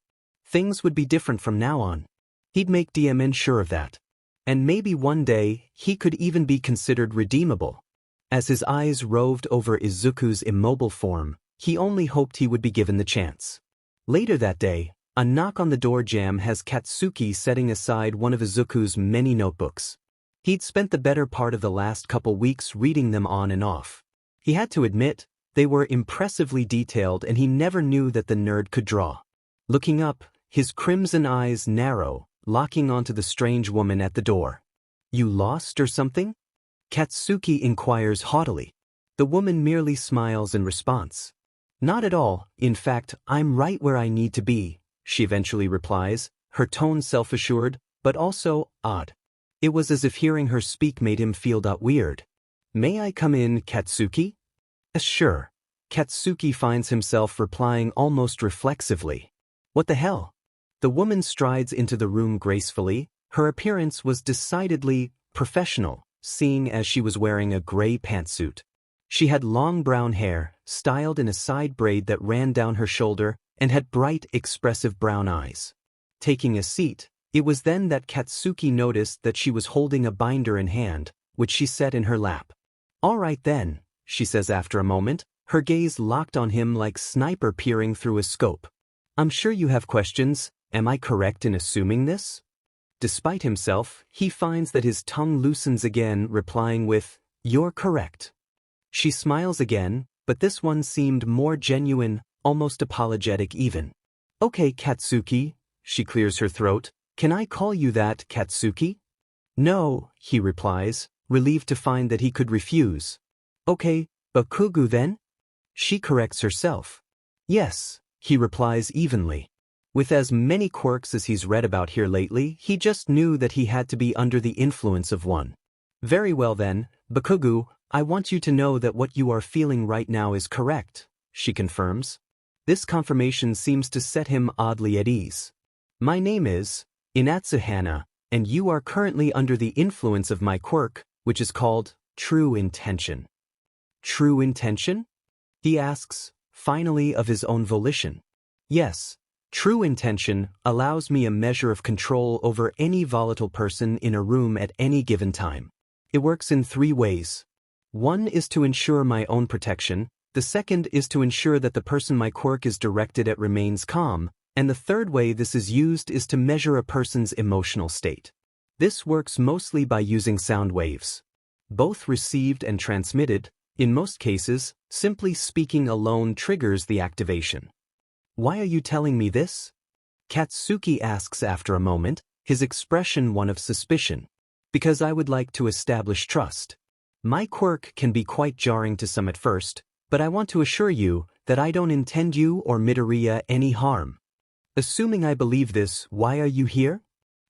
Things would be different from now on. He'd make DMN sure of that. And maybe one day, he could even be considered redeemable. As his eyes roved over Izuku's immobile form, he only hoped he would be given the chance. Later that day, a knock on the door jam has Katsuki setting aside one of Izuku's many notebooks. He'd spent the better part of the last couple weeks reading them on and off. He had to admit, they were impressively detailed, and he never knew that the nerd could draw. Looking up, his crimson eyes narrow, locking onto the strange woman at the door. "You lost or something?" Katsuki inquires haughtily. The woman merely smiles in response. "Not at all, in fact, I'm right where I need to be," she eventually replies, her tone self-assured, but also odd. It was as if hearing her speak made him feel weird. "May I come in, Katsuki?" Sure. Katsuki finds himself replying almost reflexively. "What the hell?" The woman strides into the room gracefully. Her appearance was decidedly professional, seeing as she was wearing a gray pantsuit. She had long brown hair, styled in a side braid that ran down her shoulder, and had bright, expressive brown eyes. Taking a seat, it was then that Katsuki noticed that she was holding a binder in hand, which she set in her lap. "All right then," she says after a moment, her gaze locked on him like sniper peering through a scope. "I'm sure you have questions. Am I correct in assuming this?" Despite himself, he finds that his tongue loosens again, replying with, "You're correct." She smiles again, but this one seemed more genuine, almost apologetic even. Okay, Katsuki, she clears her throat. Can I call you that, Katsuki? No, he replies, relieved to find that he could refuse. Okay, Bakugu then? She corrects herself. Yes, he replies evenly. With as many quirks as he's read about here lately, he just knew that he had to be under the influence of one. Very well then, Bakugu, I want you to know that what you are feeling right now is correct, she confirms. This confirmation seems to set him oddly at ease. My name is Inatsuhana, and you are currently under the influence of my quirk, which is called True Intention. True Intention? He asks, finally of his own volition. Yes, True Intention allows me a measure of control over any volatile person in a room at any given time. It works in 3 ways. One is to ensure my own protection, the second is to ensure that the person my quirk is directed at remains calm, and the third way this is used is to measure a person's emotional state. This works mostly by using sound waves. Both received and transmitted, in most cases, simply speaking alone triggers the activation. Why are you telling me this? Katsuki asks after a moment, his expression one of suspicion. Because I would like to establish trust. My quirk can be quite jarring to some at first, but I want to assure you that I don't intend you or Midoriya any harm. Assuming I believe this, why are you here?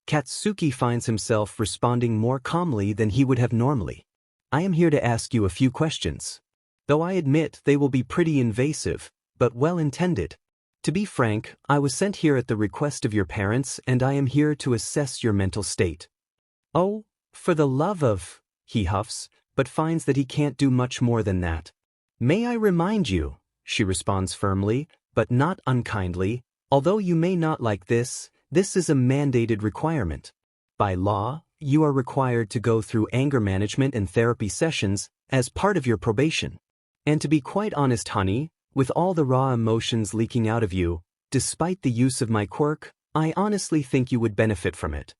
Katsuki finds himself responding more calmly than he would have normally. I am here to ask you a few questions. Though I admit they will be pretty invasive, but well-intended. To be frank, I was sent here at the request of your parents and I am here to assess your mental state. Oh, for the love of, he huffs, but finds that he can't do much more than that. May I remind you, she responds firmly, but not unkindly, although you may not like this, this is a mandated requirement. By law, you are required to go through anger management and therapy sessions as part of your probation. And to be quite honest, honey, with all the raw emotions leaking out of you, despite the use of my quirk, I honestly think you would benefit from it.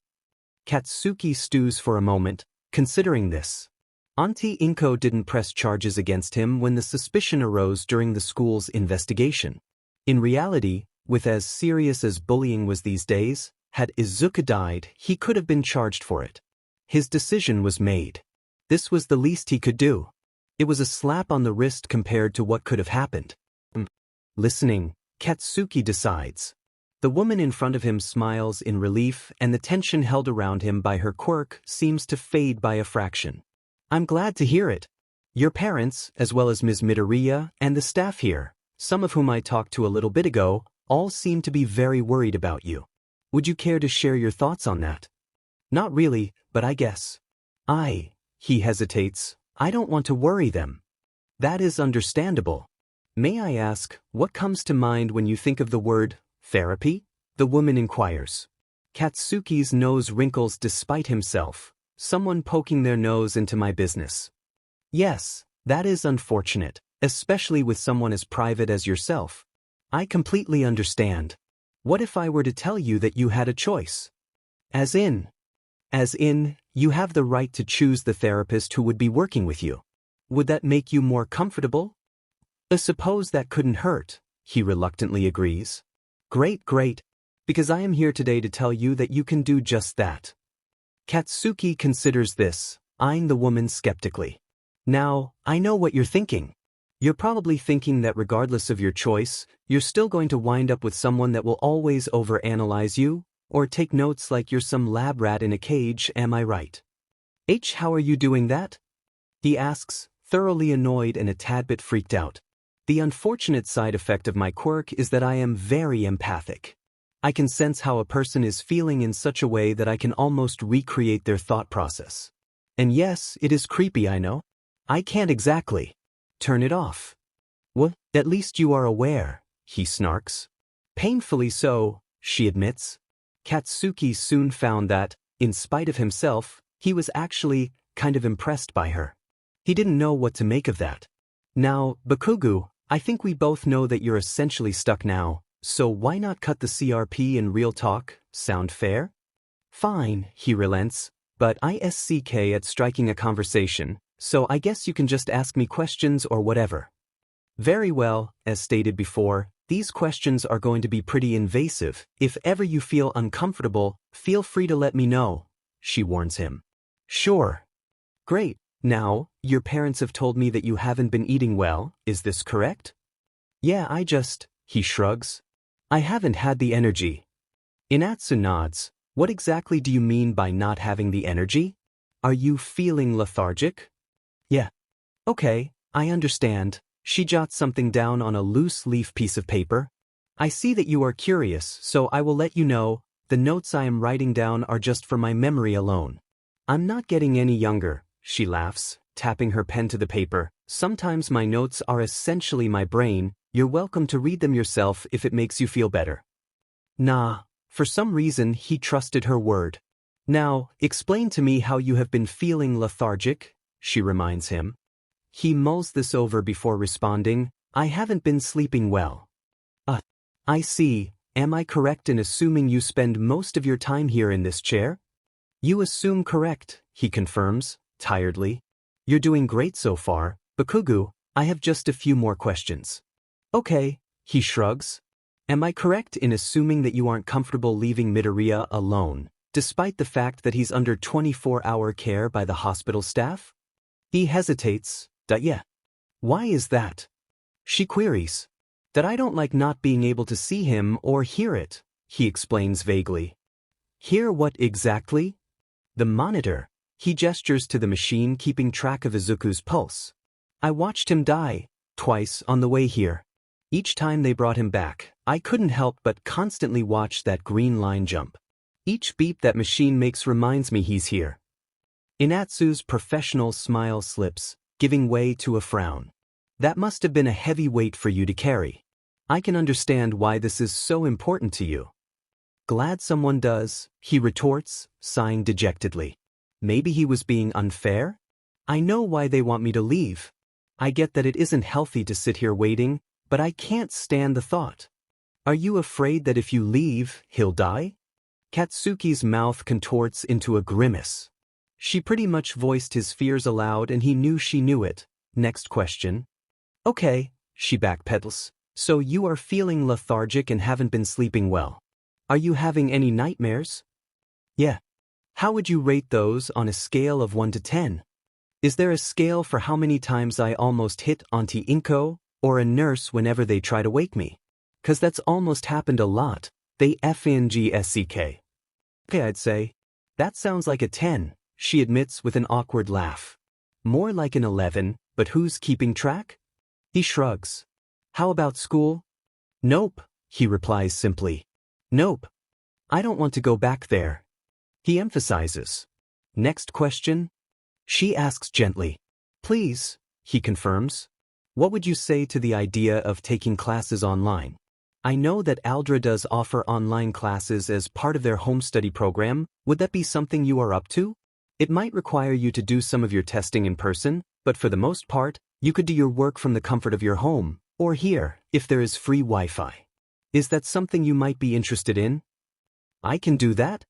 Katsuki stews for a moment, considering this. Auntie Inko didn't press charges against him when the suspicion arose during the school's investigation. In reality, with as serious as bullying was these days, had Izuka died, he could have been charged for it. His decision was made. This was the least he could do. It was a slap on the wrist compared to what could have happened. Listening, Katsuki decides. The woman in front of him smiles in relief and the tension held around him by her quirk seems to fade by a fraction. I'm glad to hear it. Your parents, as well as Ms. Midoriya and the staff here, some of whom I talked to a little bit ago, all seem to be very worried about you. Would you care to share your thoughts on that? Not really, but I guess. He hesitates, I don't want to worry them. That is understandable. May I ask, what comes to mind when you think of the word therapy? The woman inquires. Katsuki's nose wrinkles despite himself. Someone poking their nose into my business. Yes, that is unfortunate, especially with someone as private as yourself. I completely understand. What if I were to tell you that you had a choice? As in, you have the right to choose the therapist who would be working with you. Would that make you more comfortable? I suppose that couldn't hurt, he reluctantly agrees. Great, because I am here today to tell you that you can do just that. Katsuki considers this, eyeing the woman skeptically. Now, I know what you're thinking. You're probably thinking that regardless of your choice, you're still going to wind up with someone that will always overanalyze you, or take notes like you're some lab rat in a cage, am I right? How are you doing that? He asks, thoroughly annoyed and a tad bit freaked out. The unfortunate side effect of my quirk is that I am very empathic. I can sense how a person is feeling in such a way that I can almost recreate their thought process. And yes, it is creepy, I know. I can't exactly turn it off. Well, at least you are aware, he snarks. Painfully so, she admits. Katsuki soon found that, in spite of himself, he was actually kind of impressed by her. He didn't know what to make of that. Now, Bakugu, I think we both know that you're essentially stuck now, so why not cut the CRP in real talk? Sound fair? Fine, he relents, but I suck at striking a conversation, so I guess you can just ask me questions or whatever. Very well, as stated before, These questions are going to be pretty invasive. If ever you feel uncomfortable, feel free to let me know, she warns him. Sure. Great. Now, your parents have told me that you haven't been eating well, is this correct? Yeah, he shrugs. I haven't had the energy. Inatsu nods. What exactly do you mean by not having the energy? Are you feeling lethargic? Yeah. Okay, I understand. She jots something down on a loose leaf piece of paper. I see that you are curious, so I will let you know, the notes I am writing down are just for my memory alone. I'm not getting any younger, she laughs, tapping her pen to the paper. Sometimes my notes are essentially my brain. You're welcome to read them yourself if it makes you feel better. Nah, for some reason he trusted her word. Now, explain to me how you have been feeling lethargic, she reminds him. He mulls this over before responding. I haven't been sleeping well. I see. Am I correct in assuming you spend most of your time here in this chair? You assume correct, he confirms, tiredly. You're doing great so far, Bakugo. I have just a few more questions. Okay, he shrugs. Am I correct in assuming that you aren't comfortable leaving Midoriya alone, despite the fact that he's under 24-hour care by the hospital staff? He hesitates. Yeah. Why is that? She queries. That I don't like not being able to see him or hear it, he explains vaguely. Hear what exactly? The monitor. He gestures to the machine keeping track of Izuku's pulse. I watched him die, twice on the way here. Each time they brought him back, I couldn't help but constantly watch that green line jump. Each beep that machine makes reminds me he's here. Inatsu's professional smile slips, giving way to a frown. That must have been a heavy weight for you to carry. I can understand why this is so important to you. Glad someone does, he retorts, sighing dejectedly. Maybe he was being unfair? I know why they want me to leave. I get that it isn't healthy to sit here waiting, but I can't stand the thought. Are you afraid that if you leave, he'll die? Katsuki's mouth contorts into a grimace. She pretty much voiced his fears aloud and he knew she knew it. Next question. Okay, she backpedals. So you are feeling lethargic and haven't been sleeping well. Are you having any nightmares? Yeah. How would you rate those on a scale of 1 to 10? Is there a scale for how many times I almost hit Auntie Inko or a nurse whenever they try to wake me? 'Cause that's almost happened a lot. They FNGSCK. Okay, I'd say. That sounds like a 10, she admits with an awkward laugh. More like an 11, but who's keeping track? He shrugs. How about school? Nope, he replies simply. Nope. I don't want to go back there. He emphasizes. Next question? She asks gently. Please, he confirms. What would you say to the idea of taking classes online? I know that Aldra does offer online classes as part of their home study program. Would that be something you are up to? It might require you to do some of your testing in person, but for the most part, you could do your work from the comfort of your home, or here, if there is free Wi-Fi. Is that something you might be interested in? I can do that?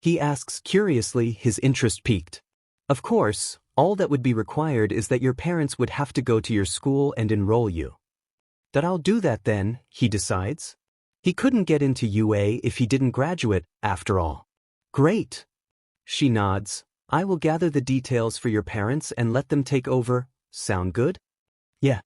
He asks curiously, his interest piqued. Of course, all that would be required is that your parents would have to go to your school and enroll you. That I'll do that then, he decides. He couldn't get into UA if he didn't graduate, after all. Great. She nods. I will gather the details for your parents and let them take over. Sound good? Yeah.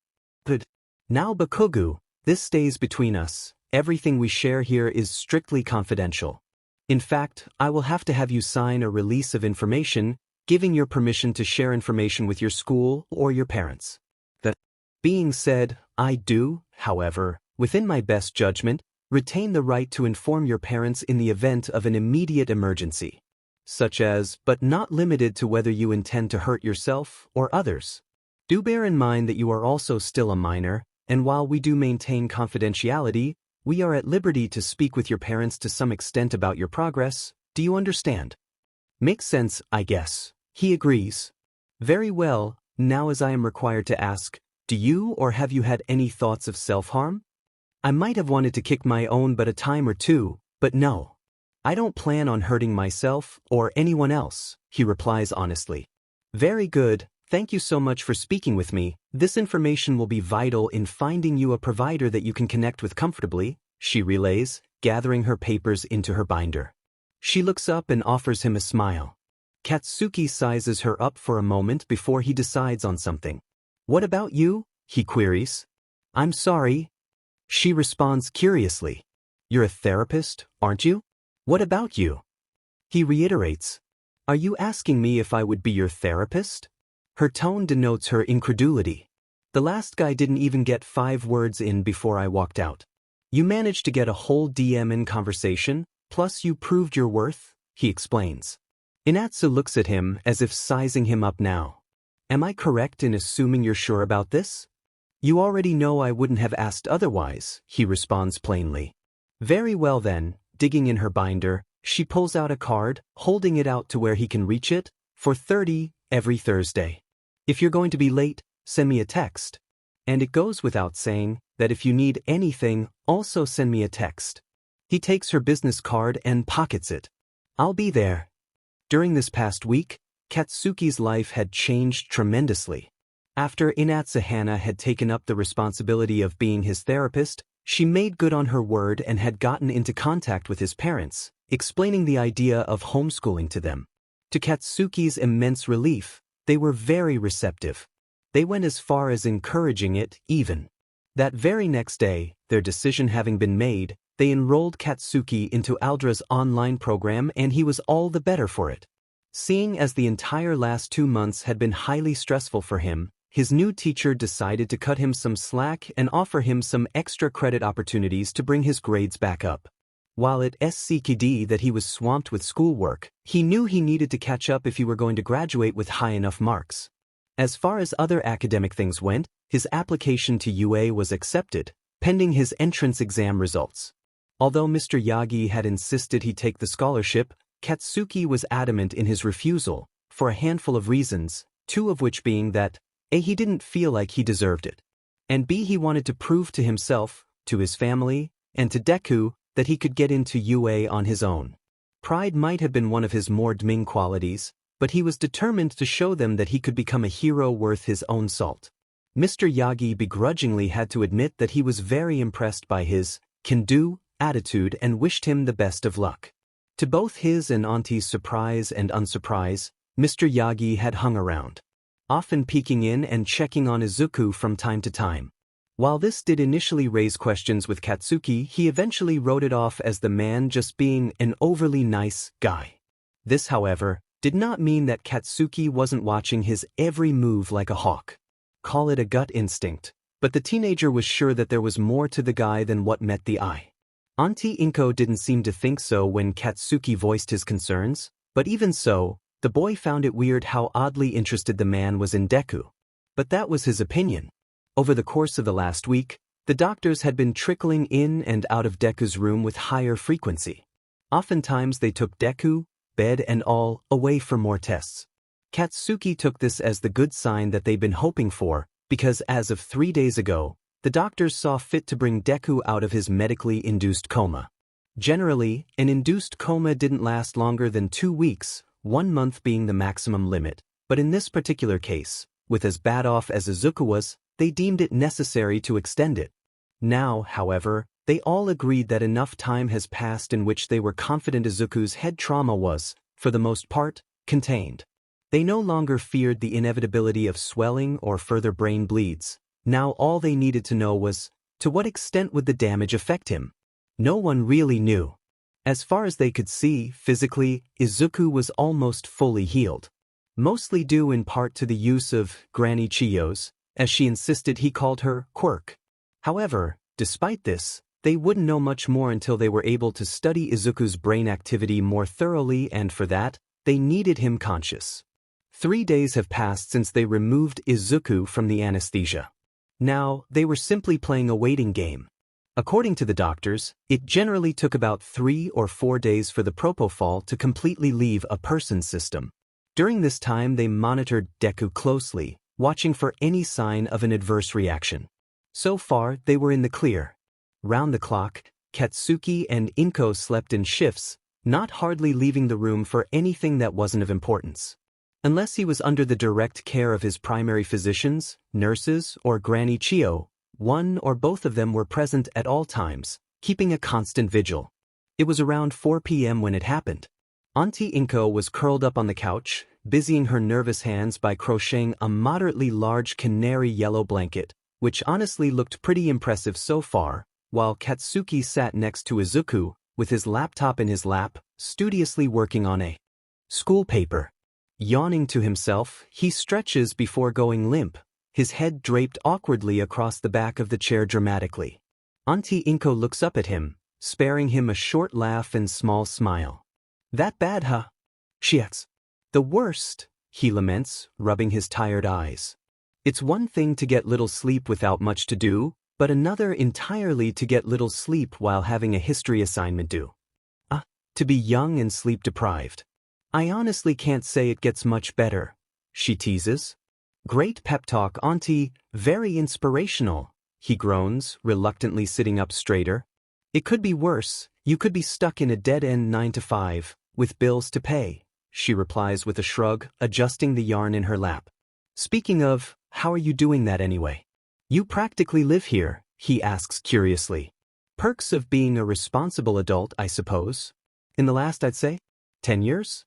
Good. Now Bakugo, this stays between us. Everything we share here is strictly confidential. In fact, I will have to have you sign a release of information, giving your permission to share information with your school or your parents. That being said, I do, however, within my best judgment, retain the right to inform your parents in the event of an immediate emergency, such as, but not limited to whether you intend to hurt yourself or others. Do bear in mind that you are also still a minor, and while we do maintain confidentiality, we are at liberty to speak with your parents to some extent about your progress. Do you understand? Makes sense, I guess. He agrees. Very well, now as I am required to ask, do you or have you had any thoughts of self-harm? I might have wanted to kick my own butt a time or two, but no. I don't plan on hurting myself or anyone else, he replies honestly. Very good, Thank you so much for speaking with me. This information will be vital in finding you a provider that you can connect with comfortably, she relays, gathering her papers into her binder. She looks up and offers him a smile. Katsuki sizes her up for a moment before he decides on something. What about you? He queries. I'm sorry. She responds curiously. You're a therapist, aren't you? What about you? He reiterates. Are you asking me if I would be your therapist? Her tone denotes her incredulity. The last guy didn't even get 5 words in before I walked out. You managed to get a whole DM in conversation, plus you proved your worth, he explains. Inatsu looks at him as if sizing him up now. Am I correct in assuming you're sure about this? You already know I wouldn't have asked otherwise, he responds plainly. Very well then, digging in her binder, she pulls out a card, holding it out to where he can reach it, for 30 every Thursday. If you're going to be late, send me a text. And it goes without saying that if you need anything, also send me a text. He takes her business card and pockets it. I'll be there. During this past week, Katsuki's life had changed tremendously. After Inatsu Hana had taken up the responsibility of being his therapist, she made good on her word and had gotten into contact with his parents, explaining the idea of homeschooling to them. To Katsuki's immense relief, they were very receptive. They went as far as encouraging it, even. That very next day, their decision having been made, they enrolled Katsuki into Aldra's online program and he was all the better for it. Seeing as the entire last 2 months had been highly stressful for him, his new teacher decided to cut him some slack and offer him some extra credit opportunities to bring his grades back up. While at SCKD that he was swamped with schoolwork, he knew he needed to catch up if he were going to graduate with high enough marks. As far as other academic things went, his application to UA was accepted, pending his entrance exam results. Although Mr. Yagi had insisted he take the scholarship, Katsuki was adamant in his refusal, for a handful of reasons, 2 of which being that, A, he didn't feel like he deserved it, and B, he wanted to prove to himself, to his family, and to Deku, that he could get into UA on his own. Pride might have been one of his more demanding qualities, but he was determined to show them that he could become a hero worth his own salt. Mr. Yagi begrudgingly had to admit that he was very impressed by his can-do attitude and wished him the best of luck. To both his and Auntie's surprise and unsurprise, Mr. Yagi had hung around, often peeking in and checking on Izuku from time to time. While this did initially raise questions with Katsuki, he eventually wrote it off as the man just being an overly nice guy. This, however, did not mean that Katsuki wasn't watching his every move like a hawk. Call it a gut instinct, but the teenager was sure that there was more to the guy than what met the eye. Auntie Inko didn't seem to think so when Katsuki voiced his concerns, but even so, the boy found it weird how oddly interested the man was in Deku. But that was his opinion. Over the course of the last week, the doctors had been trickling in and out of Deku's room with higher frequency. Oftentimes they took Deku, bed and all, away for more tests. Katsuki took this as the good sign that they'd been hoping for, because as of 3 days ago, the doctors saw fit to bring Deku out of his medically induced coma. Generally, an induced coma didn't last longer than 2 weeks, 1 month being the maximum limit, but in this particular case, with as bad off as Izuku was, they deemed it necessary to extend it. Now, however, they all agreed that enough time has passed in which they were confident Izuku's head trauma was, for the most part, contained. They no longer feared the inevitability of swelling or further brain bleeds. Now all they needed to know was, to what extent would the damage affect him? No one really knew. As far as they could see, physically, Izuku was almost fully healed. Mostly due in part to the use of Granny Chiyo's, as she insisted he called her, quirk. However, despite this, they wouldn't know much more until they were able to study Izuku's brain activity more thoroughly, and for that, they needed him conscious. 3 days have passed since they removed Izuku from the anesthesia. Now, they were simply playing a waiting game. According to the doctors, it generally took about 3 or 4 days for the propofol to completely leave a person's system. During this time they monitored Deku closely, watching for any sign of an adverse reaction. So far, they were in the clear. Round the clock, Katsuki and Inko slept in shifts, not hardly leaving the room for anything that wasn't of importance. Unless he was under the direct care of his primary physicians, nurses, or Granny Chio, one or both of them were present at all times, keeping a constant vigil. It was around 4 p.m. when it happened. Auntie Inko was curled up on the couch, busying her nervous hands by crocheting a moderately large canary yellow blanket, which honestly looked pretty impressive so far, while Katsuki sat next to Izuku, with his laptop in his lap, studiously working on a school paper. Yawning to himself, he stretches before going limp, his head draped awkwardly across the back of the chair dramatically. Auntie Inko looks up at him, sparing him a short laugh and small smile. "That bad, huh?" she asks. "The worst," he laments, rubbing his tired eyes. "It's one thing to get little sleep without much to do, but another entirely to get little sleep while having a history assignment due. To be young and sleep-deprived. I honestly can't say it gets much better," she teases. "Great pep talk, Auntie, very inspirational," he groans, reluctantly sitting up straighter. "It could be worse, you could be stuck in a dead-end 9 to 5, with bills to pay," she replies with a shrug, adjusting the yarn in her lap. "Speaking of, how are you doing that anyway? You practically live here," he asks curiously. "Perks of being a responsible adult, I suppose. In the last, I'd say, 10 years?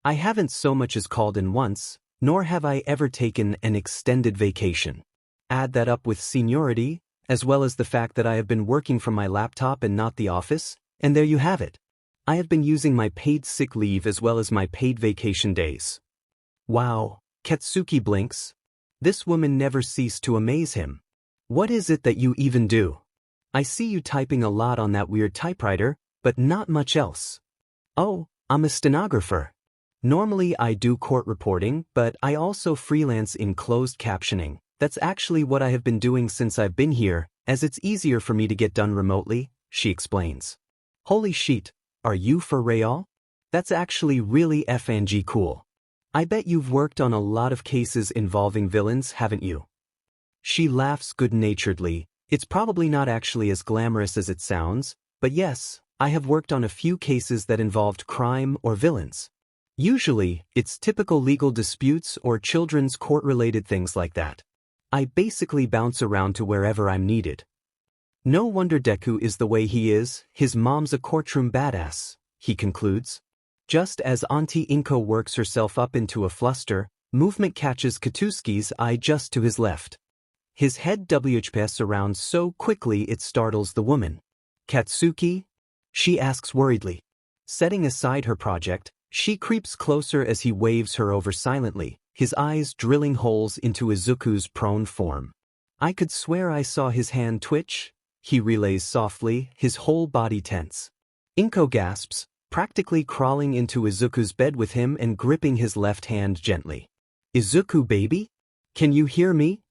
I haven't so much as called in once, nor have I ever taken an extended vacation. Add that up with seniority, as well as the fact that I have been working from my laptop and not the office, and there you have it. I have been using my paid sick leave as well as my paid vacation days." Wow, Katsuki blinks. This woman never ceased to amaze him. "What is it that you even do? I see you typing a lot on that weird typewriter, but not much else." "Oh, I'm a stenographer. Normally I do court reporting, but I also freelance in closed captioning. That's actually what I have been doing since I've been here, as it's easier for me to get done remotely," she explains. "Holy shit, are you for real? That's actually really FNG cool. I bet you've worked on a lot of cases involving villains, haven't you?" She laughs good-naturedly. "It's probably not actually as glamorous as it sounds, but yes, I have worked on a few cases that involved crime or villains. Usually, it's typical legal disputes or children's court-related things like that. I basically bounce around to wherever I'm needed." "No wonder Deku is the way he is, his mom's a courtroom badass," he concludes. Just as Auntie Inko works herself up into a fluster, movement catches Katsuki's eye just to his left. His head WHPs around so quickly it startles the woman. "Katsuki?" she asks worriedly. Setting aside her project, she creeps closer as he waves her over silently, his eyes drilling holes into Izuku's prone form. "I could swear I saw his hand twitch," he relays softly, his whole body tense. Inko gasps, practically crawling into Izuku's bed with him and gripping his left hand gently. "Izuku baby? Can you hear me?"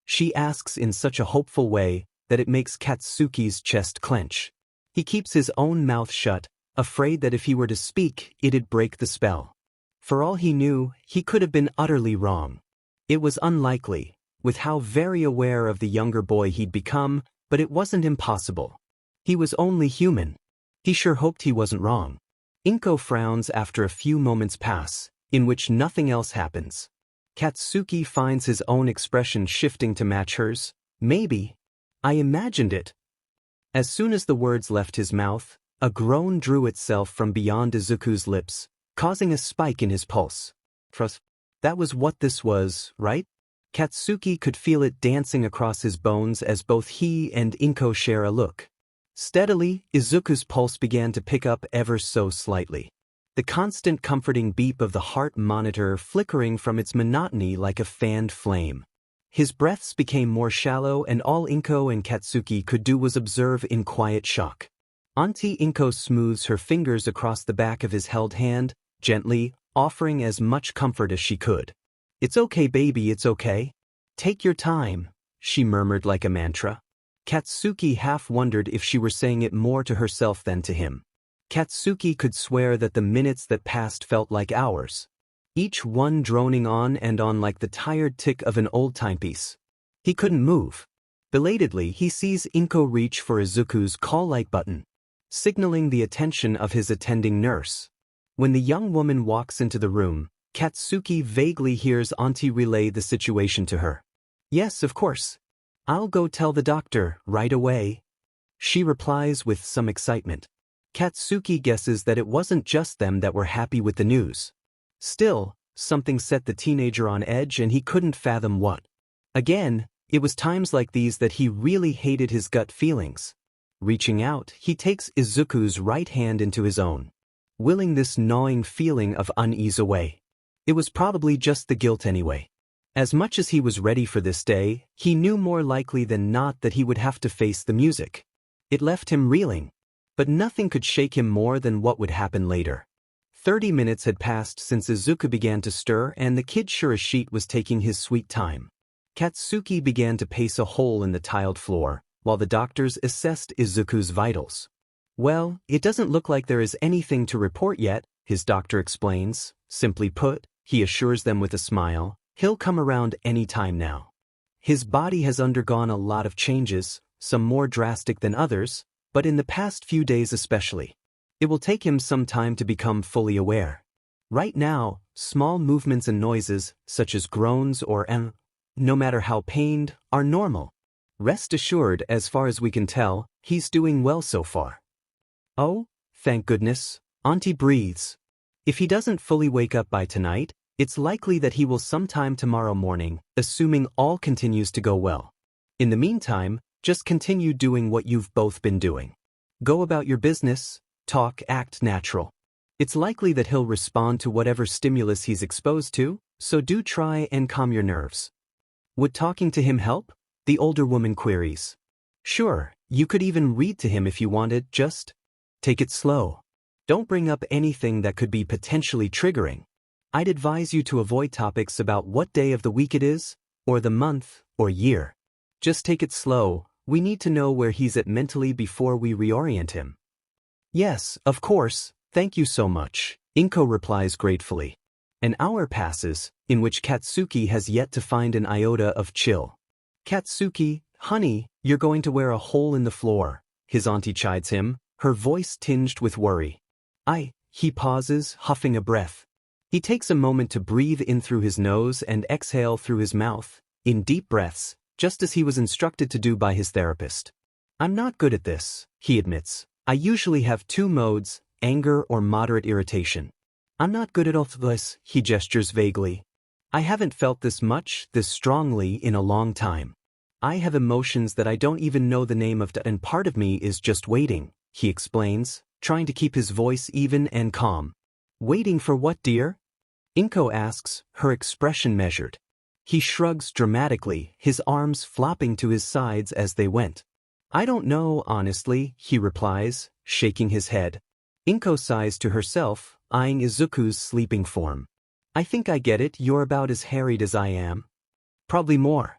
she asks in such a hopeful way that it makes Katsuki's chest clench. He keeps his own mouth shut, afraid that if he were to speak, it'd break the spell. For all he knew, he could have been utterly wrong. It was unlikely, with how very aware of the younger boy he'd become, but it wasn't impossible. He was only human. He sure hoped he wasn't wrong. Inko frowns after a few moments pass, in which nothing else happens. Katsuki finds his own expression shifting to match hers. "Maybe. I imagined it." As soon as the words left his mouth, a groan drew itself from beyond Izuku's lips, causing a spike in his pulse. That was what this was, right? Katsuki could feel it dancing across his bones as both he and Inko share a look. Steadily, Izuku's pulse began to pick up ever so slightly. The constant comforting beep of the heart monitor flickering from its monotony like a fanned flame. His breaths became more shallow and all Inko and Katsuki could do was observe in quiet shock. Auntie Inko smooths her fingers across the back of his held hand, gently, offering as much comfort as she could. "It's okay baby, it's okay. Take your time," she murmured like a mantra. Katsuki half wondered if she were saying it more to herself than to him. Katsuki could swear that the minutes that passed felt like hours, each one droning on and on like the tired tick of an old timepiece. He couldn't move. Belatedly, he sees Inko reach for Izuku's call-like button, signaling the attention of his attending nurse. When the young woman walks into the room, Katsuki vaguely hears Auntie relay the situation to her. Yes, of course. I'll go tell the doctor right away. She replies with some excitement. Katsuki guesses that it wasn't just them that were happy with the news. Still, something set the teenager on edge and he couldn't fathom what. Again, it was times like these that he really hated his gut feelings. Reaching out, he takes Izuku's right hand into his own, willing this gnawing feeling of unease away. It was probably just the guilt anyway. As much as he was ready for this day, he knew more likely than not that he would have to face the music. It left him reeling. But nothing could shake him more than what would happen later. 30 minutes had passed since Izuku began to stir and the kid Shirashite was taking his sweet time. Katsuki began to pace a hole in the tiled floor, while the doctors assessed Izuku's vitals. Well, it doesn't look like there is anything to report yet, his doctor explains. Simply put, he assures them with a smile, he'll come around any time now. His body has undergone a lot of changes, some more drastic than others, but in the past few days especially. It will take him some time to become fully aware. Right now, small movements and noises, such as groans or no matter how pained, are normal. Rest assured, as far as we can tell, he's doing well so far. Oh, thank goodness, Auntie breathes. If he doesn't fully wake up by tonight, it's likely that he will sometime tomorrow morning, assuming all continues to go well. In the meantime, just continue doing what you've both been doing. Go about your business, talk, act natural. It's likely that he'll respond to whatever stimulus he's exposed to, so do try and calm your nerves. Would talking to him help? The older woman queries. Sure, you could even read to him if you wanted, just take it slow. Don't bring up anything that could be potentially triggering. I'd advise you to avoid topics about what day of the week it is, or the month, or year. Just take it slow. We need to know where he's at mentally before we reorient him. Yes, of course, thank you so much, Inko replies gratefully. An hour passes, in which Katsuki has yet to find an iota of chill. Katsuki, honey, you're going to wear a hole in the floor, his auntie chides him, her voice tinged with worry. He pauses, huffing a breath. He takes a moment to breathe in through his nose and exhale through his mouth, in deep breaths, just as he was instructed to do by his therapist. I'm not good at this, he admits. I usually have two modes, anger or moderate irritation. I'm not good at all of this, he gestures vaguely. I haven't felt this strongly in a long time. I have emotions that I don't even know the name of, and part of me is just waiting, he explains, trying to keep his voice even and calm. Waiting for what, dear? Inko asks, her expression measured. He shrugs dramatically, his arms flopping to his sides as they went. I don't know, honestly, he replies, shaking his head. Inko sighs to herself, eyeing Izuku's sleeping form. I think I get it, you're about as harried as I am. Probably more.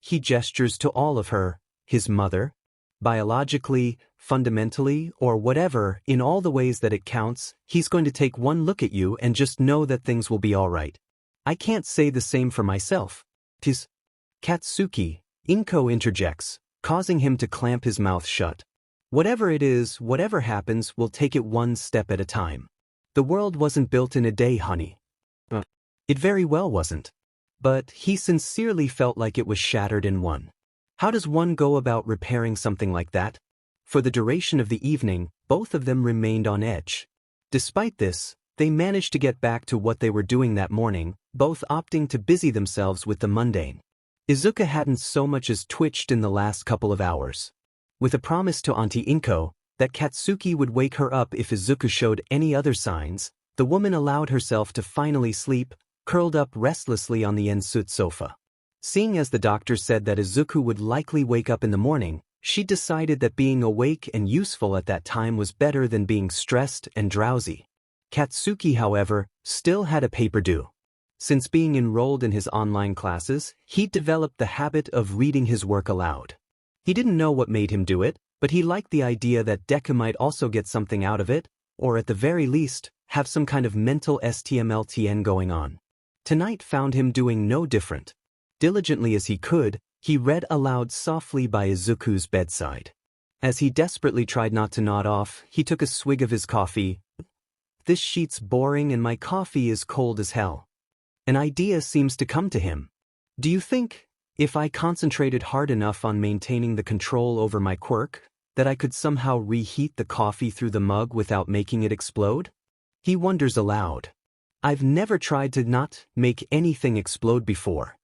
He gestures to all of her, his mother. Biologically, fundamentally, or whatever, in all the ways that it counts, he's going to take one look at you and just know that things will be all right. I can't say the same for myself. Tis Katsuki, Inko interjects, causing him to clamp his mouth shut. Whatever it is, whatever happens, we'll take it one step at a time. The world wasn't built in a day, honey. It very well wasn't. But he sincerely felt like it was shattered in one. How does one go about repairing something like that? For the duration of the evening, both of them remained on edge. Despite this, they managed to get back to what they were doing that morning, both opting to busy themselves with the mundane. Izuka hadn't so much as twitched in the last couple of hours. With a promise to Auntie Inko that Katsuki would wake her up if Izuku showed any other signs, the woman allowed herself to finally sleep, curled up restlessly on the ensuite sofa. Seeing as the doctor said that Izuku would likely wake up in the morning, she decided that being awake and useful at that time was better than being stressed and drowsy. Katsuki, however, still had a paper due. Since being enrolled in his online classes, he'd developed the habit of reading his work aloud. He didn't know what made him do it, but he liked the idea that Deku might also get something out of it, or at the very least, have some kind of mental STMLTN going on. Tonight found him doing no different. Diligently as he could, he read aloud softly by Izuku's bedside. As he desperately tried not to nod off, he took a swig of his coffee. this sheet's boring and my coffee is cold as hell. An idea seems to come to him. Do you think, if I concentrated hard enough on maintaining the control over my quirk, that I could somehow reheat the coffee through the mug without making it explode? He wonders aloud. I've never tried to not make anything explode before.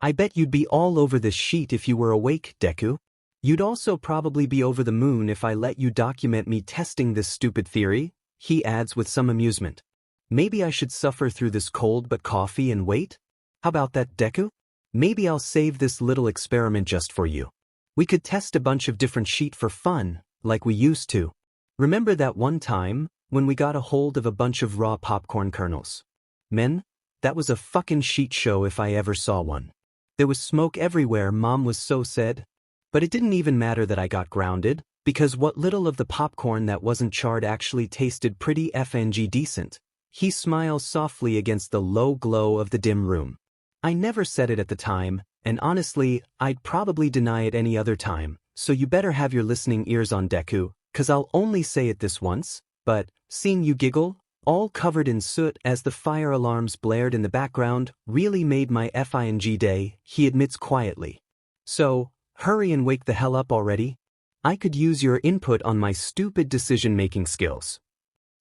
I bet you'd be all over this sheet if you were awake, Deku. You'd also probably be over the moon if I let you document me testing this stupid theory, he adds with some amusement. Maybe I should suffer through this cold but coffee and wait? How about that, Deku? Maybe I'll save this little experiment just for you. We could test a bunch of different sheet for fun, like we used to. Remember that one time, when we got a hold of a bunch of raw popcorn kernels? Men, that was a fucking sheet show if I ever saw one. There was smoke everywhere, Mom was so sad. But it didn't even matter that I got grounded, because what little of the popcorn that wasn't charred actually tasted pretty FNG decent. He smiles softly against the low glow of the dim room. I never said it at the time, and honestly, I'd probably deny it any other time, so you better have your listening ears on, Deku, 'cause I'll only say it this once, but, seeing you giggle, all covered in soot as the fire alarms blared in the background, really made my FING day, he admits quietly. So, hurry and wake the hell up already. I could use your input on my stupid decision-making skills.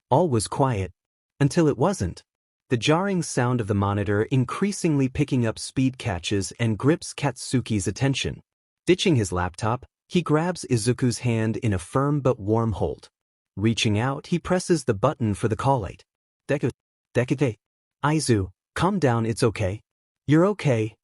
All was quiet. Until it wasn't. The jarring sound of the monitor increasingly picking up speed catches and grips Katsuki's attention. Ditching his laptop, he grabs Izuku's hand in a firm but warm hold. Reaching out, he presses the button for the call light. Dekute. Aizu, calm down, it's okay. You're okay.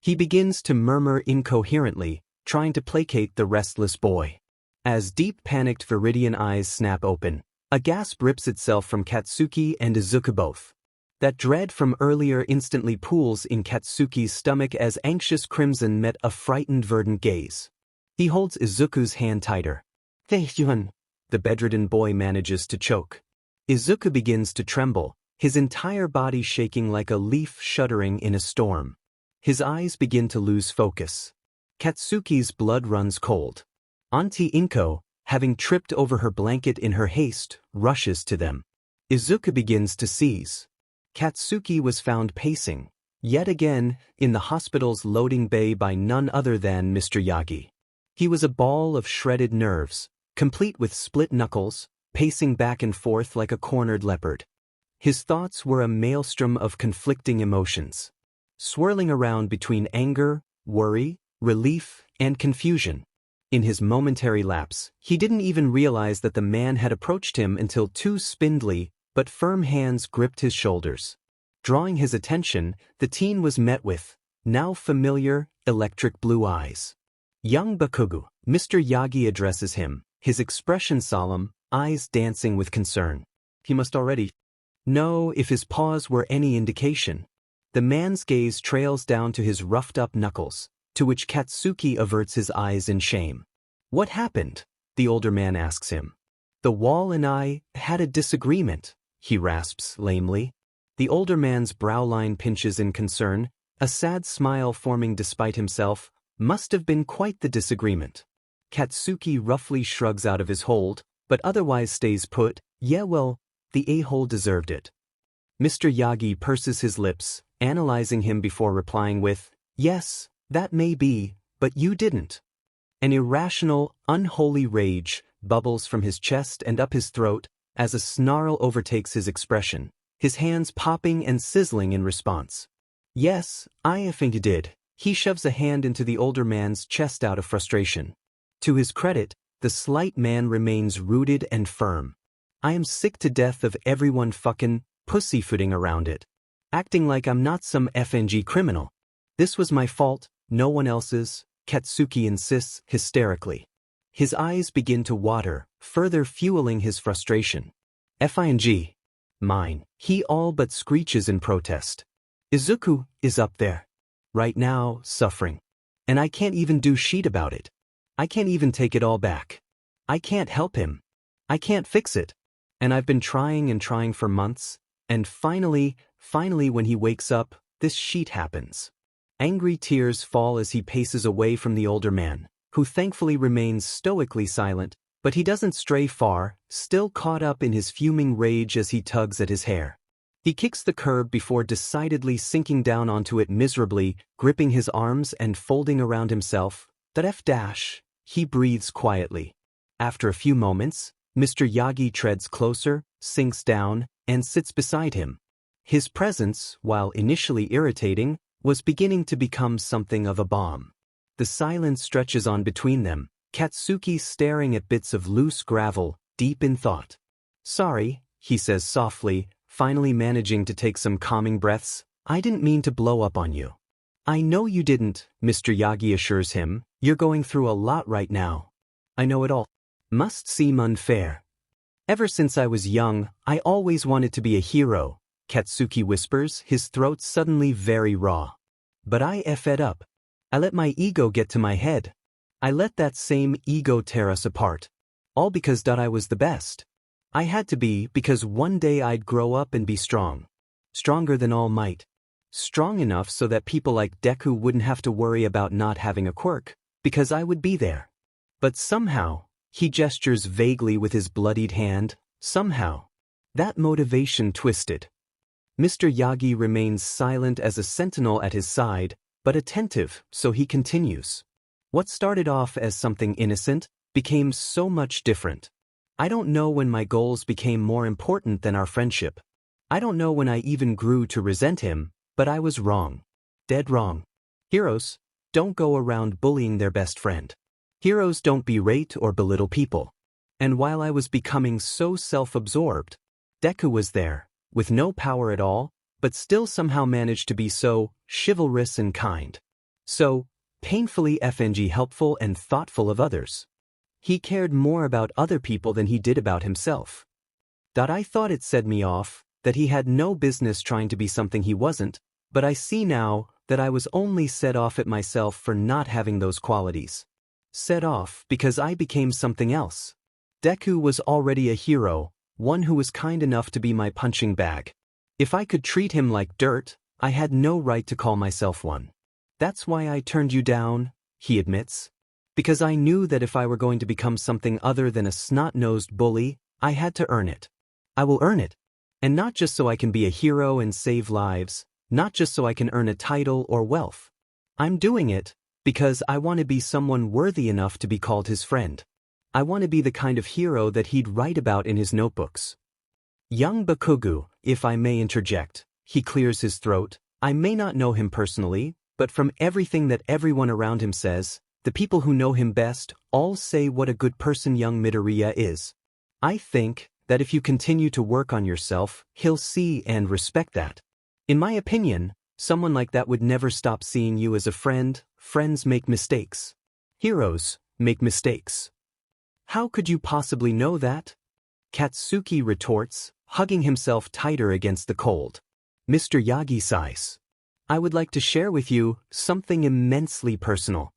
He begins to murmur incoherently, trying to placate the restless boy. As deep panicked Viridian eyes snap open, a gasp rips itself from Katsuki and Izuku both. That dread from earlier instantly pools in Katsuki's stomach as anxious crimson met a frightened verdant gaze. He holds Izuku's hand tighter. Tae-hyun, the bedridden boy manages to choke. Izuku begins to tremble, his entire body shaking like a leaf shuddering in a storm. His eyes begin to lose focus. Katsuki's blood runs cold. Auntie Inko, having tripped over her blanket in her haste, rushes to them. Izuku begins to seize. Katsuki was found pacing, yet again, in the hospital's loading bay by none other than Mr. Yagi. He was a ball of shredded nerves, complete with split knuckles, pacing back and forth like a cornered leopard. His thoughts were a maelstrom of conflicting emotions, swirling around between anger, worry, relief, and confusion. In his momentary lapse, he didn't even realize that the man had approached him until two spindly, but firm hands gripped his shoulders. Drawing his attention, the teen was met with, now familiar, electric blue eyes. Young Bakugu, Mr. Yagi addresses him, his expression solemn, eyes dancing with concern. He must already know if his pause were any indication. The man's gaze trails down to his roughed-up knuckles, to which Katsuki averts his eyes in shame. What happened? The older man asks him. The wall and I had a disagreement, he rasps lamely. The older man's brow line pinches in concern, a sad smile forming despite himself. Must have been quite the disagreement. Katsuki roughly shrugs out of his hold, but otherwise stays put. Yeah, well, the a-hole deserved it. Mr. Yagi purses his lips, analyzing him before replying with, yes, that may be, but you didn't. An irrational, unholy rage bubbles from his chest and up his throat as a snarl overtakes his expression, his hands popping and sizzling in response. Yes, I think you did. He shoves a hand into the older man's chest out of frustration. To his credit, the slight man remains rooted and firm. I am sick to death of everyone fucking pussyfooting around it. Acting like I'm not some FNG criminal. This was my fault, no one else's, Katsuki insists hysterically. His eyes begin to water, further fueling his frustration. FING. Mine. He all but screeches in protest. Izuku is up there. Right now, suffering. And I can't even do shit about it. I can't even take it all back. I can't help him. I can't fix it. And I've been trying and trying for months, and finally when he wakes up, this shit happens. Angry tears fall as he paces away from the older man, who thankfully remains stoically silent, But he doesn't stray far, still caught up in his fuming rage as he tugs at his hair. He kicks the curb before decidedly sinking down onto it miserably, gripping his arms and folding around himself. That F-dash, he breathes quietly. After a few moments, Mr. Yagi treads closer, sinks down, and sits beside him. His presence, while initially irritating, was beginning to become something of a balm. The silence stretches on between them, Katsuki staring at bits of loose gravel, deep in thought. "Sorry," he says softly, finally managing to take some calming breaths, "I didn't mean to blow up on you." "I know you didn't," Mr. Yagi assures him. "You're going through a lot right now." "I know it all." "Must seem unfair." "Ever since I was young, I always wanted to be a hero," Katsuki whispers, his throat suddenly very raw. "But I F'd up. I let my ego get to my head. I let that same ego tear us apart. All because I was the best. I had to be because one day I'd grow up and be strong. Stronger than All Might. Strong enough so that people like Deku wouldn't have to worry about not having a quirk, because I would be there. But somehow," he gestures vaguely with his bloodied hand, "somehow. That motivation twisted." Mr. Yagi remains silent as a sentinel at his side, but attentive, so he continues. "What started off as something innocent became so much different. I don't know when my goals became more important than our friendship. I don't know when I even grew to resent him, but I was wrong. Dead wrong. Heroes don't go around bullying their best friend. Heroes don't berate or belittle people. And while I was becoming so self-absorbed, Deku was there, with no power at all, but still somehow managed to be so chivalrous and kind. So painfully FNG helpful and thoughtful of others. He cared more about other people than he did about himself. I thought it set me off, that he had no business trying to be something he wasn't, but I see now that I was only set off at myself for not having those qualities. Set off because I became something else. Deku was already a hero, one who was kind enough to be my punching bag. If I could treat him like dirt, I had no right to call myself one. That's why I turned you down," he admits. "Because I knew that if I were going to become something other than a snot-nosed bully, I had to earn it. I will earn it. And not just so I can be a hero and save lives, not just so I can earn a title or wealth. I'm doing it because I want to be someone worthy enough to be called his friend. I want to be the kind of hero that he'd write about in his notebooks." "Young Bakugu, if I may interject," he clears his throat. "I may not know him personally, but from everything that everyone around him says, the people who know him best all say what a good person young Midoriya is. I think that if you continue to work on yourself, he'll see and respect that. In my opinion, someone like that would never stop seeing you as a friend. Friends make mistakes. Heroes make mistakes." "How could you possibly know that?" Katsuki retorts, hugging himself tighter against the cold. Mr. Yagi sighs. "I would like to share with you something immensely personal."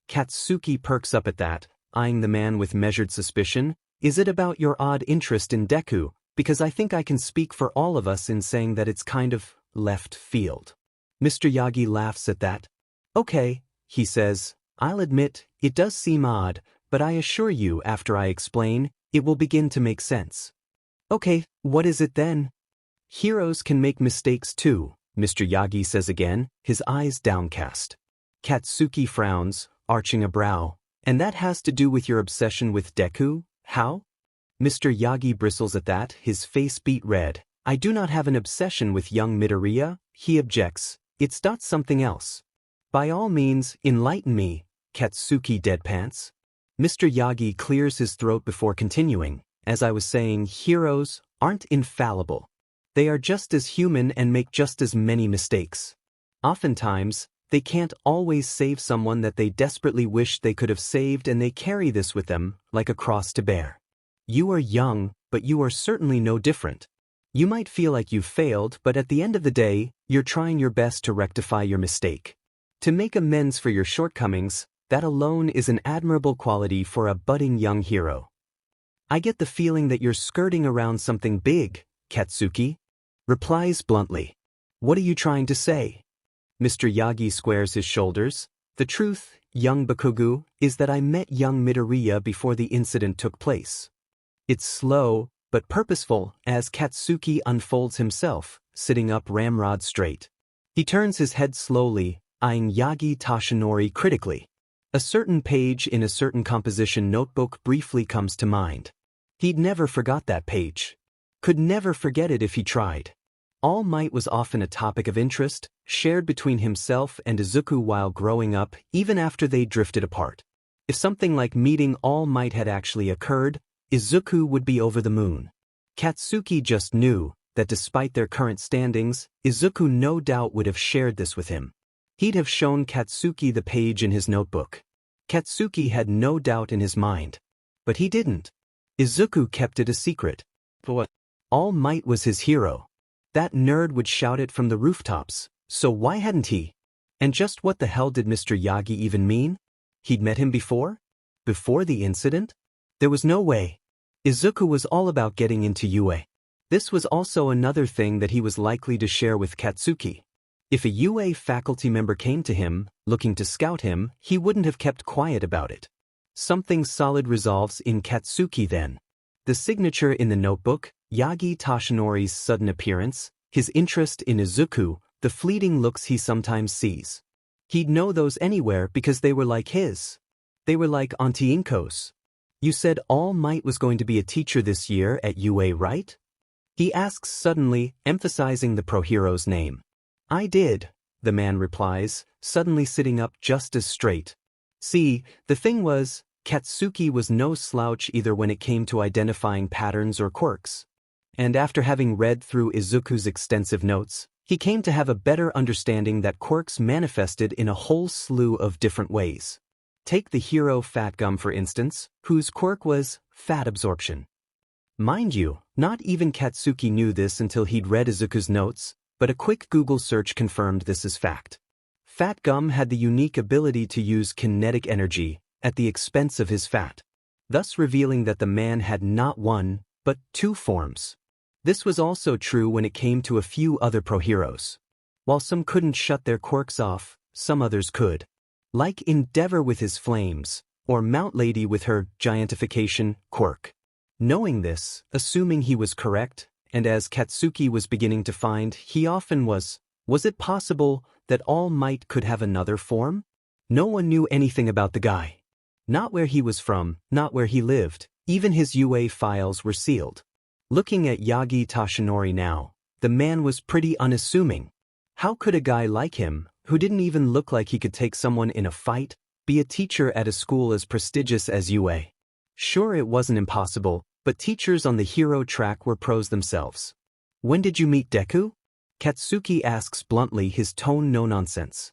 Katsuki perks up at that, eyeing the man with measured suspicion. "Is it about your odd interest in Deku? Because I think I can speak for all of us in saying that it's kind of left field." Mr. Yagi laughs at that. "Okay," he says, "I'll admit, it does seem odd, but I assure you after I explain, it will begin to make sense." "Okay, what is it then?" "Heroes can make mistakes too," Mr. Yagi says again, his eyes downcast. Katsuki frowns, arching a brow. "And that has to do with your obsession with Deku? How?" Mr. Yagi bristles at that, his face beet red. "I do not have an obsession with young Midoriya," he objects. "It's something else." "By all means, enlighten me," Katsuki deadpants. Mr. Yagi clears his throat before continuing. "As I was saying, heroes aren't infallible. They are just as human and make just as many mistakes. Oftentimes, they can't always save someone that they desperately wish they could have saved, and they carry this with them like a cross to bear. You are young, but you are certainly no different. You might feel like you've failed, but at the end of the day, you're trying your best to rectify your mistake. To make amends for your shortcomings, that alone is an admirable quality for a budding young hero." "I get the feeling that you're skirting around something big," Katsuki replies bluntly. "What are you trying to say?" Mr. Yagi squares his shoulders. "The truth young Bakugu, is that I met young Midoriya before the incident took place. It's slow, but purposeful, as Katsuki unfolds himself, sitting up ramrod straight. He turns his head slowly, eyeing Yagi Tashinori critically. A certain page in a certain composition notebook briefly comes to mind. He'd never forgot that page. Could never forget it if he tried. All Might was often a topic of interest, shared between himself and Izuku while growing up, even after they drifted apart. If something like meeting All Might had actually occurred, Izuku would be over the moon. Katsuki just knew that despite their current standings, Izuku no doubt would have shared this with him. He'd have shown Katsuki the page in his notebook. Katsuki had no doubt in his mind. But he didn't. Izuku kept it a secret. But what? All Might was his hero. That nerd would shout it from the rooftops, so why hadn't he? And just what the hell did Mr. Yagi even mean? He'd met him before? Before the incident? There was no way. Izuku was all about getting into UA. This was also another thing that he was likely to share with Katsuki. If a UA faculty member came to him, looking to scout him, he wouldn't have kept quiet about it. Something solid resolves in Katsuki then. The signature in the notebook, Yagi Tashinori's sudden appearance, his interest in Izuku, the fleeting looks he sometimes sees. He'd know those anywhere because they were like his. They were like Auntie Inko's. You said All Might was going to be a teacher this year at UA, right? He asks suddenly, emphasizing the pro-hero's name. I did, the man replies, suddenly sitting up just as straight. See, the thing was, Katsuki was no slouch either when it came to identifying patterns or quirks. And after having read through Izuku's extensive notes, he came to have a better understanding that quirks manifested in a whole slew of different ways. Take the hero Fat Gum for instance, whose quirk was fat absorption. Mind you, not even Katsuki knew this until he'd read Izuku's notes, but a quick Google search confirmed this as fact. Fat Gum had the unique ability to use kinetic energy at the expense of his fat, thus revealing that the man had not one, but two forms. This was also true when it came to a few other pro-heroes. While some couldn't shut their quirks off, some others could. Like Endeavor with his flames, or Mount Lady with her giantification quirk. Knowing this, assuming he was correct, and as Katsuki was beginning to find he often was it possible that All Might could have another form? No one knew anything about the guy. Not where he was from, not where he lived, even his UA files were sealed. Looking at Yagi Tashinori now, the man was pretty unassuming. How could a guy like him, who didn't even look like he could take someone in a fight, be a teacher at a school as prestigious as UA? Sure, it wasn't impossible, but teachers on the hero track were pros themselves. When did you meet Deku? Katsuki asks bluntly, his tone no nonsense.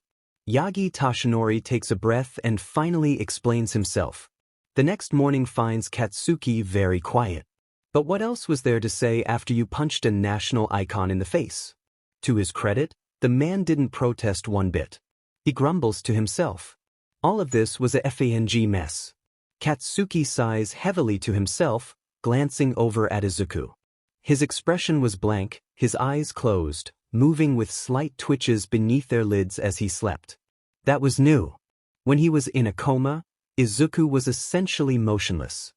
Yagi Tashinori takes a breath and finally explains himself. The next morning finds Katsuki very quiet. But what else was there to say after you punched a national icon in the face? To his credit, the man didn't protest one bit. He grumbles to himself. All of this was a FANG mess. Katsuki sighs heavily to himself, glancing over at Izuku. His expression was blank, his eyes closed, moving with slight twitches beneath their lids as he slept. That was new. When he was in a coma, Izuku was essentially motionless.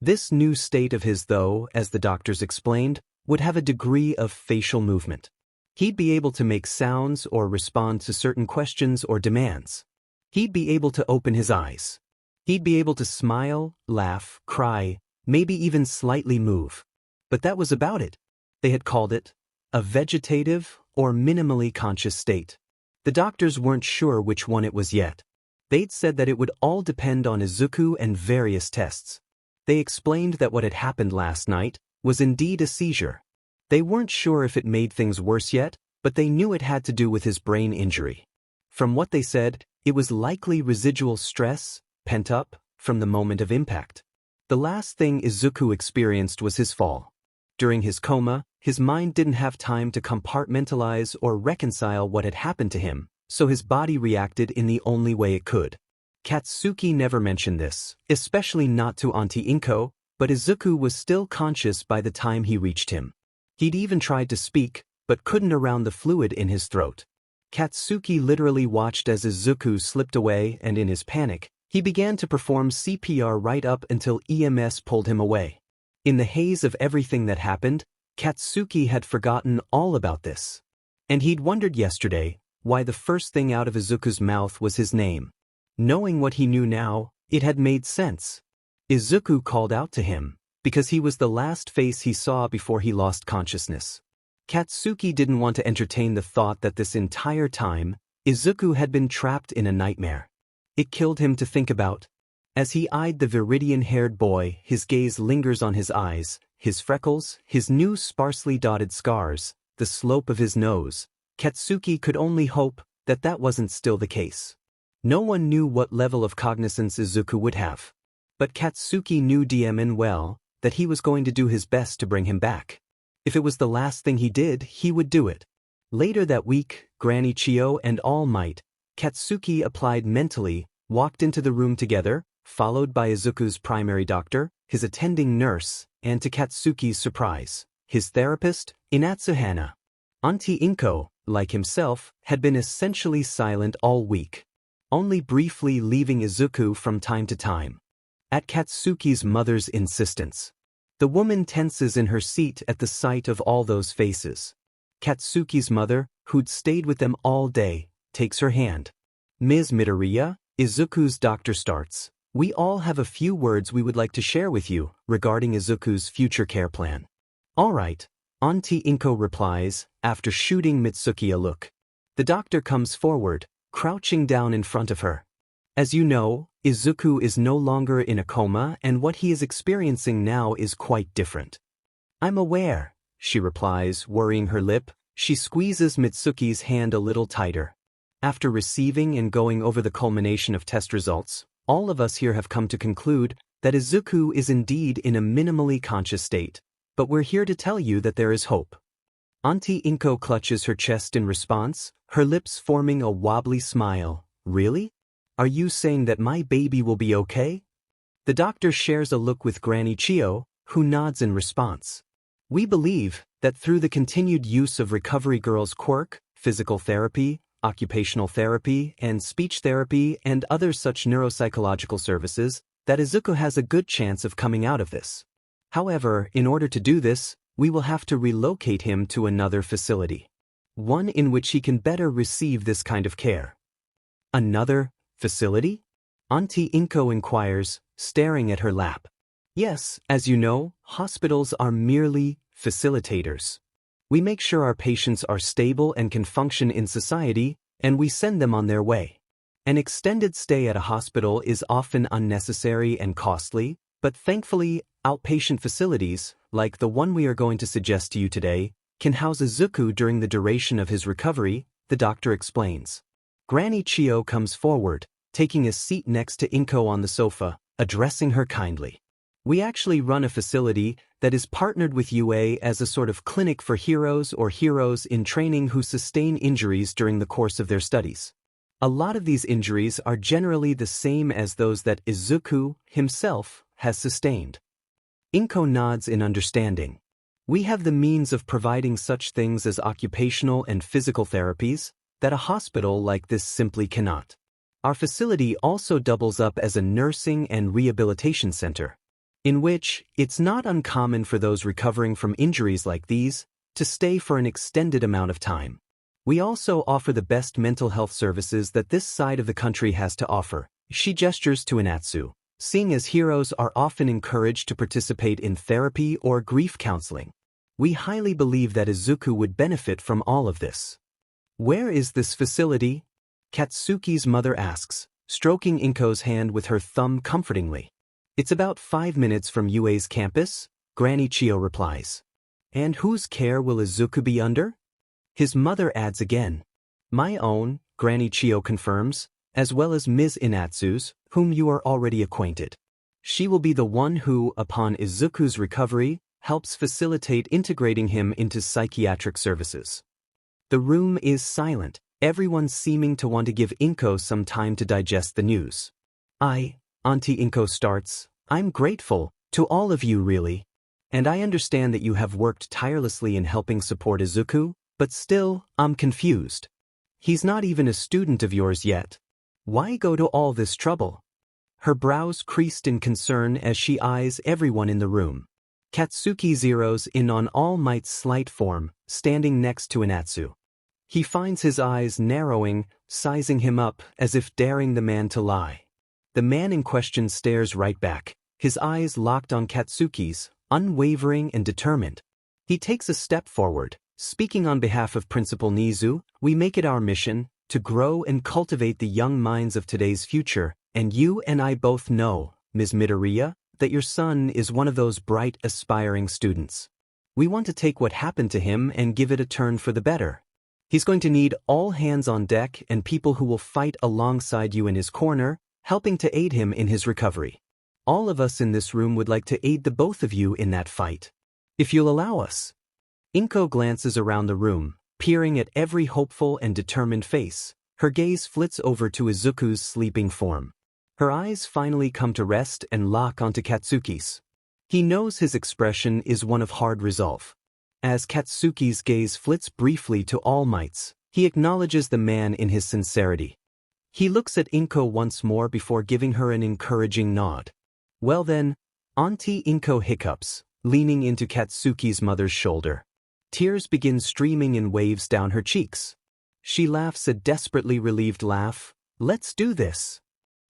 This new state of his, though, as the doctors explained, would have a degree of facial movement. He'd be able to make sounds or respond to certain questions or demands. He'd be able to open his eyes. He'd be able to smile, laugh, cry, maybe even slightly move. But that was about it. They had called it a vegetative or minimally conscious state. The doctors weren't sure which one it was yet. They'd said that it would all depend on Izuku and various tests. They explained that what had happened last night was indeed a seizure. They weren't sure if it made things worse yet, but they knew it had to do with his brain injury. From what they said, it was likely residual stress, pent up, from the moment of impact. The last thing Izuku experienced was his fall. During his coma, his mind didn't have time to compartmentalize or reconcile what had happened to him, so his body reacted in the only way it could. Katsuki never mentioned this, especially not to Auntie Inko, but Izuku was still conscious by the time he reached him. He'd even tried to speak, but couldn't around the fluid in his throat. Katsuki literally watched as Izuku slipped away, and in his panic, he began to perform CPR right up until EMS pulled him away. In the haze of everything that happened, Katsuki had forgotten all about this. And he'd wondered yesterday why the first thing out of Izuku's mouth was his name. Knowing what he knew now, it had made sense. Izuku called out to him, because he was the last face he saw before he lost consciousness. Katsuki didn't want to entertain the thought that this entire time, Izuku had been trapped in a nightmare. It killed him to think about. As he eyed the Viridian-haired boy, his gaze lingers on his eyes, his freckles, his new sparsely dotted scars, the slope of his nose. Katsuki could only hope that that wasn't still the case. No one knew what level of cognizance Izuku would have. But Katsuki knew DMN well, that he was going to do his best to bring him back. If it was the last thing he did, he would do it. Later that week, Granny Chio and All Might, Katsuki applied mentally, walked into the room together, followed by Izuku's primary doctor, his attending nurse, and to Katsuki's surprise, his therapist, Inatsu Hana. Auntie Inko, like himself, had been essentially silent all week, only briefly leaving Izuku from time to time. At Katsuki's mother's insistence, the woman tenses in her seat at the sight of all those faces. Katsuki's mother, who'd stayed with them all day, takes her hand. Ms. Midoriya, Izuku's doctor starts. We all have a few words we would like to share with you regarding Izuku's future care plan. All right, Auntie Inko replies, after shooting Mitsuki a look. The doctor comes forward, crouching down in front of her. As you know, Izuku is no longer in a coma, and what he is experiencing now is quite different. I'm aware, she replies, worrying her lip. She squeezes Mitsuki's hand a little tighter. After receiving and going over the culmination of test results, all of us here have come to conclude that Izuku is indeed in a minimally conscious state, but we're here to tell you that there is hope. Auntie Inko clutches her chest in response, her lips forming a wobbly smile. Really? Are you saying that my baby will be okay? The doctor shares a look with Granny Chio, who nods in response. We believe that through the continued use of Recovery Girl's quirk, physical therapy, occupational therapy, and speech therapy, and other such neuropsychological services, that Izuku has a good chance of coming out of this. However, in order to do this, we will have to relocate him to another facility. One in which he can better receive this kind of care. Another facility? Auntie Inko inquires, staring at her lap. Yes, as you know, hospitals are merely facilitators. We make sure our patients are stable and can function in society, and we send them on their way. An extended stay at a hospital is often unnecessary and costly, but thankfully, outpatient facilities, like the one we are going to suggest to you today, can house Izuku during the duration of his recovery, the doctor explains. Granny Chio comes forward, taking a seat next to Inko on the sofa, addressing her kindly. We actually run a facility that is partnered with UA as a sort of clinic for heroes or heroes in training who sustain injuries during the course of their studies. A lot of these injuries are generally the same as those that Izuku himself has sustained. Inko nods in understanding. We have the means of providing such things as occupational and physical therapies that a hospital like this simply cannot. Our facility also doubles up as a nursing and rehabilitation center, in which it's not uncommon for those recovering from injuries like these to stay for an extended amount of time. We also offer the best mental health services that this side of the country has to offer. She gestures to Inatsu, seeing as heroes are often encouraged to participate in therapy or grief counseling. We highly believe that Izuku would benefit from all of this. Where is this facility? Katsuki's mother asks, stroking Inko's hand with her thumb comfortingly. It's about 5 minutes from UA's campus, Granny Chio replies. And whose care will Izuku be under? His mother adds again. My own, Granny Chio confirms, as well as Ms. Inatsu's, whom you are already acquainted. She will be the one who, upon Izuku's recovery, helps facilitate integrating him into psychiatric services. The room is silent, everyone seeming to want to give Inko some time to digest the news. Auntie Inko starts, I'm grateful to all of you really. And I understand that you have worked tirelessly in helping support Izuku, but still, I'm confused. He's not even a student of yours yet. Why go to all this trouble? Her brows creased in concern as she eyes everyone in the room. Katsuki zeroes in on All Might's slight form, standing next to Inatsu. He finds his eyes narrowing, sizing him up as if daring the man to lie. The man in question stares right back, his eyes locked on Katsuki's, unwavering and determined. He takes a step forward, speaking on behalf of Principal Nizu. We make it our mission to grow and cultivate the young minds of today's future, and you and I both know, Ms. Midoriya, that your son is one of those bright, aspiring students. We want to take what happened to him and give it a turn for the better. He's going to need all hands on deck and people who will fight alongside you in his corner, helping to aid him in his recovery. All of us in this room would like to aid the both of you in that fight. If you'll allow us. Inko glances around the room, peering at every hopeful and determined face. Her gaze flits over to Izuku's sleeping form. Her eyes finally come to rest and lock onto Katsuki's. He knows his expression is one of hard resolve. As Katsuki's gaze flits briefly to All Might's, he acknowledges the man in his sincerity. He looks at Inko once more before giving her an encouraging nod. Well then, Auntie Inko hiccups, leaning into Katsuki's mother's shoulder. Tears begin streaming in waves down her cheeks. She laughs a desperately relieved laugh. Let's do this.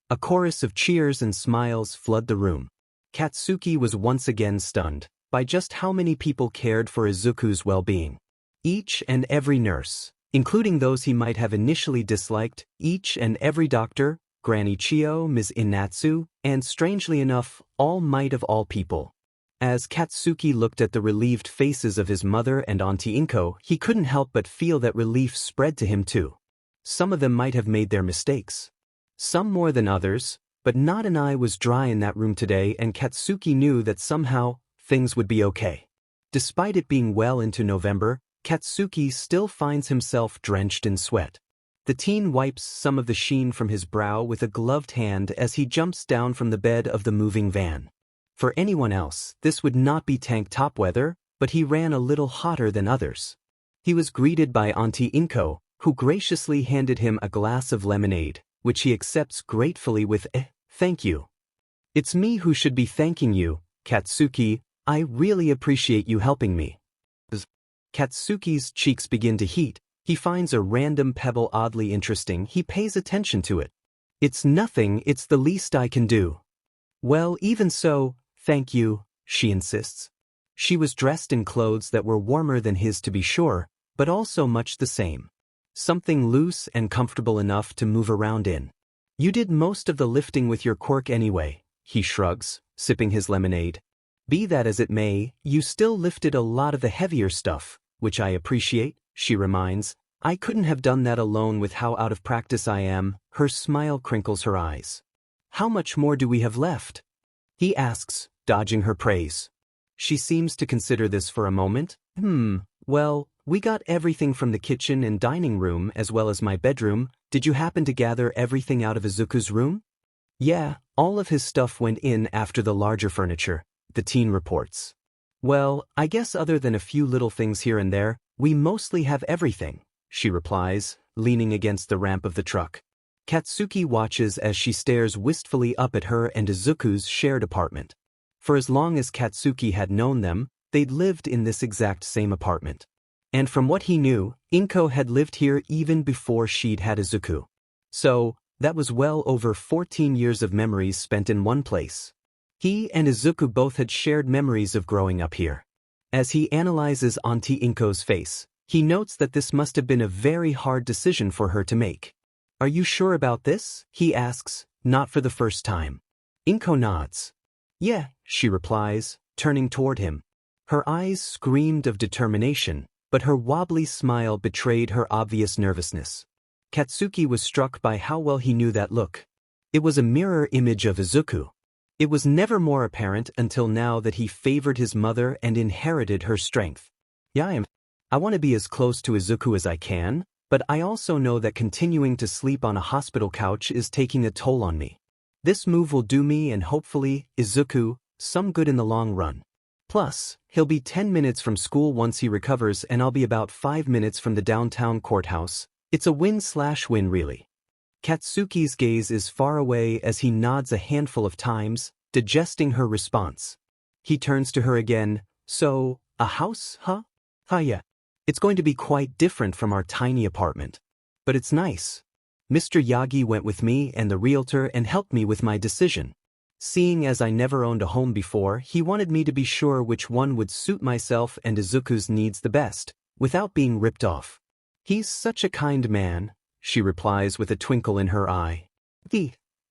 A chorus of cheers and smiles flood the room. Katsuki was once again stunned by just how many people cared for Izuku's well-being. Each and every nurse, including those he might have initially disliked, each and every doctor, Granny Chio, Ms. Inatsu, and strangely enough, All Might of all people. As Katsuki looked at the relieved faces of his mother and Auntie Inko, he couldn't help but feel that relief spread to him too. Some of them might have made their mistakes. Some more than others, but not an eye was dry in that room today, and Katsuki knew that somehow, things would be okay. Despite it being well into November, Katsuki still finds himself drenched in sweat. The teen wipes some of the sheen from his brow with a gloved hand as he jumps down from the bed of the moving van. For anyone else, this would not be tank top weather, but he ran a little hotter than others. He was greeted by Auntie Inko, who graciously handed him a glass of lemonade, which he accepts gratefully with thank you. It's me who should be thanking you, Katsuki. I really appreciate you helping me. Katsuki's cheeks begin to heat. He finds a random pebble oddly interesting. He pays attention to it. It's nothing, it's the least I can do. Well, even so, thank you, she insists. She was dressed in clothes that were warmer than his to be sure, but also much the same. Something loose and comfortable enough to move around in. You did most of the lifting with your quirk anyway, he shrugs, sipping his lemonade. Be that as it may, you still lifted a lot of the heavier stuff, which I appreciate, she reminds. I couldn't have done that alone with how out of practice I am. Her smile crinkles her eyes. How much more do we have left? He asks, dodging her praise. She seems to consider this for a moment. Well, we got everything from the kitchen and dining room as well as my bedroom. Did you happen to gather everything out of Izuku's room? Yeah, all of his stuff went in after the larger furniture, the teen reports. Well, I guess other than a few little things here and there, we mostly have everything, she replies, leaning against the ramp of the truck. Katsuki watches as she stares wistfully up at her and Izuku's shared apartment. For as long as Katsuki had known them, they'd lived in this exact same apartment. And from what he knew, Inko had lived here even before she'd had Izuku. So, that was well over 14 years of memories spent in one place. He and Izuku both had shared memories of growing up here. As he analyzes Auntie Inko's face, he notes that this must have been a very hard decision for her to make. Are you sure about this? He asks, not for the first time. Inko nods. Yeah, she replies, turning toward him. Her eyes screamed of determination, but her wobbly smile betrayed her obvious nervousness. Katsuki was struck by how well he knew that look. It was a mirror image of Izuku. It was never more apparent until now that he favored his mother and inherited her strength. Yeah, I want to be as close to Izuku as I can, but I also know that continuing to sleep on a hospital couch is taking a toll on me. This move will do me and hopefully, Izuku, some good in the long run. Plus, he'll be 10 minutes from school once he recovers and I'll be about 5 minutes from the downtown courthouse. It's a win/win really. Katsuki's gaze is far away as he nods a handful of times, digesting her response. He turns to her again. So, a house, huh? Yeah. It's going to be quite different from our tiny apartment. But it's nice. Mr. Yagi went with me and the realtor and helped me with my decision. Seeing as I never owned a home before, he wanted me to be sure which one would suit myself and Izuku's needs the best, without being ripped off. He's such a kind man, she replies with a twinkle in her eye.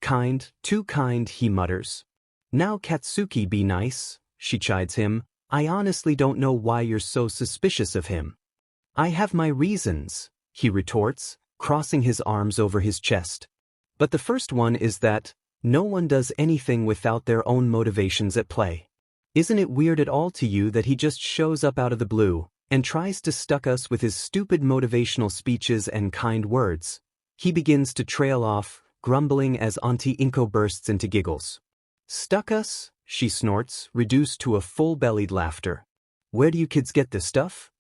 Kind, too kind, he mutters. Now Katsuki, be nice, she chides him. I honestly don't know why you're so suspicious of him. I have my reasons, he retorts, crossing his arms over his chest. But the first one is that no one does anything without their own motivations at play. Isn't it weird at all to you that he just shows up out of the blue and tries to stuck us with his stupid motivational speeches and kind words? He begins to trail off, grumbling as Auntie Inko bursts into giggles. Stuck us? She snorts, reduced to a full-bellied laughter. Where do you kids get this stuff?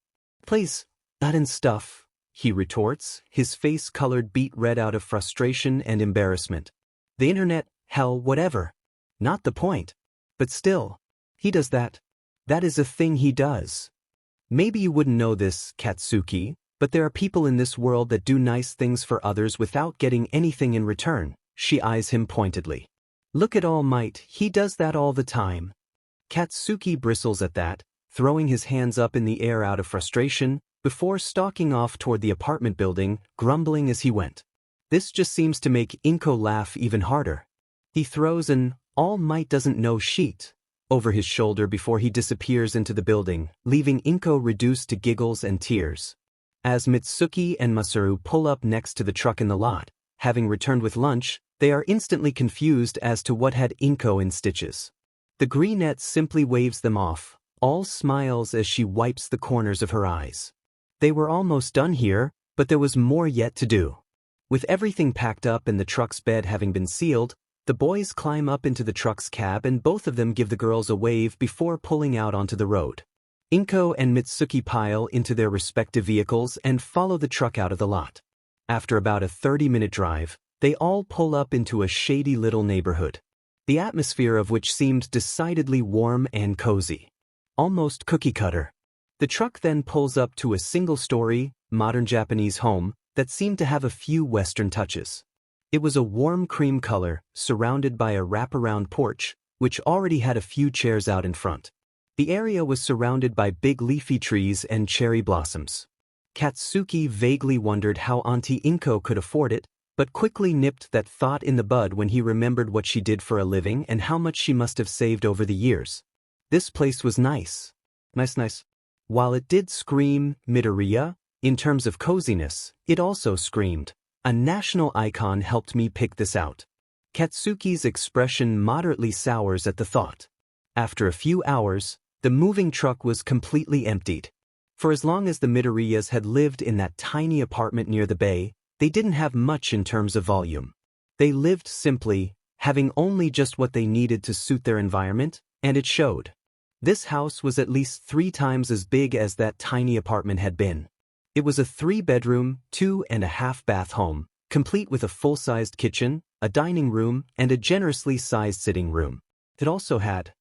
Please, not in stuff, he retorts, his face colored beet red out of frustration and embarrassment. The internet, hell, whatever. Not the point. But still, he does that. That is a thing he does. Maybe you wouldn't know this, Katsuki, but there are people in this world that do nice things for others without getting anything in return. She eyes him pointedly. Look at All Might, he does that all the time. Katsuki bristles at that, throwing his hands up in the air out of frustration, before stalking off toward the apartment building, grumbling as he went. This just seems to make Inko laugh even harder. He throws an All Might doesn't know sheet over his shoulder before he disappears into the building, leaving Inko reduced to giggles and tears. As Mitsuki and Masaru pull up next to the truck in the lot, having returned with lunch, they are instantly confused as to what had Inko in stitches. The greenette simply waves them off, all smiles as she wipes the corners of her eyes. They were almost done here, but there was more yet to do. With everything packed up and the truck's bed having been sealed, the boys climb up into the truck's cab and both of them give the girls a wave before pulling out onto the road. Inko and Mitsuki pile into their respective vehicles and follow the truck out of the lot. After about a 30-minute drive, they all pull up into a shady little neighborhood, the atmosphere of which seemed decidedly warm and cozy. Almost cookie-cutter. The truck then pulls up to a single-story, modern Japanese home that seemed to have a few Western touches. It was a warm cream color, surrounded by a wraparound porch, which already had a few chairs out in front. The area was surrounded by big leafy trees and cherry blossoms. Katsuki vaguely wondered how Auntie Inko could afford it, but quickly nipped that thought in the bud when he remembered what she did for a living and how much she must have saved over the years. This place was nice. Nice. While it did scream Midoriya, in terms of coziness, it also screamed, a national icon helped me pick this out. Katsuki's expression moderately sours at the thought. After a few hours, the moving truck was completely emptied. For as long as the Midoriyas had lived in that tiny apartment near the bay, they didn't have much in terms of volume. They lived simply, having only just what they needed to suit their environment, and it showed. This house was at least 3 times as big as that tiny apartment had been. It was a 3-bedroom, 2.5-bath home, complete with a full-sized kitchen, a dining room, and a generously sized sitting room. It also had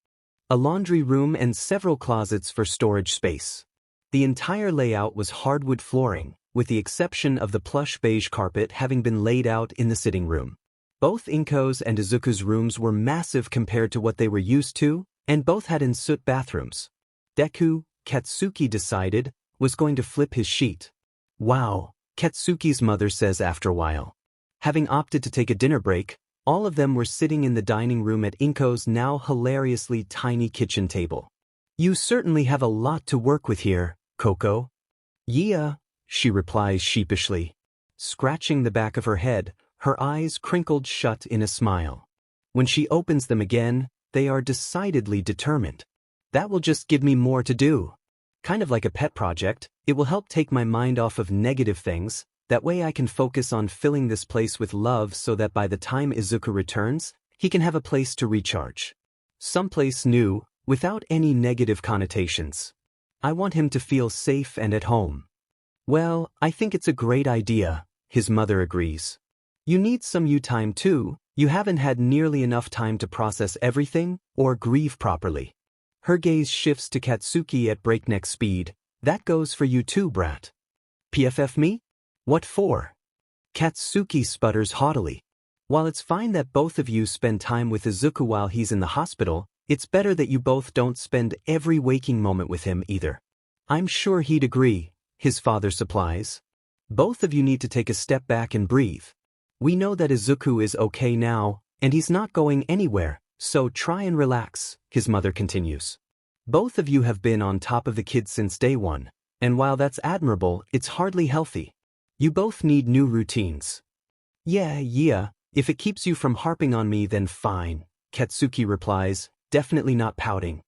a laundry room and several closets for storage space. The entire layout was hardwood flooring, with the exception of the plush beige carpet having been laid out in the sitting room. Both Inko's and Izuku's rooms were massive compared to what they were used to, and both had en-suite bathrooms. Deku, Katsuki decided, was going to flip his sheet. Wow, Katsuki's mother says after a while. Having opted to take a dinner break, all of them were sitting in the dining room at Inko's now hilariously tiny kitchen table. You certainly have a lot to work with here, Coco. Yeah, she replies sheepishly. Scratching the back of her head, her eyes crinkled shut in a smile. When she opens them again, they are decidedly determined. That will just give me more to do. Kind of like a pet project, it will help take my mind off of negative things, that way I can focus on filling this place with love so that by the time Izuku returns, he can have a place to recharge. Someplace new, without any negative connotations. I want him to feel safe and at home. Well, I think it's a great idea, his mother agrees. You need some you time too, you haven't had nearly enough time to process everything or grieve properly. Her gaze shifts to Katsuki at breakneck speed. That goes for you too, brat. PFF me? What for? Katsuki sputters haughtily. While it's fine that both of you spend time with Izuku while he's in the hospital, it's better that you both don't spend every waking moment with him either. I'm sure he'd agree, his father supplies. Both of you need to take a step back and breathe. We know that Izuku is okay now, and he's not going anywhere, so try and relax, his mother continues. Both of you have been on top of the kid since day one, and while that's admirable, it's hardly healthy. You both need new routines. Yeah, if it keeps you from harping on me then fine, Katsuki replies, definitely not pouting.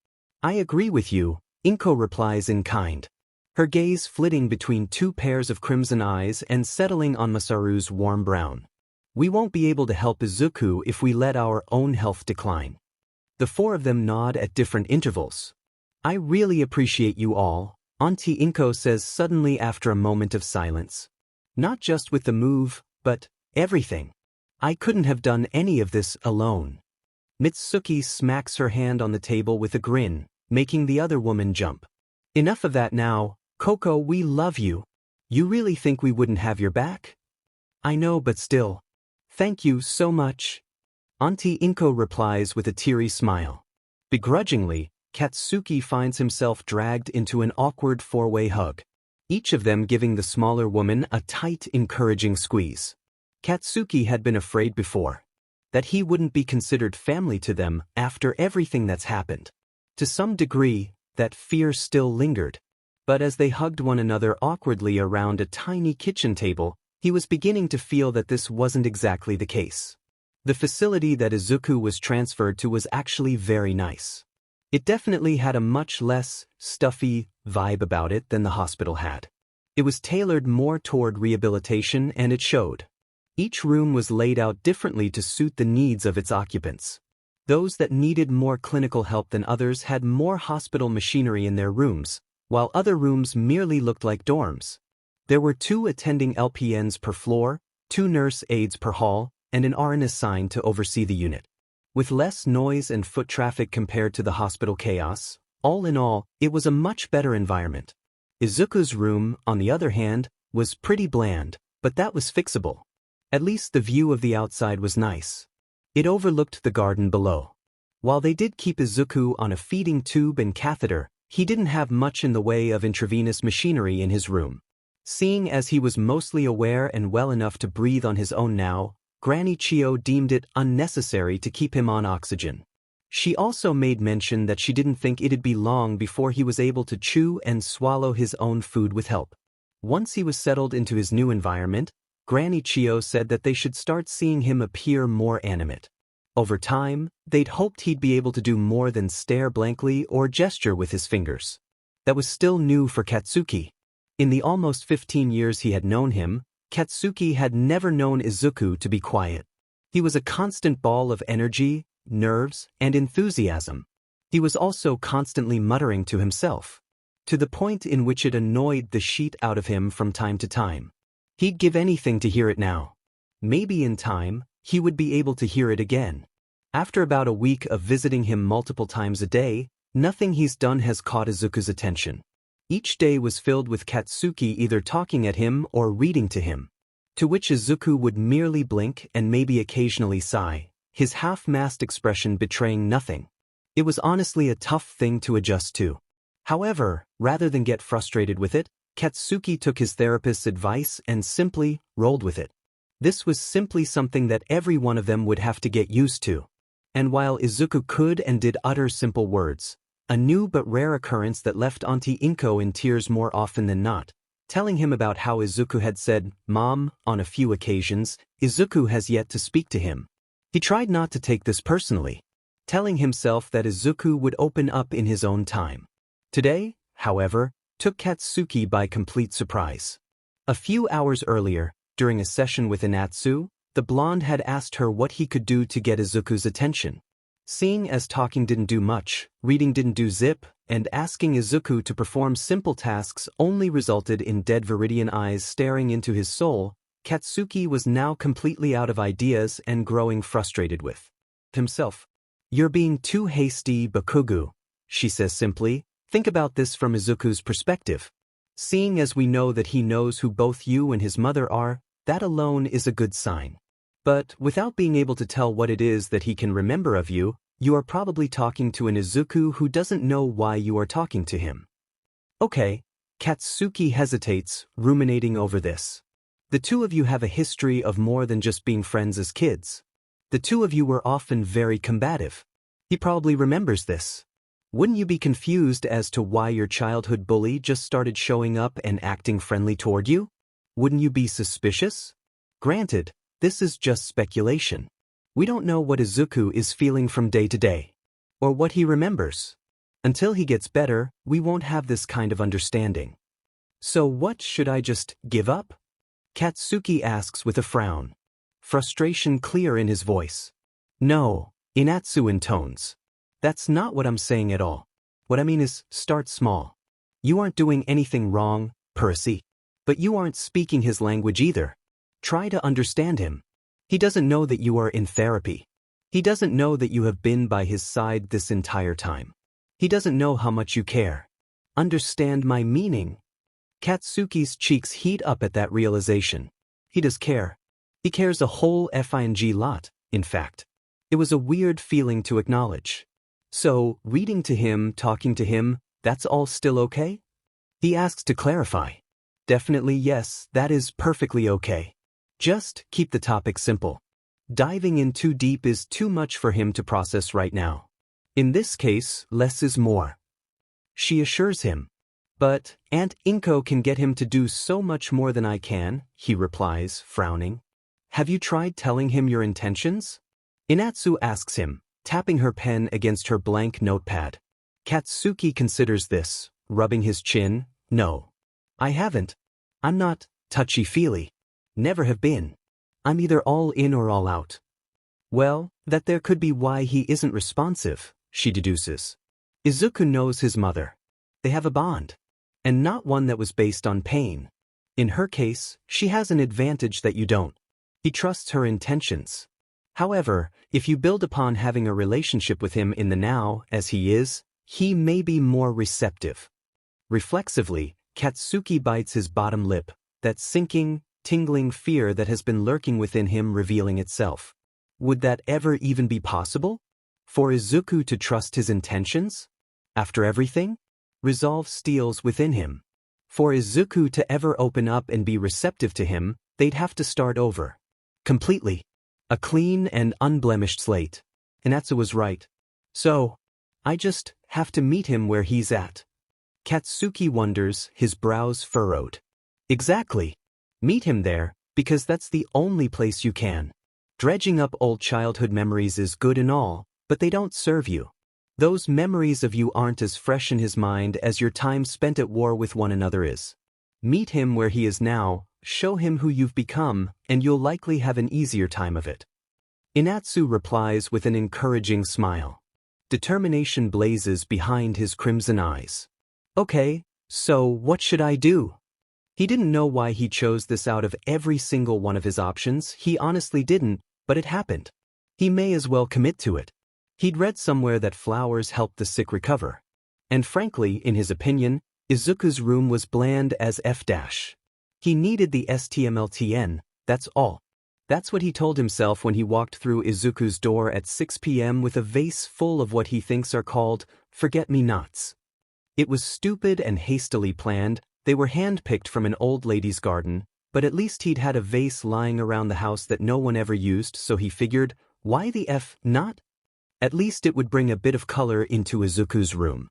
I agree with you, Inko replies in kind. Her gaze flitting between two pairs of crimson eyes and settling on Masaru's warm brown. We won't be able to help Izuku if we let our own health decline. The four of them nod at different intervals. I really appreciate you all, Auntie Inko says suddenly after a moment of silence. Not just with the move, but everything. I couldn't have done any of this alone. Mitsuki smacks her hand on the table with a grin, making the other woman jump. Enough of that now, Coco, we love you. You really think we wouldn't have your back? I know, but still. Thank you so much. Auntie Inko replies with a teary smile. Begrudgingly, Katsuki finds himself dragged into an awkward four-way hug, each of them giving the smaller woman a tight, encouraging squeeze. Katsuki had been afraid before that he wouldn't be considered family to them after everything that's happened. To some degree, that fear still lingered. But as they hugged one another awkwardly around a tiny kitchen table, he was beginning to feel that this wasn't exactly the case. The facility that Izuku was transferred to was actually very nice. It definitely had a much less stuffy vibe about it than the hospital had. It was tailored more toward rehabilitation, and it showed. Each room was laid out differently to suit the needs of its occupants. Those that needed more clinical help than others had more hospital machinery in their rooms, while other rooms merely looked like dorms. There were 2 attending LPNs per floor, 2 nurse aides per hall, and an RN assigned to oversee the unit. With less noise and foot traffic compared to the hospital chaos, all in all, it was a much better environment. Izuku's room, on the other hand, was pretty bland, but that was fixable. At least the view of the outside was nice. It overlooked the garden below. While they did keep Izuku on a feeding tube and catheter, he didn't have much in the way of intravenous machinery in his room. Seeing as he was mostly aware and well enough to breathe on his own now, Granny Chio deemed it unnecessary to keep him on oxygen. She also made mention that she didn't think it'd be long before he was able to chew and swallow his own food with help. Once he was settled into his new environment, Granny Chio said that they should start seeing him appear more animate. Over time, they'd hoped he'd be able to do more than stare blankly or gesture with his fingers. That was still new for Katsuki. In the almost 15 years he had known him, Katsuki had never known Izuku to be quiet. He was a constant ball of energy, nerves, and enthusiasm. He was also constantly muttering to himself, to the point in which it annoyed the shit out of him from time to time. He'd give anything to hear it now. Maybe in time, he would be able to hear it again. After about a week of visiting him multiple times a day, nothing he's done has caught Izuku's attention. Each day was filled with Katsuki either talking at him or reading to him, to which Izuku would merely blink and maybe occasionally sigh, his half-masked expression betraying nothing. It was honestly a tough thing to adjust to. However, rather than get frustrated with it, Katsuki took his therapist's advice and simply rolled with it. This was simply something that every one of them would have to get used to. And while Izuku could and did utter simple words, a new but rare occurrence that left Auntie Inko in tears more often than not, telling him about how Izuku had said, "Mom," on a few occasions, Izuku has yet to speak to him. He tried not to take this personally, telling himself that Izuku would open up in his own time. Today, however, took Katsuki by complete surprise. A few hours earlier, during a session with Inatsu, the blonde had asked her what he could do to get Izuku's attention. Seeing as talking didn't do much, reading didn't do zip, and asking Izuku to perform simple tasks only resulted in dead Viridian eyes staring into his soul, Katsuki was now completely out of ideas and growing frustrated with himself. "You're being too hasty, Bakugo," she says simply. "Think about this from Izuku's perspective. Seeing as we know that he knows who both you and his mother are, that alone is a good sign. But without being able to tell what it is that he can remember of you, you are probably talking to an Izuku who doesn't know why you are talking to him." Okay, Katsuki hesitates, ruminating over this. The two of you have a history of more than just being friends as kids. The two of you were often very combative. He probably remembers this. Wouldn't you be confused as to why your childhood bully just started showing up and acting friendly toward you? Wouldn't you be suspicious? Granted, this is just speculation. We don't know what Izuku is feeling from day to day, or what he remembers. Until he gets better, we won't have this kind of understanding. So what, should I just give up? Katsuki asks with a frown. Frustration clear in his voice. No, Inatsu intones. That's not what I'm saying at all. What I mean is, start small. You aren't doing anything wrong, Percy. But you aren't speaking his language either. Try to understand him. He doesn't know that you are in therapy. He doesn't know that you have been by his side this entire time. He doesn't know how much you care. Understand my meaning? Katsuki's cheeks heat up at that realization. He does care. He cares a whole fing lot, in fact. It was a weird feeling to acknowledge. So, reading to him, talking to him, that's all still okay? He asks to clarify. Definitely yes, that is perfectly okay. Just keep the topic simple. Diving in too deep is too much for him to process right now. In this case, less is more. She assures him. But Aunt Inko can get him to do so much more than I can, he replies, frowning. Have you tried telling him your intentions? Inatsu asks him, tapping her pen against her blank notepad. Katsuki considers this, rubbing his chin. No. I haven't. I'm not touchy-feely. Never have been. I'm either all in or all out. Well, that there could be why he isn't responsive, she deduces. Izuku knows his mother. They have a bond. And not one that was based on pain. In her case, she has an advantage that you don't. He trusts her intentions. However, if you build upon having a relationship with him in the now, as he is, he may be more receptive. Reflexively, Katsuki bites his bottom lip, that sinking, tingling fear that has been lurking within him revealing itself. Would that ever even be possible? For Izuku to trust his intentions? After everything? Resolve steals within him. For Izuku to ever open up and be receptive to him, they'd have to start over. Completely. A clean and unblemished slate. Inatsu was right. So, I just have to meet him where he's at. Katsuki wonders, his brows furrowed. Exactly. Meet him there, because that's the only place you can. Dredging up old childhood memories is good and all, but they don't serve you. Those memories of you aren't as fresh in his mind as your time spent at war with one another is. Meet him where he is now, show him who you've become, and you'll likely have an easier time of it. Inatsu replies with an encouraging smile. Determination blazes behind his crimson eyes. Okay, so what should I do? He didn't know why he chose this out of every single one of his options, he honestly didn't, but it happened. He may as well commit to it. He'd read somewhere that flowers help the sick recover. And frankly, in his opinion, Izuku's room was bland as F-. He needed the STMLTN, that's all. That's what he told himself when he walked through Izuku's door at 6 p.m. with a vase full of what he thinks are called forget-me-nots. It was stupid and hastily planned. They were hand-picked from an old lady's garden, but at least he'd had a vase lying around the house that no one ever used, so he figured, why the F not? At least it would bring a bit of color into Izuku's room.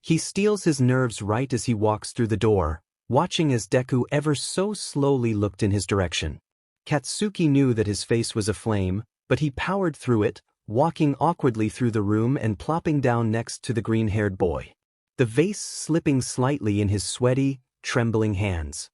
He steels his nerves right as he walks through the door, watching as Deku ever so slowly looked in his direction. Katsuki knew that his face was aflame, but he powered through it, walking awkwardly through the room and plopping down next to the green-haired boy. The vase slipping slightly in his sweaty, trembling hands.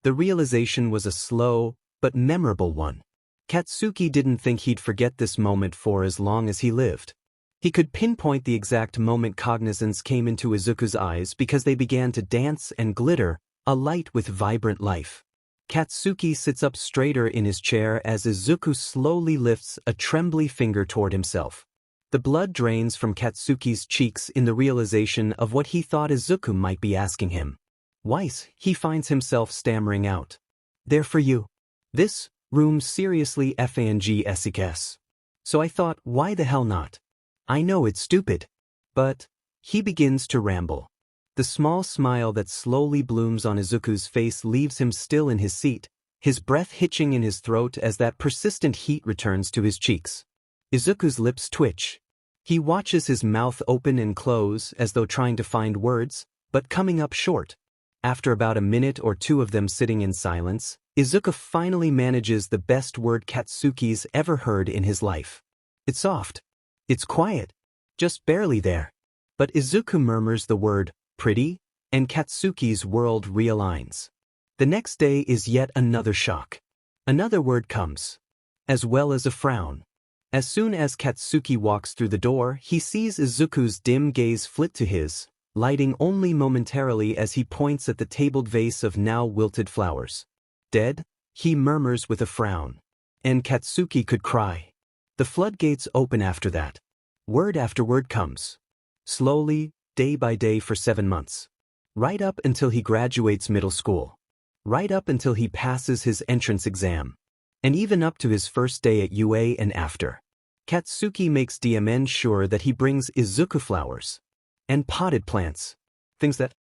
The realization was a slow, but memorable one. Katsuki didn't think he'd forget this moment for as long as he lived. He could pinpoint the exact moment cognizance came into Izuku's eyes because they began to dance and glitter, alight with vibrant life. Katsuki sits up straighter in his chair as Izuku slowly lifts a trembly finger toward himself. The blood drains from Katsuki's cheeks in the realization of what he thought Izuku might be asking him. Weiss, he finds himself stammering out. There for you. This room seriously fangs. So I thought, why the hell not? I know it's stupid. But he begins to ramble. The small smile that slowly blooms on Izuku's face leaves him still in his seat, his breath hitching in his throat as that persistent heat returns to his cheeks. Izuku's lips twitch. He watches his mouth open and close as though trying to find words, but coming up short. After about a minute or two of them sitting in silence, Izuku finally manages the best word Katsuki's ever heard in his life. It's soft. It's quiet. Just barely there. But Izuku murmurs the word, pretty, and Katsuki's world realigns. The next day is yet another shock. Another word comes. As well as a frown. As soon as Katsuki walks through the door, he sees Izuku's dim gaze flit to his, lighting only momentarily as he points at the tabled vase of now wilted flowers. Dead? He murmurs with a frown. And Katsuki could cry. The floodgates open after that. Word after word comes. Slowly, day by day for 7 months. Right up until he graduates middle school. Right up until he passes his entrance exam. And even up to his first day at UA and after. Katsuki makes DMN sure that he brings Izuku flowers. And potted plants. Things that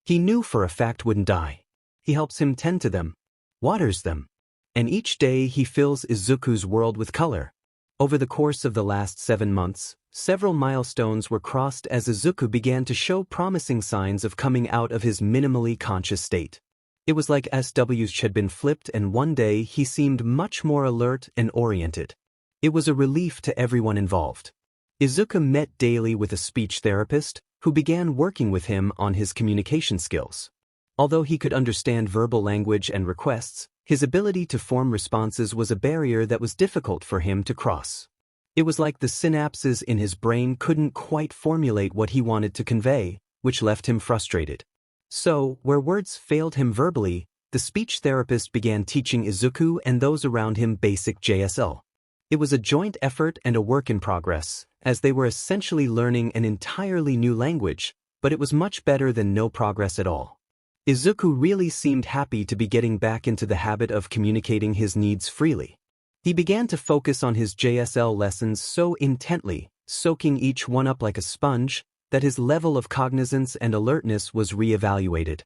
he knew for a fact wouldn't die. He helps him tend to them. Waters them. And each day he fills Izuku's world with color. Over the course of the last 7 months, several milestones were crossed as Izuku began to show promising signs of coming out of his minimally conscious state. It was like SWs had been flipped and one day he seemed much more alert and oriented. It was a relief to everyone involved. Izuku met daily with a speech therapist, who began working with him on his communication skills. Although he could understand verbal language and requests, his ability to form responses was a barrier that was difficult for him to cross. It was like the synapses in his brain couldn't quite formulate what he wanted to convey, which left him frustrated. So, where words failed him verbally, the speech therapist began teaching Izuku and those around him basic JSL. It was a joint effort and a work in progress, as they were essentially learning an entirely new language, but it was much better than no progress at all. Izuku really seemed happy to be getting back into the habit of communicating his needs freely. He began to focus on his JSL lessons so intently, soaking each one up like a sponge, that his level of cognizance and alertness was re-evaluated.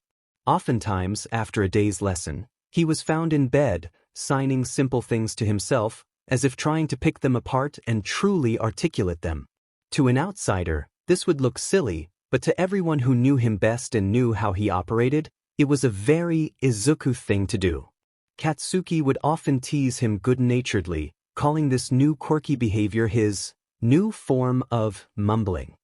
Oftentimes, after a day's lesson, he was found in bed, signing simple things to himself, as if trying to pick them apart and truly articulate them. To an outsider, this would look silly, but to everyone who knew him best and knew how he operated, it was a very Izuku thing to do. Katsuki would often tease him good-naturedly, calling this new quirky behavior his new form of mumbling,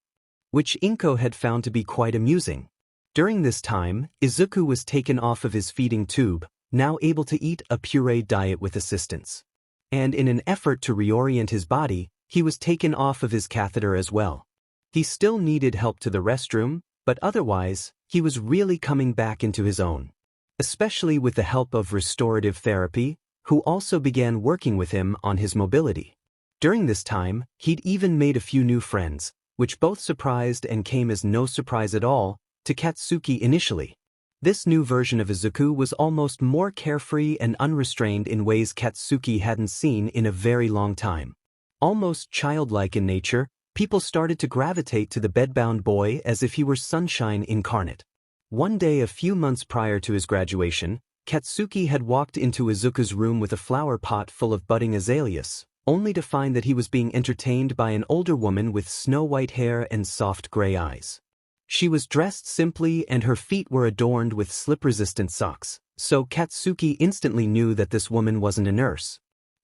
which Inko had found to be quite amusing. During this time, Izuku was taken off of his feeding tube, now able to eat a puree diet with assistance. And in an effort to reorient his body, he was taken off of his catheter as well. He still needed help to the restroom, but otherwise, he was really coming back into his own. Especially with the help of restorative therapy, who also began working with him on his mobility. During this time, he'd even made a few new friends, which both surprised and came as no surprise at all to Katsuki initially. This new version of Izuku was almost more carefree and unrestrained in ways Katsuki hadn't seen in a very long time. Almost childlike in nature, people started to gravitate to the bedbound boy as if he were sunshine incarnate. One day a few months prior to his graduation, Katsuki had walked into Izuku's room with a flower pot full of budding azaleas, only to find that he was being entertained by an older woman with snow-white hair and soft gray eyes. She was dressed simply and her feet were adorned with slip-resistant socks, so Katsuki instantly knew that this woman wasn't a nurse.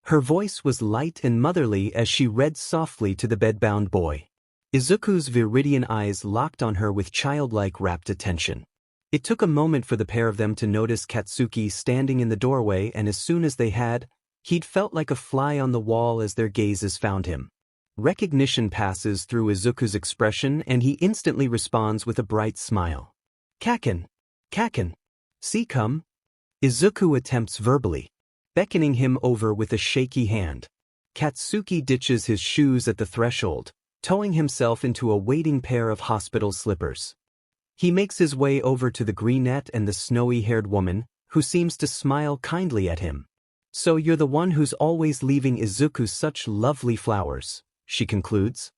Her voice was light and motherly as she read softly to the bedbound boy. Izuku's viridian eyes locked on her with childlike rapt attention. It took a moment for the pair of them to notice Katsuki standing in the doorway, and as soon as they had, he'd felt like a fly on the wall as their gazes found him. Recognition passes through Izuku's expression and he instantly responds with a bright smile. Kaken! Kaken! See come! Izuku attempts verbally, beckoning him over with a shaky hand. Katsuki ditches his shoes at the threshold, towing himself into a waiting pair of hospital slippers. He makes his way over to the greenette and the snowy-haired woman, who seems to smile kindly at him. "So you're the one who's always leaving Izuku such lovely flowers," she concludes.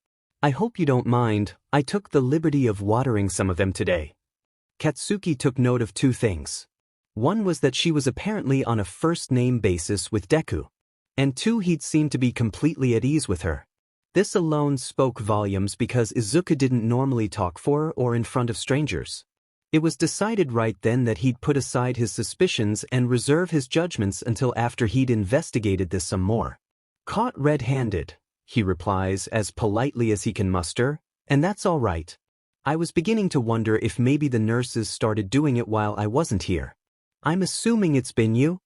"I hope you don't mind, I took the liberty of watering some of them today." Katsuki took note of two things. One was that she was apparently on a first-name basis with Deku. And two, he'd seemed to be completely at ease with her. This alone spoke volumes because Izuku didn't normally talk for or in front of strangers. It was decided right then that he'd put aside his suspicions and reserve his judgments until after he'd investigated this some more. "Caught red-handed," he replies as politely as he can muster, "and that's all right. I was beginning to wonder if maybe the nurses started doing it while I wasn't here. I'm assuming it's been you?"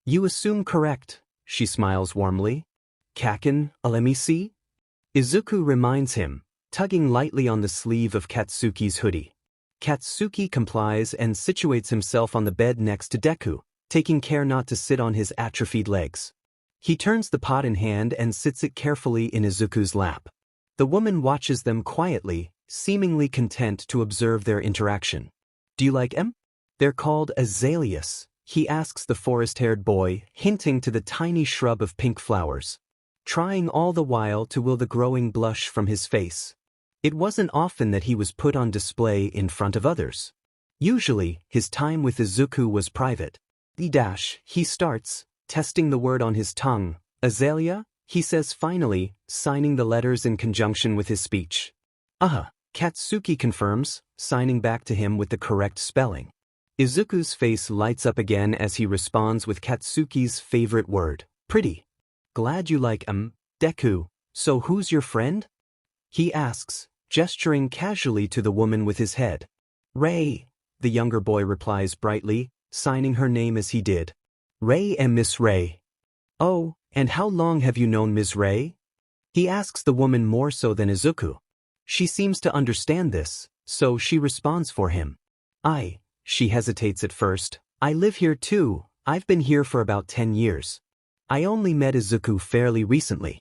"You assume correct," she smiles warmly. "Kaken, let me see?" Izuku reminds him, tugging lightly on the sleeve of Katsuki's hoodie. Katsuki complies and situates himself on the bed next to Deku, taking care not to sit on his atrophied legs. He turns the pot in hand and sits it carefully in Izuku's lap. The woman watches them quietly, seemingly content to observe their interaction. "Do you like 'em? They're called azaleas," he asks the forest-haired boy, hinting to the tiny shrub of pink flowers, trying all the while to will the growing blush from his face. It wasn't often that he was put on display in front of others. Usually, his time with Izuku was private. He starts, testing the word on his tongue. "Azalea?" he says finally, signing the letters in conjunction with his speech. Katsuki confirms, signing back to him with the correct spelling. Izuku's face lights up again as he responds with Katsuki's favorite word, "pretty." "Glad you like 'em, Deku. So who's your friend?" he asks, gesturing casually to the woman with his head. "Rei," the younger boy replies brightly, signing her name as he did. "Rei and Miss Rei." "Oh, and how long have you known Ms. Rei?" he asks the woman more so than Izuku. She seems to understand this, so she responds for him. She hesitates at first. "I live here too. I've been here for about 10 years. I only met Izuku fairly recently.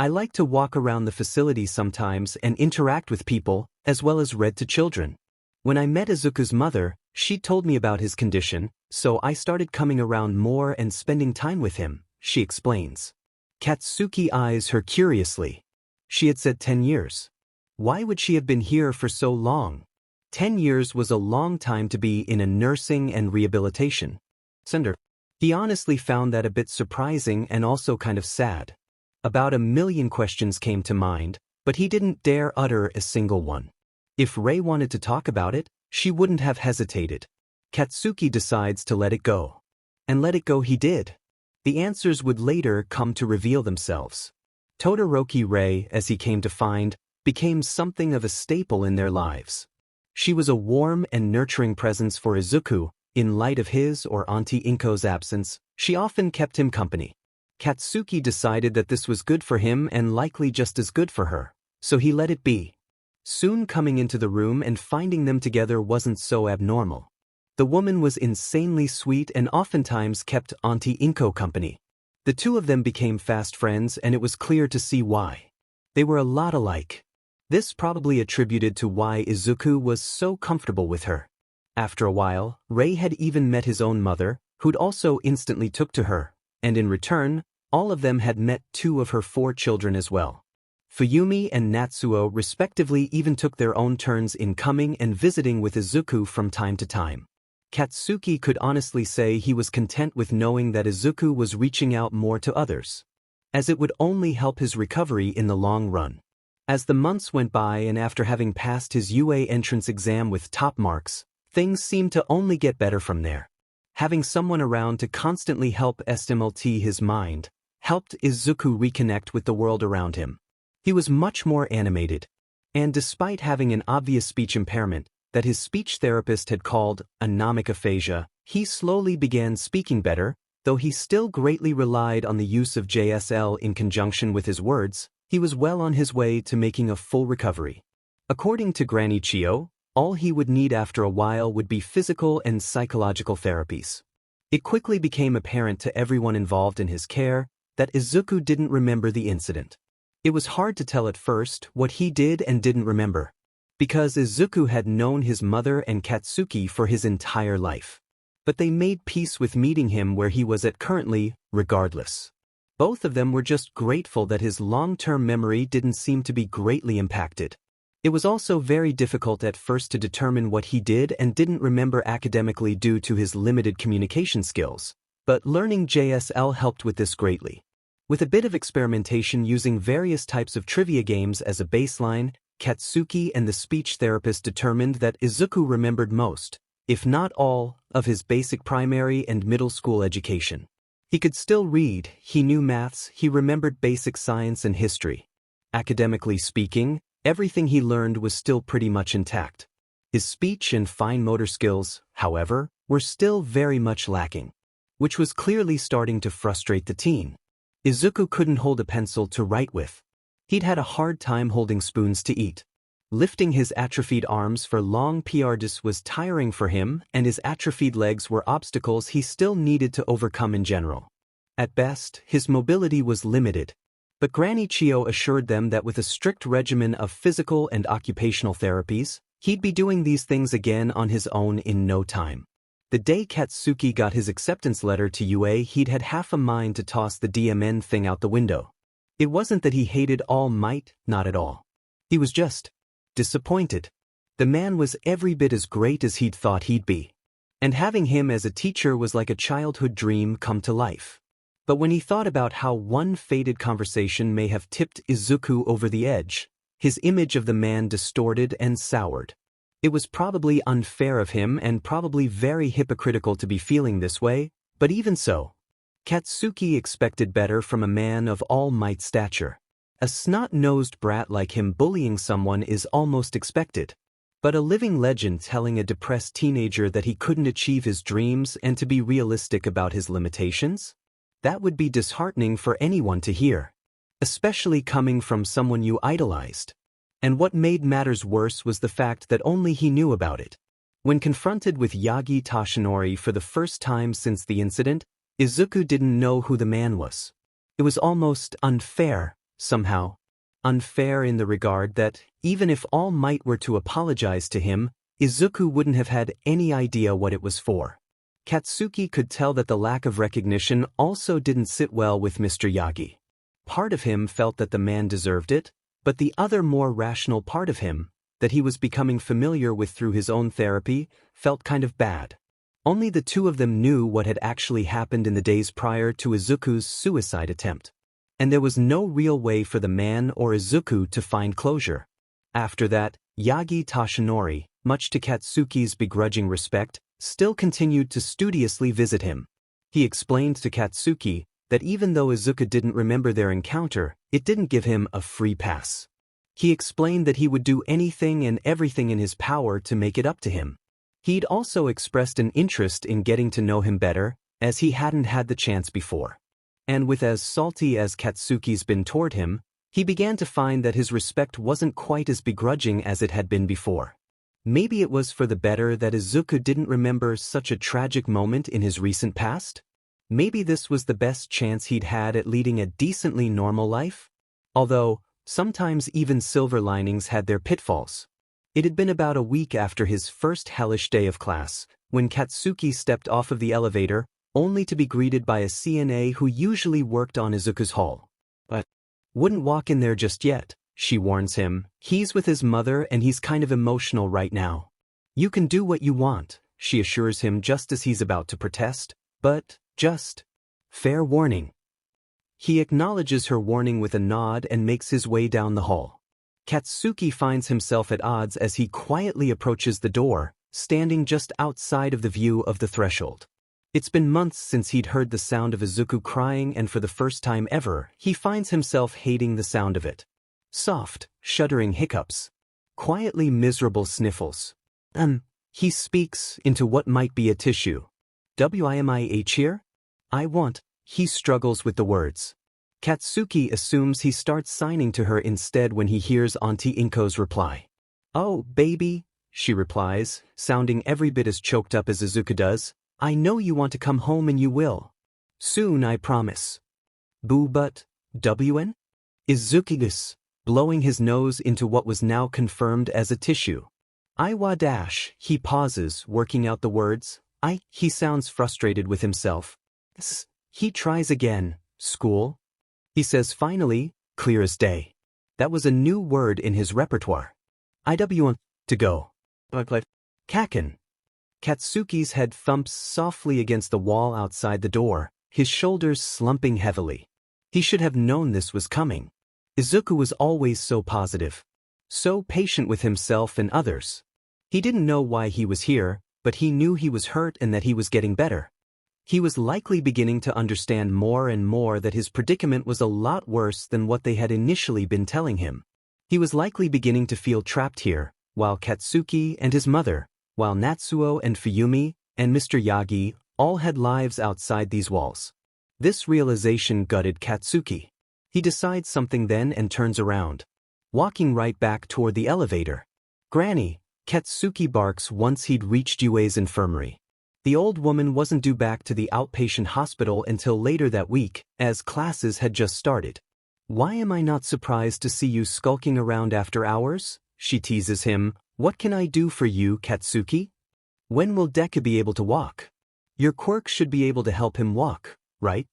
I like to walk around the facility sometimes and interact with people, as well as read to children. When I met Izuku's mother, she told me about his condition, so I started coming around more and spending time with him," she explains. Katsuki eyes her curiously. She had said 10 years. Why would she have been here for so long? 10 years was a long time to be in a nursing and rehabilitation center. He honestly found that a bit surprising and also kind of sad. About 1,000,000 questions came to mind, but he didn't dare utter a single one. If Rei wanted to talk about it, she wouldn't have hesitated. Katsuki decides to let it go. And let it go he did. The answers would later come to reveal themselves. Todoroki Rei, as he came to find, became something of a staple in their lives. She was a warm and nurturing presence for Izuku. In light of his or Auntie Inko's absence, she often kept him company. Katsuki decided that this was good for him and likely just as good for her, so he let it be. Soon coming into the room and finding them together wasn't so abnormal. The woman was insanely sweet and oftentimes kept Auntie Inko company. The two of them became fast friends and it was clear to see why. They were a lot alike. This probably attributed to why Izuku was so comfortable with her. After a while, Rei had even met his own mother, who'd also instantly took to her, and in return, all of them had met 2 of her 4 children as well. Fuyumi and Natsuo respectively even took their own turns in coming and visiting with Izuku from time to time. Katsuki could honestly say he was content with knowing that Izuku was reaching out more to others, as it would only help his recovery in the long run. As the months went by and after having passed his UA entrance exam with top marks, things seemed to only get better from there. Having someone around to constantly help stimulate his mind helped Izuku reconnect with the world around him. He was much more animated, and despite having an obvious speech impairment that his speech therapist had called anomic aphasia, he slowly began speaking better, though he still greatly relied on the use of JSL in conjunction with his words. He was well on his way to making a full recovery. According to Granny Chio, all he would need after a while would be physical and psychological therapies. It quickly became apparent to everyone involved in his care that Izuku didn't remember the incident. It was hard to tell at first what he did and didn't remember, because Izuku had known his mother and Katsuki for his entire life. But they made peace with meeting him where he was at currently, regardless. Both of them were just grateful that his long-term memory didn't seem to be greatly impacted. It was also very difficult at first to determine what he did and didn't remember academically due to his limited communication skills, but learning JSL helped with this greatly. With a bit of experimentation using various types of trivia games as a baseline, Katsuki and the speech therapist determined that Izuku remembered most, if not all, of his basic primary and middle school education. He could still read, he knew maths, he remembered basic science and history. Academically speaking, everything he learned was still pretty much intact. His speech and fine motor skills, however, were still very much lacking, which was clearly starting to frustrate the teen. Izuku couldn't hold a pencil to write with. He'd had a hard time holding spoons to eat. Lifting his atrophied arms for long periods was tiring for him, and his atrophied legs were obstacles he still needed to overcome in general. At best, his mobility was limited, but Granny Chio assured them that with a strict regimen of physical and occupational therapies, he'd be doing these things again on his own in no time. The day Katsuki got his acceptance letter to UA, he'd had half a mind to toss the DMN thing out the window. It wasn't that he hated All Might, not at all. He was just disappointed. The man was every bit as great as he'd thought he'd be, and having him as a teacher was like a childhood dream come to life. But when he thought about how one fated conversation may have tipped Izuku over the edge, his image of the man distorted and soured. It was probably unfair of him and probably very hypocritical to be feeling this way, but even so, Katsuki expected better from a man of All Might stature. A snot-nosed brat like him bullying someone is almost expected. But a living legend telling a depressed teenager that he couldn't achieve his dreams and to be realistic about his limitations? That would be disheartening for anyone to hear, especially coming from someone you idolized. And what made matters worse was the fact that only he knew about it. When confronted with Yagi Toshinori for the first time since the incident, Izuku didn't know who the man was. It was almost unfair, somehow. Unfair in the regard that, even if All Might were to apologize to him, Izuku wouldn't have had any idea what it was for. Katsuki could tell that the lack of recognition also didn't sit well with Mr. Yagi. Part of him felt that the man deserved it, but the other more rational part of him, that he was becoming familiar with through his own therapy, felt kind of bad. Only the two of them knew what had actually happened in the days prior to Izuku's suicide attempt. And there was no real way for the man or Izuku to find closure. After that, Yagi Toshinori, much to Katsuki's begrudging respect, still continued to studiously visit him. He explained to Katsuki that even though Izuku didn't remember their encounter, it didn't give him a free pass. He explained that he would do anything and everything in his power to make it up to him. He'd also expressed an interest in getting to know him better, as he hadn't had the chance before. And with as salty as Katsuki's been toward him, he began to find that his respect wasn't quite as begrudging as it had been before. Maybe it was for the better that Izuku didn't remember such a tragic moment in his recent past? Maybe this was the best chance he'd had at leading a decently normal life? Although, sometimes even silver linings had their pitfalls. It had been about a week after his first hellish day of class, when Katsuki stepped off of the elevator, only to be greeted by a CNA who usually worked on Izuku's hall. But wouldn't walk in there just yet, she warns him. He's with his mother and he's kind of emotional right now. You can do what you want, she assures him just as he's about to protest, but just fair warning. He acknowledges her warning with a nod and makes his way down the hall. Katsuki finds himself at odds as he quietly approaches the door, standing just outside of the view of the threshold. It's been months since he'd heard the sound of Izuku crying, and for the first time ever, he finds himself hating the sound of it. Soft, shuddering hiccups. Quietly miserable sniffles. He speaks into what might be a tissue. WIMIH here? I want. He struggles with the words. Katsuki assumes he starts signing to her instead when he hears Auntie Inko's reply. Oh, baby, she replies, sounding every bit as choked up as Izuku does. I know you want to come home and you will. Soon, I promise. Boo, but, WN? Is Zukigus, blowing his nose into what was now confirmed as a tissue. Iwa dash, he pauses, working out the words. He sounds frustrated with himself. He tries again. School? He says finally, clear as day. That was a new word in his repertoire. IW to go. Kaken. Katsuki's head thumps softly against the wall outside the door, his shoulders slumping heavily. He should have known this was coming. Izuku was always so positive, so patient with himself and others. He didn't know why he was here, but he knew he was hurt and that he was getting better. He was likely beginning to understand more and more that his predicament was a lot worse than what they had initially been telling him. He was likely beginning to feel trapped here, while Katsuki and his mother, while Natsuo and Fuyumi, and Mr. Yagi, all had lives outside these walls. This realization gutted Katsuki. He decides something then and turns around, walking right back toward the elevator. Granny, Katsuki barks once he'd reached Yue's infirmary. The old woman wasn't due back to the outpatient hospital until later that week, as classes had just started. Why am I not surprised to see you skulking around after hours? She teases him. What can I do for you, Katsuki? When will Deku be able to walk? Your quirk should be able to help him walk, right?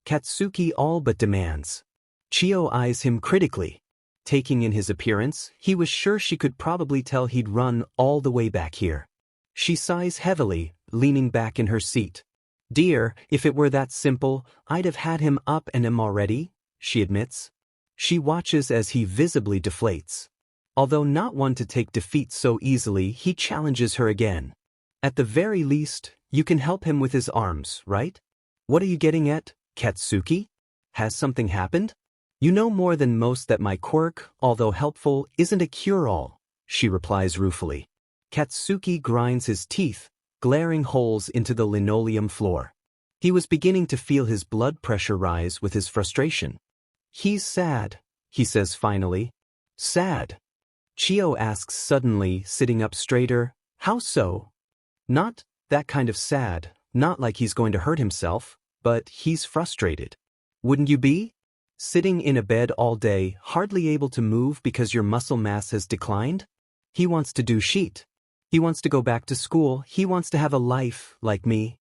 Katsuki all but demands. Chio eyes him critically. Taking in his appearance, he was sure she could probably tell he'd run all the way back here. She sighs heavily, leaning back in her seat. Dear, if it were that simple, I'd have had him up and him already, she admits. She watches as he visibly deflates. Although not one to take defeat so easily, he challenges her again. At the very least, you can help him with his arms, right? What are you getting at, Katsuki? Has something happened? You know more than most that my quirk, although helpful, isn't a cure-all, she replies ruefully. Katsuki grinds his teeth, glaring holes into the linoleum floor. He was beginning to feel his blood pressure rise with his frustration. He's sad, he says finally. Sad? Chio asks suddenly, sitting up straighter. How so? Not that kind of sad, not like he's going to hurt himself, but he's frustrated. Wouldn't you be? Sitting in a bed all day, hardly able to move because your muscle mass has declined? He wants to do sheet. He wants to go back to school. He wants to have a life like me.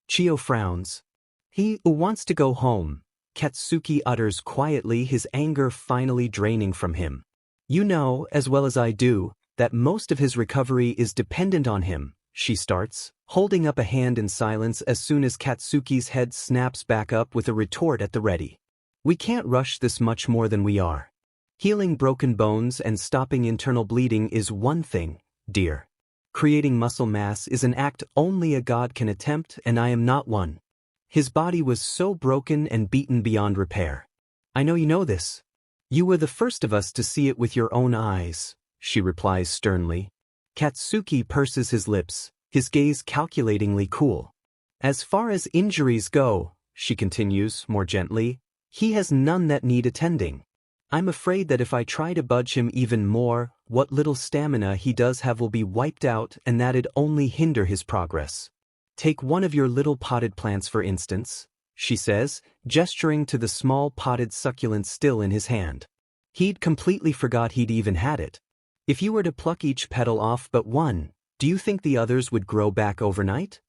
Chio frowns. He wants to go home, Katsuki utters quietly, his anger finally draining from him. You know, as well as I do, that most of his recovery is dependent on him, she starts, holding up a hand in silence as soon as Katsuki's head snaps back up with a retort at the ready. We can't rush this much more than we are. Healing broken bones and stopping internal bleeding is one thing, dear. Creating muscle mass is an act only a god can attempt, and I am not one. His body was so broken and beaten beyond repair. I know you know this. You were the first of us to see it with your own eyes, she replies sternly. Katsuki purses his lips, his gaze calculatingly cool. As far as injuries go, she continues more gently, he has none that need attending. I'm afraid that if I try to budge him even more, what little stamina he does have will be wiped out, and that'd only hinder his progress. Take one of your little potted plants for instance, she says, gesturing to the small potted succulent still in his hand. He'd completely forgot he'd even had it. If you were to pluck each petal off but one, do you think the others would grow back overnight?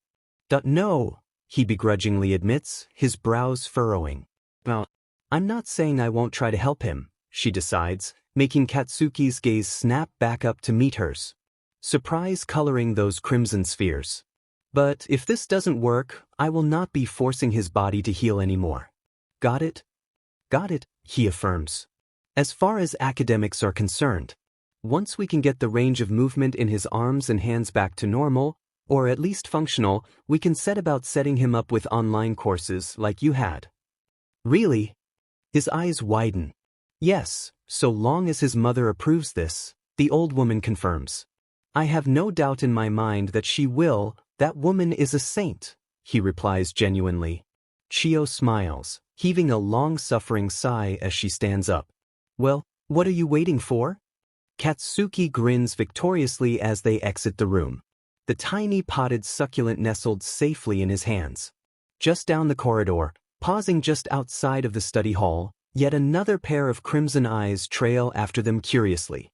No, he begrudgingly admits, his brows furrowing. Well, I'm not saying I won't try to help him, she decides, making Katsuki's gaze snap back up to meet hers. Surprise coloring those crimson spheres. But if this doesn't work, I will not be forcing his body to heal anymore. Got it? Got it, he affirms. As far as academics are concerned, once we can get the range of movement in his arms and hands back to normal, or at least functional, we can set about setting him up with online courses like you had. Really? His eyes widen. Yes, so long as his mother approves this, the old woman confirms. I have no doubt in my mind that she will. That woman is a saint, he replies genuinely. Chio smiles, heaving a long-suffering sigh as she stands up. Well, what are you waiting for? Katsuki grins victoriously as they exit the room. the tiny potted succulent nestled safely in his hands. Just down the corridor, pausing just outside of the study hall, yet another pair of crimson eyes trail after them curiously.